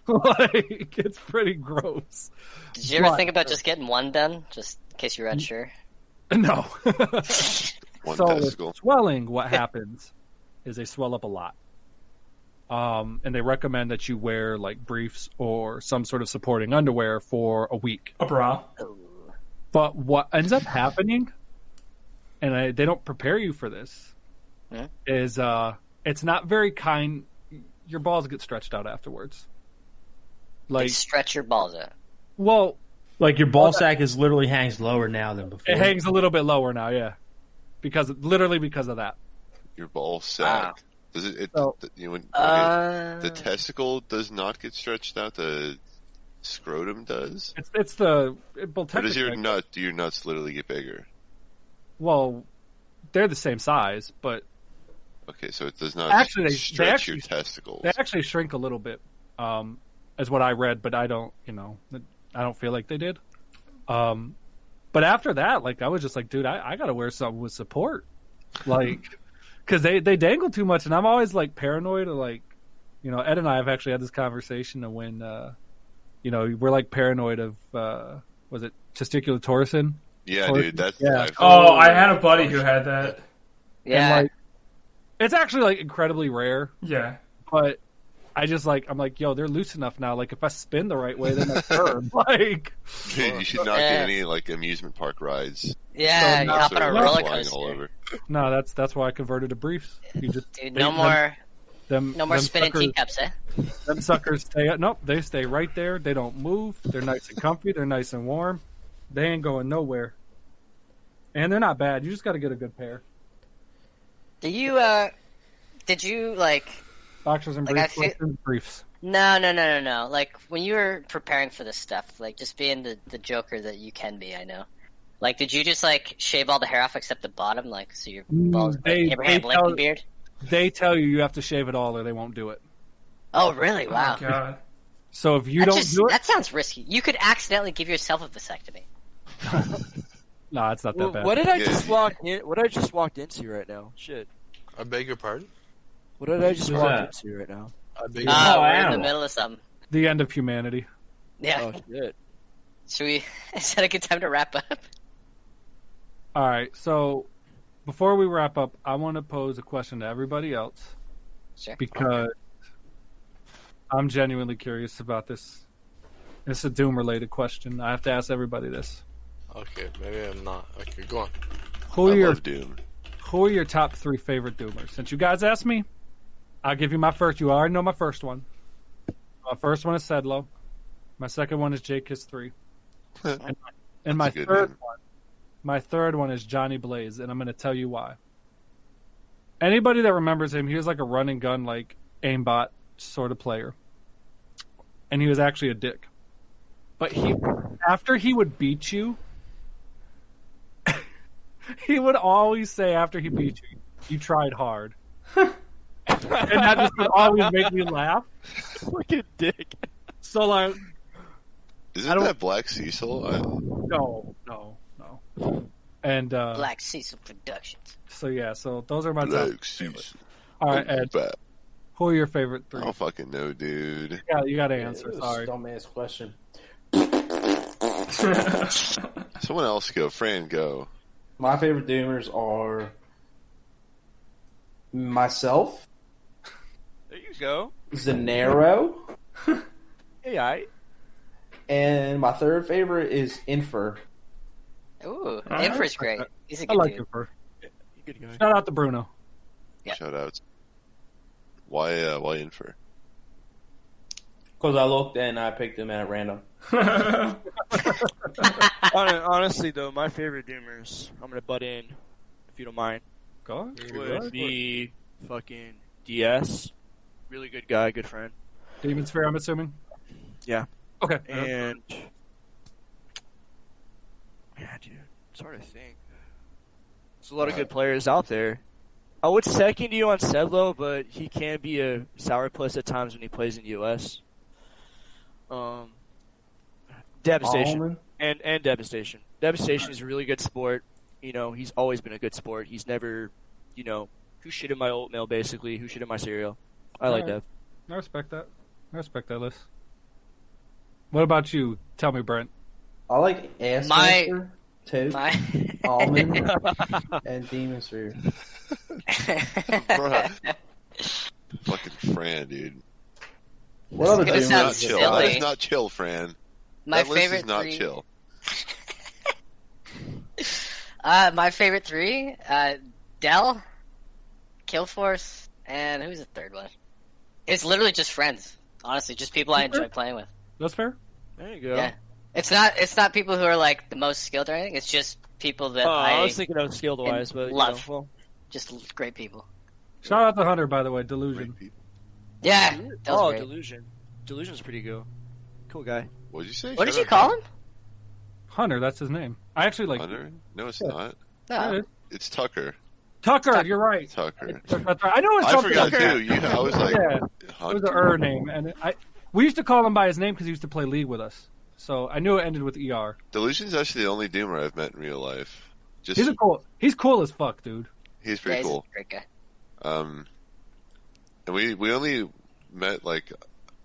Like it's pretty gross. Did you ever think about just getting one done, just in case you're unsure? No. So with swelling, what happens is they swell up a lot, and they recommend that you wear like briefs or some sort of supporting underwear for a week. A bra. But what ends up happening, and they don't prepare you for this, is it's not very kind. Your balls get stretched out afterwards. Like stretch your balls out. Well, like your ball sack is literally hangs lower now than before. It hangs a little bit lower now, yeah, because of that. Your ball sack. Does it? The testicle does not get stretched out. The scrotum does. It's the. Or does your nut? Do your nuts literally get bigger? Well, they're the same size, but. Okay, so it does not stretch your testicles. They actually shrink a little bit. Is what I read, but I don't feel like they did. But after that, like I was just like, dude, I gotta wear something with support, like, because they dangle too much, and I'm always like paranoid of like, Ed and I have actually had this conversation of when, we're like paranoid of, was it testicular torsion? Yeah, torsion? Dude, that's I had a buddy who had that. Yeah, and, like, it's actually like incredibly rare. Yeah, but. I'm like, yo, they're loose enough now. Like, if I spin the right way, then that's turn. Like, dude, you should not get any like amusement park rides. Yeah, you hop on a roller coaster. All over. No, that's why I converted to briefs. You just no more spinning teacups, eh? Them suckers stay. Nope, they stay right there. They don't move. They're nice and comfy. They're nice and warm. They ain't going nowhere. And they're not bad. You just got to get a good pair. Did you like? Boxers and briefs. Briefs. No. Like, when you were preparing for this stuff, like, just being the joker that you can be, I know. Like, did you just, like, shave all the hair off except the bottom? Like, so your balls, like, Abraham Lincoln beard? They tell you have to shave it all or they won't do it. Oh, really? Wow. Oh, God. So if you don't do it... That sounds risky. You could accidentally give yourself a vasectomy. No, it's not that bad. What did I just walk into right now? Shit. I beg your pardon? What did I just walk into right now? We're in the middle of something. The end of humanity. Yeah. Oh shit. Should we? Is that a good time to wrap up? All right, so before we wrap up, I want to pose a question to everybody else Sure. because I'm genuinely curious about this. It's a Doom-related question. I have to ask everybody this. Okay, maybe I'm not. Okay, go on. Who I are your love Doom. Who are your top 3 favorite Doomers? Since you guys asked me, I'll give you my first. You already know my first one. My first one is Sedlo. My second one is J-Kiss3. and my That's a good third name. one, my third one is Johnny Blaze, and I'm going to tell you why. Anybody that remembers him, he was like a run and gun, like aimbot sort of player, and he was actually a dick. But after he would beat you, he would always say after he beat you, "You tried hard," and that just would always make me laugh. Fucking dick. So like, Isn't that Black Cecil? no. And Black Cecil Productions. so yeah, so those are my top. Black Cecil. All right, Ed, Bad. who are your favorite I 3? don't fucking know, dude. Yeah, you got to answer. It was Sorry. a dumbass question. Someone else go. Fran, go. My favorite Doomers are myself, There you go. Zanero, Hey, I. and my third favorite is Infer. Ooh, I Emperor's like great. that. He's a I good like dude. him for. Good guy. Shout out to Bruno. Yeah. Shout outs. Why Infer? Because I looked and I picked him at random. Honestly, though, my favorite Doomers, I'm gonna butt in, if you don't mind, Go on. would be fucking DS. Really good guy, good friend. Demon Sphere, I'm assuming. Yeah. Okay. And yeah, dude, it's hard to think. There's a lot of good players out there. I would second you on Sedlo, but he can be a sourpuss at times when he plays in US. Devastation. Allman? And Devastation. Devastation is a really good sport. You know, he's always been a good sport. He's never, you know, who shit in my oatmeal, basically. Who shit in my cereal. I like Alright. Dev. I respect that. I respect that list. What about you? Tell me, Brent. I like Ass My- Master, too. My Almond, and Demon Sphere. Bruh. Fucking Fran, dude. What other gonna Doomers? sound Not chill. silly. That is not chill, Fran. my That list favorite is not 3. chill. My favorite 3: Dell, Killforce, and who's the third one? It's literally just friends. Honestly, just people I enjoy playing with. That's fair. There you go. Yeah. It's not people who are like the most skilled or anything. It's just people that I I was thinking of skilled wise, but love. you know, well, just great people. Shout out to Hunter, by the way. Delusion. Great people. Yeah. That was oh, great. Delusion. Delusion's pretty cool. Cool guy. What'd you say? What did Shout you out call to him? Hunter, that's his name. I actually like Hunter? No, it's not. Yeah, it No. is. It's Tucker. Tucker. You're right. Tucker. That's right. I know it's I something. forgot Tucker. too. I was like, Yeah. It was Hunter. an name, and we used to call him by his name because he used to play League with us. So I knew it ended with ER. Delusion's actually the only Doomer I've met in real life. Just He's cool as fuck, dude. he's Yeah, pretty he's cool. a great guy. And we only met like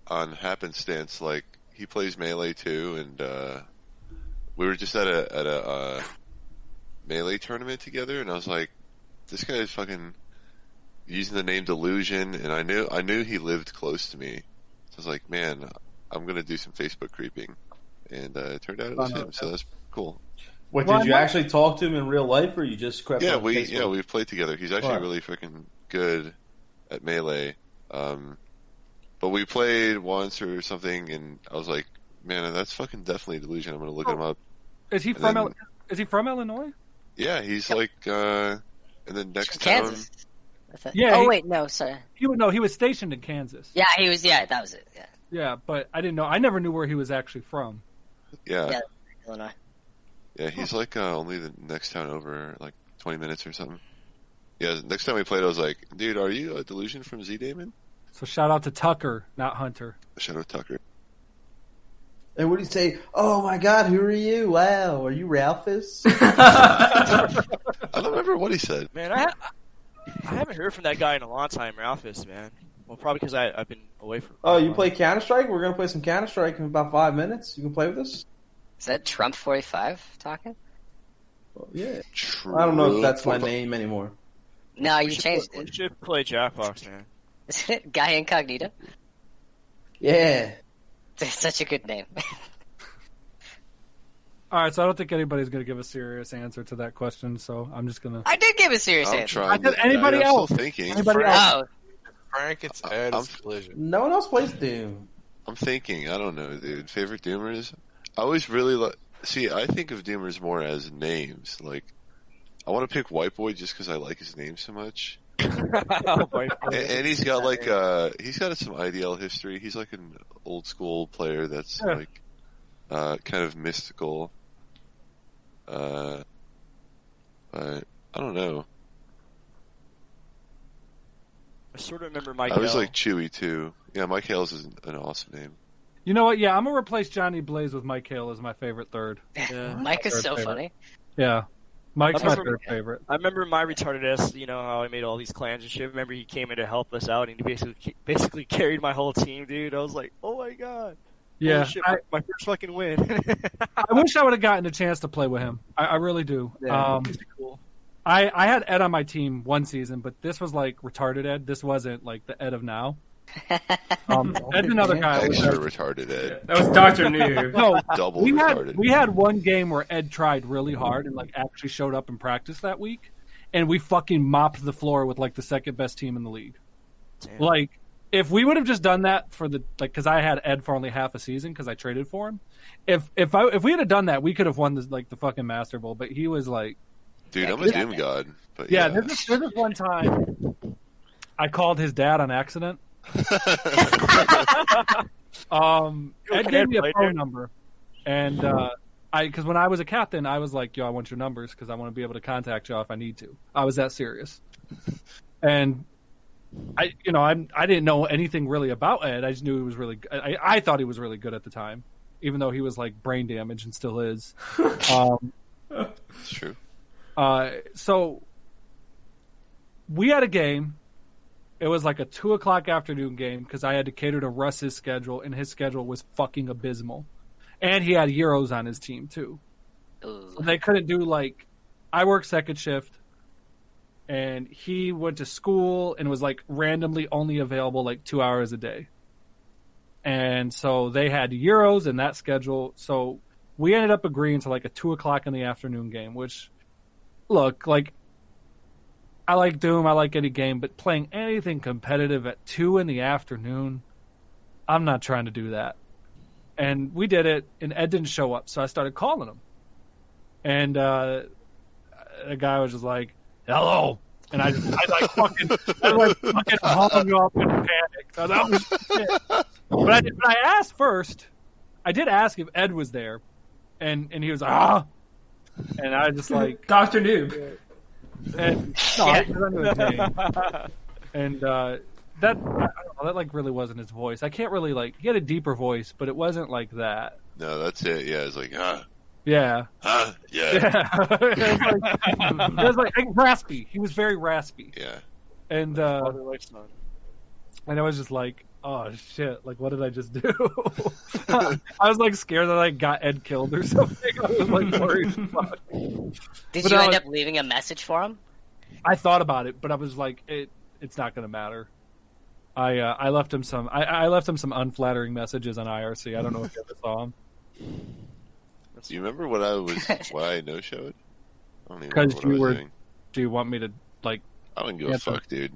on happenstance. Like he plays Melee too, and we were just at a Melee tournament together, and I was like, this guy is fucking using the name Delusion, and I knew he lived close to me. So I was like, man, I'm gonna do some Facebook creeping, and it turned out it was him. So that's cool. Wait, Well, did you I might- actually talk to him in real life, or you just crept Yeah, on Facebook? we played together. He's actually Right. really freaking good at Melee. But we played once or something, and I was like, man, that's fucking definitely Delusion. I'm gonna look him up. Is he And from then- Is he from Illinois? Yeah, he's like, and then next From town. Kansas. I thought- Yeah, Oh he- wait, no, sorry. He was stationed in Kansas. Yeah, he was. Yeah, that was it. Yeah, Yeah, but I didn't know. I never knew where he was actually from. Yeah, Yeah. Illinois. yeah, he's like only the next town over, like 20 minutes or something. Yeah, next time we played, I was like, dude, are you a Delusion from Z Damon? So shout out to Tucker, not Hunter. Shadow Tucker. And what do you say? Oh my God, who are you? Wow, are you Ralphus? I don't remember what he said. Man, I haven't heard from that guy in a long time, Ralphus, man. Well, probably because I've been away from. Oh, you play Counter-Strike? We're going to play some Counter-Strike in about 5 minutes. You can play with us? Is that Trump 45 talking? Well, yeah. True. I don't know if that's my name anymore. No, you We should changed play, it. We should play Jackbox, man. Is it Guy Incognito? Yeah. It's such a good name. All right, so I don't think anybody's going to give a serious answer to that question, so I'm just going to... I did give a serious I'm answer. trying. I said anybody I'm else. still thinking. Anybody Frank, else? Oh, Frank, it's Ed. I'm- It's Collision. No one else plays Doom. I'm thinking. I don't know, dude. Favorite Doomers? I always really see. I think of Doomers more as names. Like, I want to pick White Boy just because I like his name so much. And he's got like he's got some IDL history. He's like an old school player that's like kind of mystical. But I don't know. I sort of remember Mike. I was like Chewy too. Yeah, Mike Hales is an awesome name. You know what? Yeah, I'm going to replace Johnny Blaze with Mike Hale as my favorite third. Yeah. Mike is Third so favorite. funny. Yeah. Mike's I my remember- third favorite. I remember my retarded ass, you know, how I made all these clans and shit. Remember he came in to help us out and he basically carried my whole team, dude. I was like, oh my god. Yeah, Holy shit, my first fucking win. I wish I would have gotten a chance to play with him. I really do. He's cool. I had Ed on my team one season, but this was like retarded Ed. This wasn't like the Ed of now. Ed's another guy. Extra retarded Ed. That was Dr. Noob. No, Double we retarded. had one game where Ed tried really hard and like actually showed up and practiced that week, and we fucking mopped the floor with like the second best team in the league. Damn. Like, if we would have just done that for the because I had Ed for only half a season because I traded for him. If we had done that, we could have won the fucking Master Bowl. But he was like, Dude, I'm a Doom God. But yeah. There's this one time I called his dad on accident. Ed gave me a phone number, and because when I was a captain, I was like, "Yo, I want your numbers because I want to be able to contact you if I need to." I was that serious, and I didn't know anything really about Ed. I just knew he was really. I thought he was really good at the time, even though he was like brain damaged and still is. It's true. So we had a game. It was like a 2:00 afternoon game because I had to cater to Russ's schedule, and his schedule was fucking abysmal. And he had Euros on his team too. So they couldn't do like. I worked second shift, and he went to school and was like randomly only available like 2 hours a day. And so they had Euros in that schedule. So we ended up agreeing to like a 2:00 in the afternoon game, which, look, like, I like Doom, I like any game, but playing anything competitive at 2 in the afternoon, I'm not trying to do that. And we did it, and Ed didn't show up, so I started calling him. And the guy was just like, hello. And I fucking hung up and panicked. So that was shit. But I asked first. I did ask if Ed was there, and he was like, ah. And I just like Dr. Noob. And no, I knew his name. And that I don't know, that like really wasn't his voice. I can't really like. He had a deeper voice, but it wasn't like that. No, that's it. Yeah, it's like, Yeah. yeah. It was like raspy. He was very raspy. Yeah. And I was just like, oh shit! Like, what did I just do? I was like scared that I got Ed killed or something. I was like worried. Fuck. Did But you I end was- up leaving a message for him? I thought about it, but I was like, it's not going to matter. I left him some. I left him some unflattering messages on IRC. I don't know if you ever saw them. Do you remember why I no showed? I don't even Because remember what I was doing. Do you want me to like? I don't give a fuck, dude.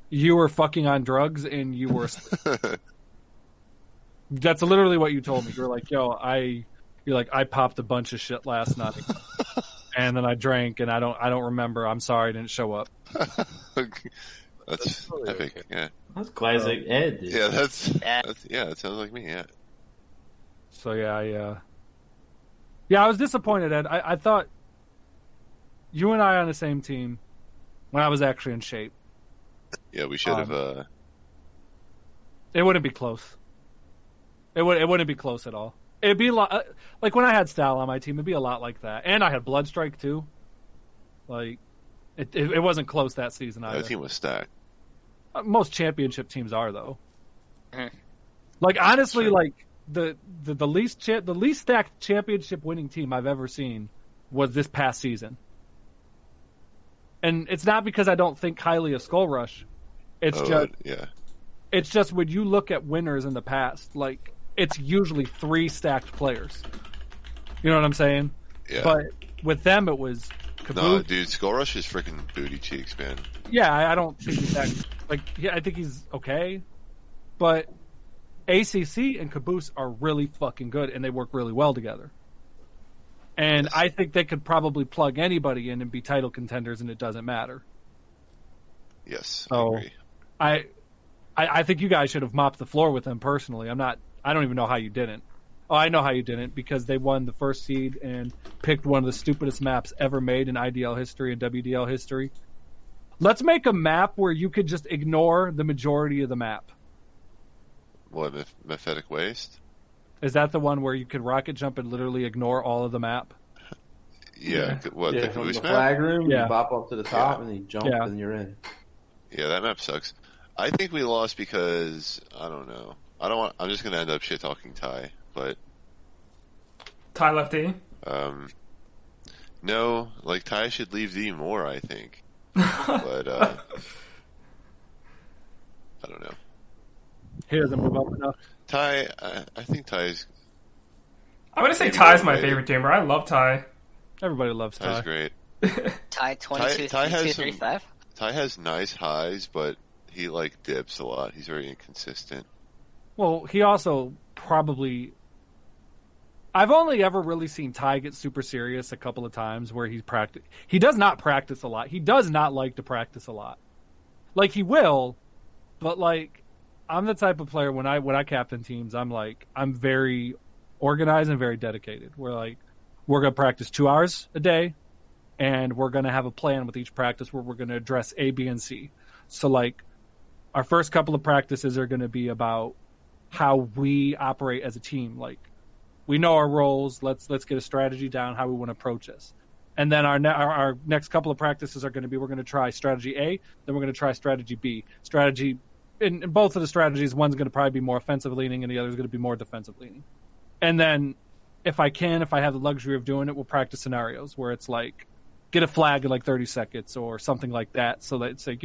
You were fucking on drugs and you were. That's literally what you told me. You were like, "Yo, you're like, I popped a bunch of shit last night, and then I drank, and I don't remember. I'm sorry, I didn't show up." That's totally epic. okay. Yeah. That's classic Ed. Dude. Yeah, that's that sounds like me. Yeah. So yeah, I was disappointed, Ed. I thought you and I on the same team when I was actually in shape. Yeah, we should have. It wouldn't be close. It wouldn't be close at all. It'd be a lot like when I had Stal on my team. It'd be a lot like that, and I had Bloodstrike too. Like it wasn't close that season either. That team was stacked. Most championship teams are though. Mhm. Like honestly, like the least stacked championship winning team I've ever seen was this past season. And it's not because I don't think highly of Skull Rush. It's It's just when you look at winners in the past, like it's usually 3 stacked players. You know what I'm saying? Yeah. But with them, it was Caboose. No, dude, Skull Rush is freaking booty cheeks, man. Yeah, I don't think he's that. Like, yeah, I think he's okay, but ACC and Caboose are really fucking good, and they work really well together. And I think they could probably plug anybody in and be title contenders, and it doesn't matter. Yes, So, I agree. I think you guys should have mopped the floor with them personally. I don't even know how you didn't. Oh, I know how you didn't, because they won the first seed and picked one of the stupidest maps ever made in IDL history and WDL history. Let's make a map where you could just ignore the majority of the map. What, Mephetic Waste? Is that the one where you could rocket jump and literally ignore all of the map? Yeah. What, the from Caboose the map? flag room, Yeah. you bop up to the top, and then you jump, and you're in. Yeah, that map sucks. I think we lost because, I don't know. I'm just gonna end up shit talking Ty, but Ty left D. No, like Ty should leave D more, I think. But I don't know. He doesn't move up enough. Ty, I think Ty's. I'm gonna say Ty's my favorite gamer. I love Ty. Everybody loves Ty. Ty's great. Ty 22, Ty has 35. Ty has nice highs, but he like dips a lot. He's very inconsistent. Well, he also probably. I've only ever really seen Ty get super serious a couple of times where he's practice. He does not practice a lot. He does not like to practice a lot. Like he will, but like I'm the type of player when I captain teams, I'm very organized and very dedicated. We're gonna practice 2 hours a day, and we're gonna have a plan with each practice where we're gonna address A, B, and C. So like our first couple of practices are gonna be about how we operate as a team. Like we know our roles. Let's get a strategy down, how we want to approach this. And then our next couple of practices are going to be, we're going to try strategy A, then we're going to try strategy B. In both of the strategies, one's going to probably be more offensive leaning and the other is going to be more defensive leaning. And then if I have the luxury of doing it, we'll practice scenarios where it's like, get a flag in like 30 seconds or something like that. So that it's like,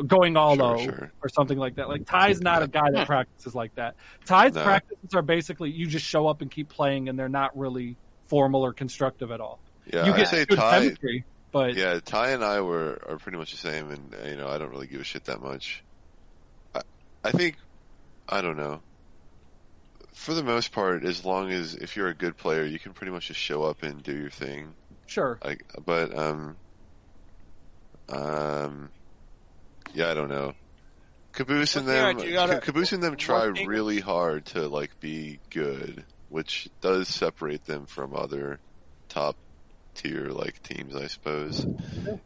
going all low or something like that. Like Ty's not a guy that practices like that. Ty's practices are basically you just show up and keep playing, and they're not really formal or constructive at all. Yeah, you I get say good Ty. chemistry, but Yeah, Ty and I are pretty much the same, and I don't really give a shit that much. I think I don't know. For the most part, as long as if you're a good player, you can pretty much just show up and do your thing. Sure. Yeah, I don't know. Caboose and them try really hard to like be good, which does separate them from other top tier like teams, I suppose.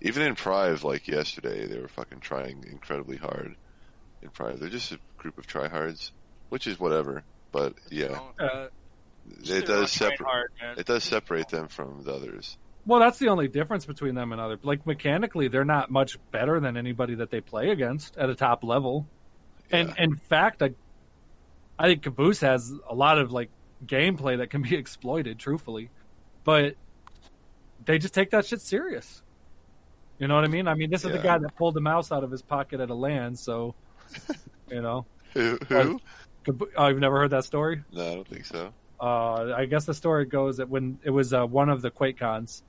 Even in Prive, like yesterday, they were fucking trying incredibly hard. In Prive, they're just a group of tryhards, which is whatever. But yeah, it does separate them from the others. Well, that's the only difference between them and other. Like mechanically, they're not much better than anybody that they play against at a top level. Yeah. And in fact, I think Caboose has a lot of like gameplay that can be exploited, truthfully, but they just take that shit serious. You know what I mean? I mean, this is the guy that pulled the mouse out of his pocket at a LAN, so Who? Oh, you've never heard that story? No, I don't think so. I guess the story goes that when it was one of the QuakeCons,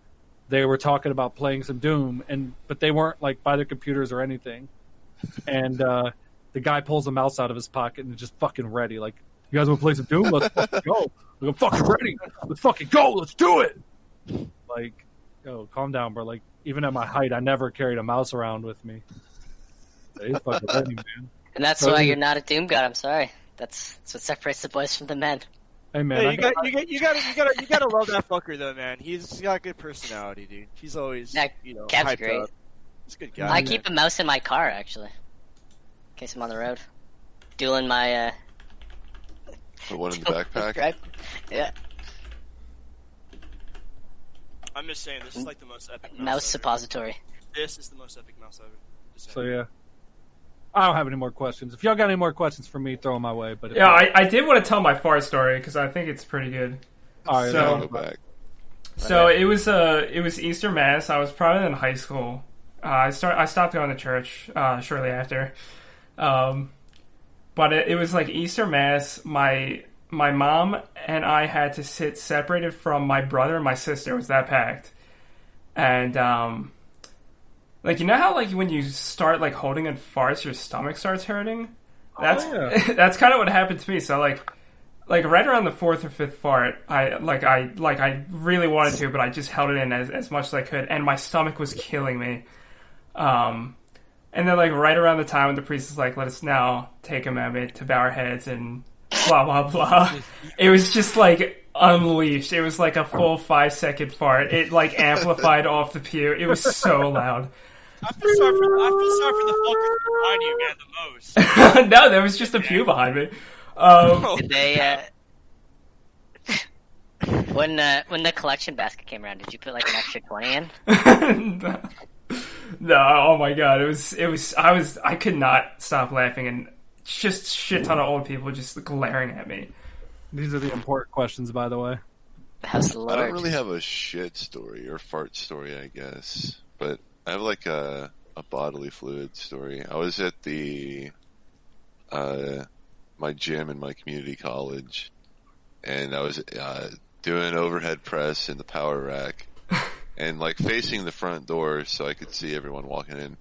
they were talking about playing some Doom, but they weren't like by their computers or anything. And the guy pulls a mouse out of his pocket and is just fucking ready. Like, you guys want to play some Doom? Let's fucking go. I'm fucking ready. Let's fucking go. Let's do it. Like, yo, calm down, bro. Like, even at my height, I never carried a mouse around with me. He's fucking ready, man. And that's why you're not a Doom god. I'm sorry. That's what separates the boys from the men. Hey man, you gotta love that fucker though, man. He's got a good personality, dude. He's always Kev's great. Up. He's a good guy. I keep a mouse in my car actually, in case I'm on the road, doing my. Put one in the backpack. Yeah. I'm just saying, this is like the most epic mouse suppository. This is the most epic mouse ever. So yeah. I don't have any more questions. If y'all got any more questions for me, throw them my way. But Yeah, I did want to tell my fart story because I think it's pretty good. All right, So- Go back. So it was Easter Mass. I was probably in high school. I stopped going to church shortly after, but it was like Easter Mass. My mom and I had to sit separated from my brother and my sister. It was that packed, and like you know how like when you start like holding in farts, your stomach starts hurting. That's that's kind of what happened to me. So like right around the fourth or fifth fart, I really wanted to, but I just held it in as much as I could, and my stomach was killing me. And then like right around the time when the priest is like, "Let us now take a moment to bow our heads," and blah blah blah, it was just like unleashed. It was like a full 5-second fart. It like amplified off the pew. It was so loud. I feel sorry for the fuckers behind you, man, the most. No, there was just a pew behind me. Did they, when the collection basket came around, did you put like an extra 20 in? No, oh my god, I could not stop laughing, and just shit ton of old people just glaring at me. These are the important questions, by the way. How's the I Lord? don't really have a shit story or fart story, I guess, but I have like a bodily fluid story. I was at the my gym in my community college, and I was doing overhead press in the power rack, and like facing the front door so I could see everyone walking in.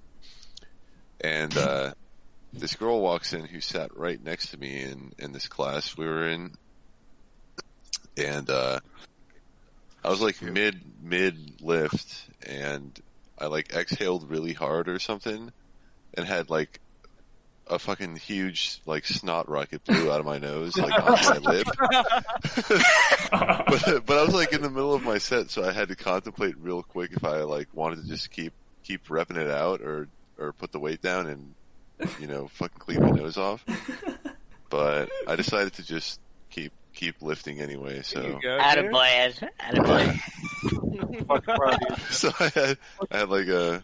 And this girl walks in who sat right next to me in this class we were in, and I was like mid lift, and I like exhaled really hard or something, and had like a fucking huge like snot rocket blew out of my nose, like on my lip. but I was like in the middle of my set, so I had to contemplate real quick if I like wanted to just keep repping it out or put the weight down and, you know, fucking clean my nose off. But I decided to just keep lifting anyway. So Attaboy, Ed. Attaboy. so I had like a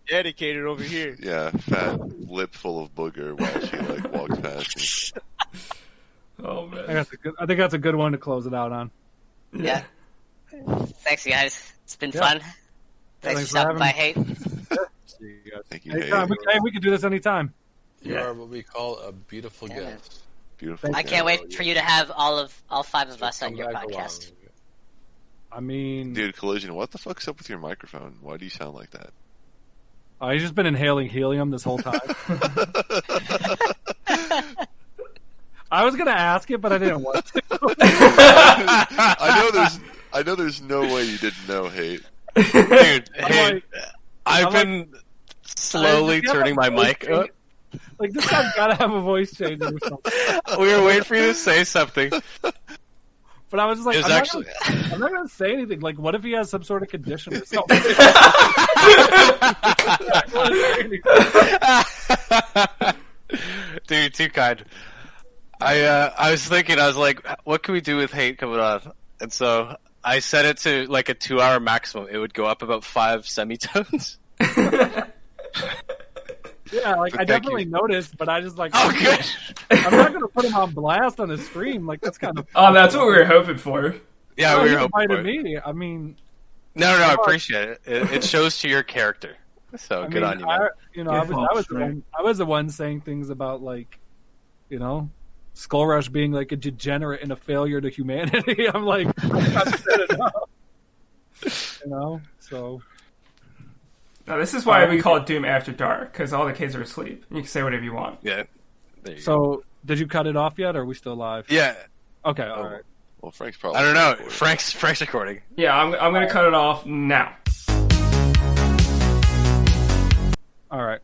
dedicated over here. Yeah, fat lip full of booger while she like walked past me. Oh man, I think that's a good one to close it out on. Yeah. Thanks, guys. It's been fun. Thanks for stopping by, Hate. Thank you, anytime. We can do this anytime. You are what we call a beautiful guest. Beautiful. I can't wait for you to have all 5 of us on your back podcast. I mean, dude, Collision, what the fuck's up with your microphone? Why do you sound like that? He's just been inhaling helium this whole time. I was gonna ask it, but I didn't want to. I know there's no way you didn't know, Hate. Dude, Hate, I've been slowly turning my mic up. Like, this guy's gotta have a voice change or something. We were waiting for you to say something. But I was just like, I'm not gonna say anything. Like, what if he has some sort of condition or something? Dude, too kind. I was thinking, I was like, what can we do with Hate coming on? And so I set it to like a 2-hour maximum. It would go up about 5 semitones. Yeah, like I definitely noticed, but I just like, oh, good. I'm not gonna put him on blast on the stream. Like, that's kind of. Oh, that's what we were hoping for. Yeah, we were hoping for it. Me. I mean, no, I appreciate it. It shows to your character. So good on you, man. I was the one saying things about like, you know, Skull Rush being like a degenerate and a failure to humanity. I'm like, I've said enough. You know, so. Now, this is why we call it Doom After Dark, because all the kids are asleep. You can say whatever you want. Yeah. So, did you cut it off yet, or are we still live? Yeah. Okay, all right. Well, Frank's probably. I don't know. Frank's recording. Yeah, I'm going to cut it off now. All right.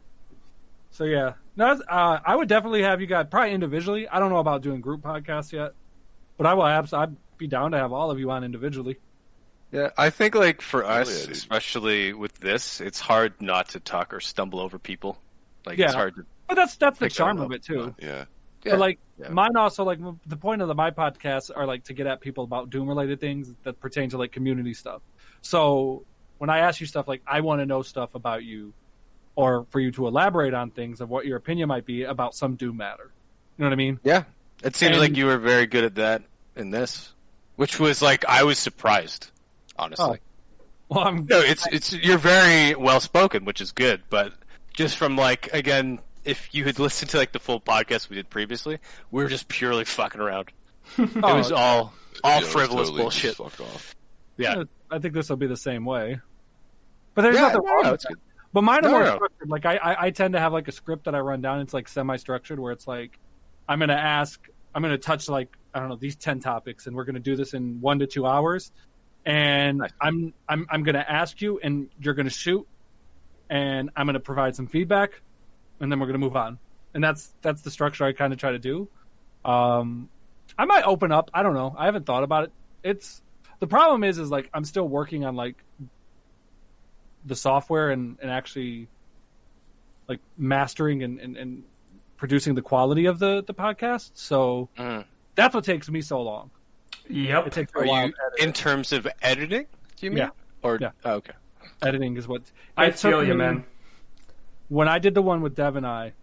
So yeah, no, I would definitely have you guys probably individually. I don't know about doing group podcasts yet, but I'd be down to have all of you on individually. Yeah, I think like for us, especially with this, it's hard not to talk or stumble over people. Like it's hard to. But that's the charm of it too. Yeah. But like mine also, like the point of my podcasts are like to get at people about Doom related things that pertain to like community stuff. So when I ask you stuff, like I want to know stuff about you, or for you to elaborate on things of what your opinion might be about some do matter. You know what I mean? Yeah. It seems And- like you were very good at that in this, which was like I was surprised, honestly. Well, No, it's you're very well spoken, which is good, but just from like again, if you had listened to like the full podcast we did previously, we were just purely fucking around. It was all Yeah, it was frivolous totally bullshit. just fuck off. Yeah. I think this will be the same way. But there's Yeah, nothing no, wrong no, with it's that. good. But mine are No, more no. structured. Like I tend to have like a script that I run down. It's like semi-structured where it's like I'm going to touch like, I don't know, these 10 topics, and we're going to do this in 1 to 2 hours. And Nice. I'm going to ask you, and you're going to shoot, and I'm going to provide some feedback, and then we're going to move on. And that's the structure I kind of try to do. I might open up. I don't know. I haven't thought about it. The problem is like I'm still working on like the software and actually like mastering and producing the quality of the podcast. So that's what takes me so long. Yep. It takes a Are while. you in terms of editing? Do you mean? Yeah. Or Yeah. oh, okay. Editing is what I it took feel you, me- man. When I did the one with Dev and I,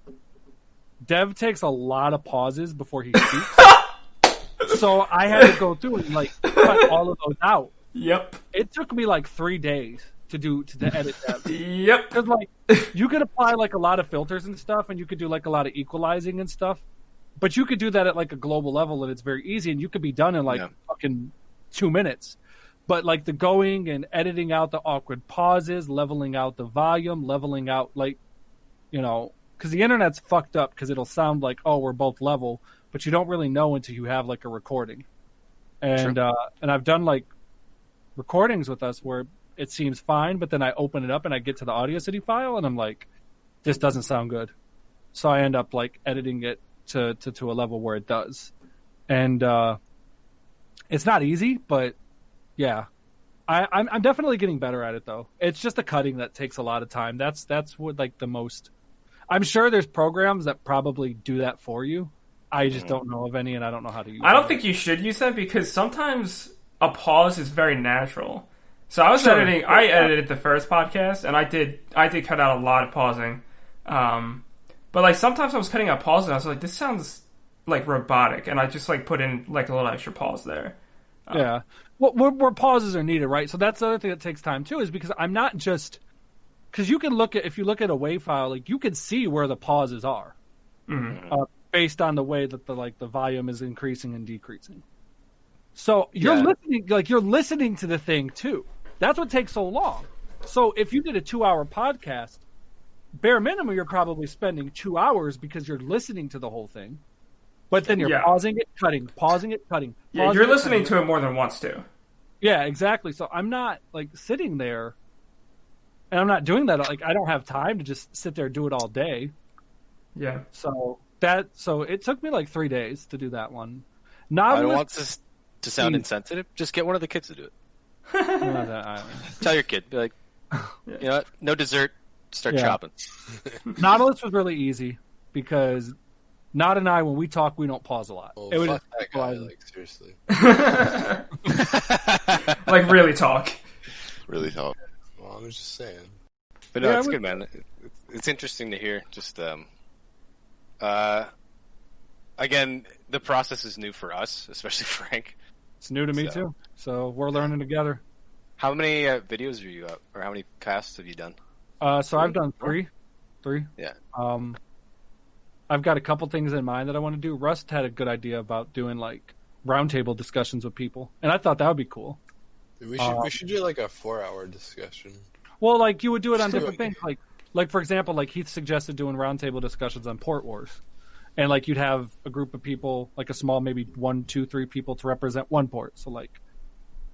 Dev takes a lot of pauses before he speaks. So I had to go through and like cut all of those out. Yep. It took me like 3 days to edit that. Yep. Because like you could apply like a lot of filters and stuff, and you could do like a lot of equalizing and stuff, but you could do that at like a global level, and it's very easy, and you could be done in like fucking 2 minutes. But like the going and editing out the awkward pauses, leveling out the volume, leveling out like, you know, because the internet's fucked up because it'll sound like, oh, we're both level, but you don't really know until you have like a recording. And and I've done like recordings with us where it seems fine, but then I open it up and I get to the Audacity file and I'm like, this doesn't sound good. So I end up like editing it to a level where it does. And it's not easy, but yeah. I'm definitely getting better at it though. It's just the cutting that takes a lot of time. That's what like the most. I'm sure there's programs that probably do that for you. I just don't know of any, and I don't know how to use. I don't think you should use that because sometimes a pause is very natural. So I was editing. I edited the first podcast, and I did cut out a lot of pausing. But like sometimes I was cutting out pauses, and I was like, this sounds like robotic, and I just like put in like a little extra pause there. Yeah. Well, where pauses are needed, right? So that's the other thing that takes time too, is because I'm not just because you can look at if you look at a WAV file, like you can see where the pauses are based on the way that the volume is increasing and decreasing. So you're listening to the thing too. That's what takes so long. So if you did a 2-hour podcast, bare minimum, you're probably spending 2 hours because you're listening to the whole thing. But then you're pausing it, cutting, pausing it, cutting. Yeah, you're listening to it more than once too. Yeah, exactly. So I'm not like sitting there, and I'm not doing that. Like I don't have time to just sit there and do it all day. Yeah. So it took me like 3 days to do that one. I don't want this to sound insensitive. Just get one of the kids to do it. Tell your kid, be like, you know what? No dessert. Start chopping. Nautilus was really easy because Nod and I, when we talk, we don't pause a lot. Oh, it was fuck that guy, like, seriously. Like, really talk. Really talk. Well, I'm just saying. But no, it's good, man. It's interesting to hear. Just, again, the process is new for us, especially Frank. It's new to me, too. So we're learning together. How many videos are you up? Or how many casts have you done? So I've done three. Yeah. I've got a couple things in mind that I want to do. Rust had a good idea about doing like roundtable discussions with people, and I thought that would be cool. We should do like a 4-hour discussion. Well, like you would do it on different things. Like for example, like Heath suggested doing roundtable discussions on Port Wars, and like you'd have a group of people, like a small, maybe 1, 2, 3 people to represent one port. So like,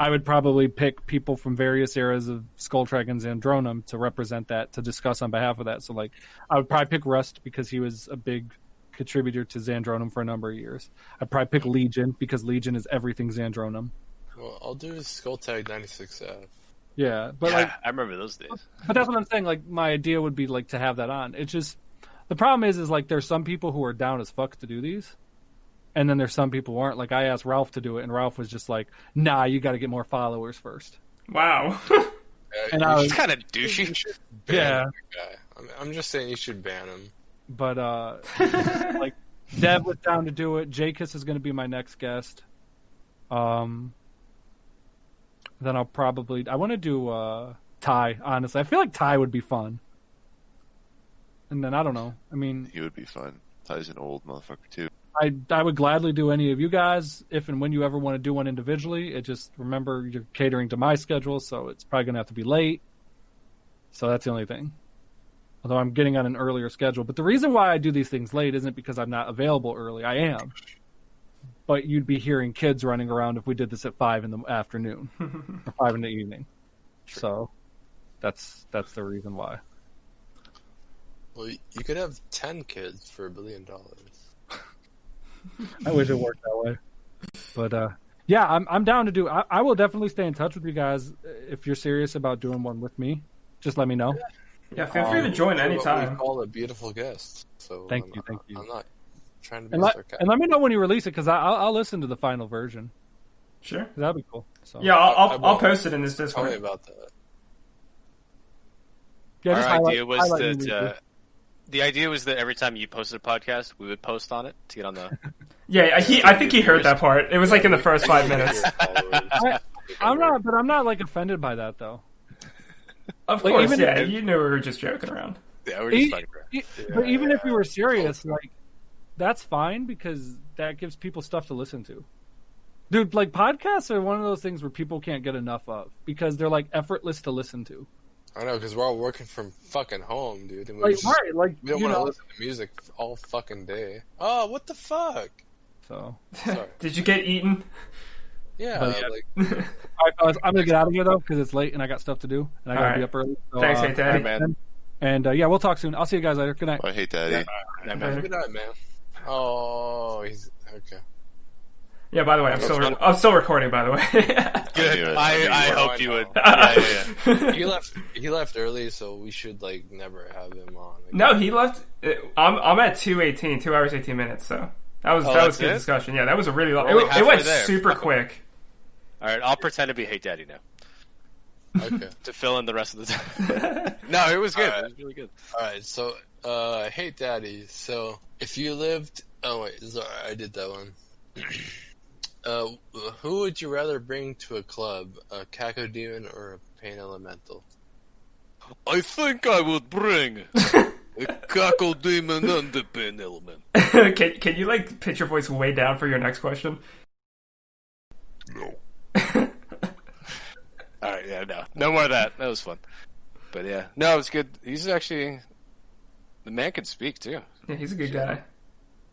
I would probably pick people from various eras of Skulltrek and Zandronum to represent that, to discuss on behalf of that. So like, I would probably pick Rust because he was a big contributor to Zandronum for a number of years. I'd probably pick Legion because Legion is everything Zandronum. Well, I'll do Skulltag 96F. Yeah, but like I remember those days. But that's what I'm saying. Like my idea would be like to have that on. It's just the problem is like there's some people who are down as fuck to do these, and then there's some people who aren't. Like I asked Ralph to do it, and Ralph was just like, "Nah, you got to get more followers first." Wow. And I was kind of douchey. Yeah. I'm just saying you should ban him. But like Dev was down to do it. Jacus is going to be my next guest. Then I'll probably I want to do Ty. Honestly, I feel like Ty would be fun. And then I don't know. I mean, he would be fun. Ty's an old motherfucker too. I would gladly do any of you guys if and when you ever want to do one individually. It just remember you're catering to my schedule, so it's probably going to have to be late. So that's the only thing. Although I'm getting on an earlier schedule. But the reason why I do these things late isn't because I'm not available early. I am. But you'd be hearing kids running around if we did this at 5 in the afternoon or 5 in the evening. Sure. So that's the reason why. Well, you could have 10 kids for $1 billion. I wish it worked that way. But yeah, I'm down to do. I will definitely stay in touch with you guys if you're serious about doing one with me. Just let me know. Yeah, feel free to join anytime. We call a beautiful guest. So thank you. I'm not trying to be sarcastic. And let me know when you release it because I'll listen to the final version. Sure, that'd be cool. So. Yeah, I'll post it in this Discord. Tell me about that. Yeah, Our idea was that the idea was that every time you posted a podcast, we would post on it to get on the. Yeah, I think he heard that part. It was like in the first 5 minutes. I'm not like offended by that though. Of course, yeah. You knew we were just joking around. Yeah, we're just fucking around. But even if we were serious, like, that's fine because that gives people stuff to listen to. Dude, like, podcasts are one of those things where people can't get enough of because they're, like, effortless to listen to. I know, because we're all working from fucking home, dude. And we don't want to listen to music all fucking day. Oh, what the fuck? So, sorry. Did you get eaten? Yeah. All right, fellas, I'm going to get out of here, though, because it's late and I got stuff to do. And I got to be up early. So, thanks, HateDaddy. Man. And, yeah, we'll talk soon. I'll see you guys later. Good night. I hate Daddy. Good night, man. Oh, he's... Okay. Yeah, by the way, I'm still recording, by the way. Good. I hoped you would. Yeah. He left early, so we should, like, never have him on. No, he left... I'm at 2:18, 2 hours, 18 minutes, so... That was good discussion. Yeah, that was a really long... It went super quick. Alright, I'll pretend to be HateDaddy now. Okay. To fill in the rest of the time. No, it was good. It was really good. Alright, so, HateDaddy. So, if you lived... Oh, wait, sorry, I did that one. Who would you rather bring to a club? A cacodemon or a pain elemental? I think I would bring a cacodemon and the pain element. Can you, like, pitch your voice way down for your next question? No. Alright, yeah, no more of that. That was fun. But yeah, no, it was good. He's actually... The man can speak, too. Yeah, he's a good guy.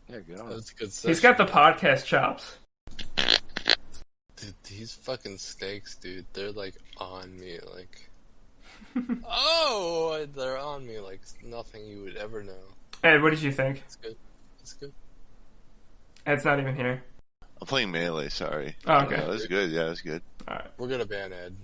Yeah, good on him. That's good stuff. He's got the podcast chops. Dude, these fucking snakes, dude, they're, like, on me, like... Oh! They're on me like nothing you would ever know. Ed, what did you think? It's good. It's good. Ed's not even here. I'm playing Melee, sorry. Oh, okay. That was good. Yeah, that was good. Alright. We're gonna ban Ed.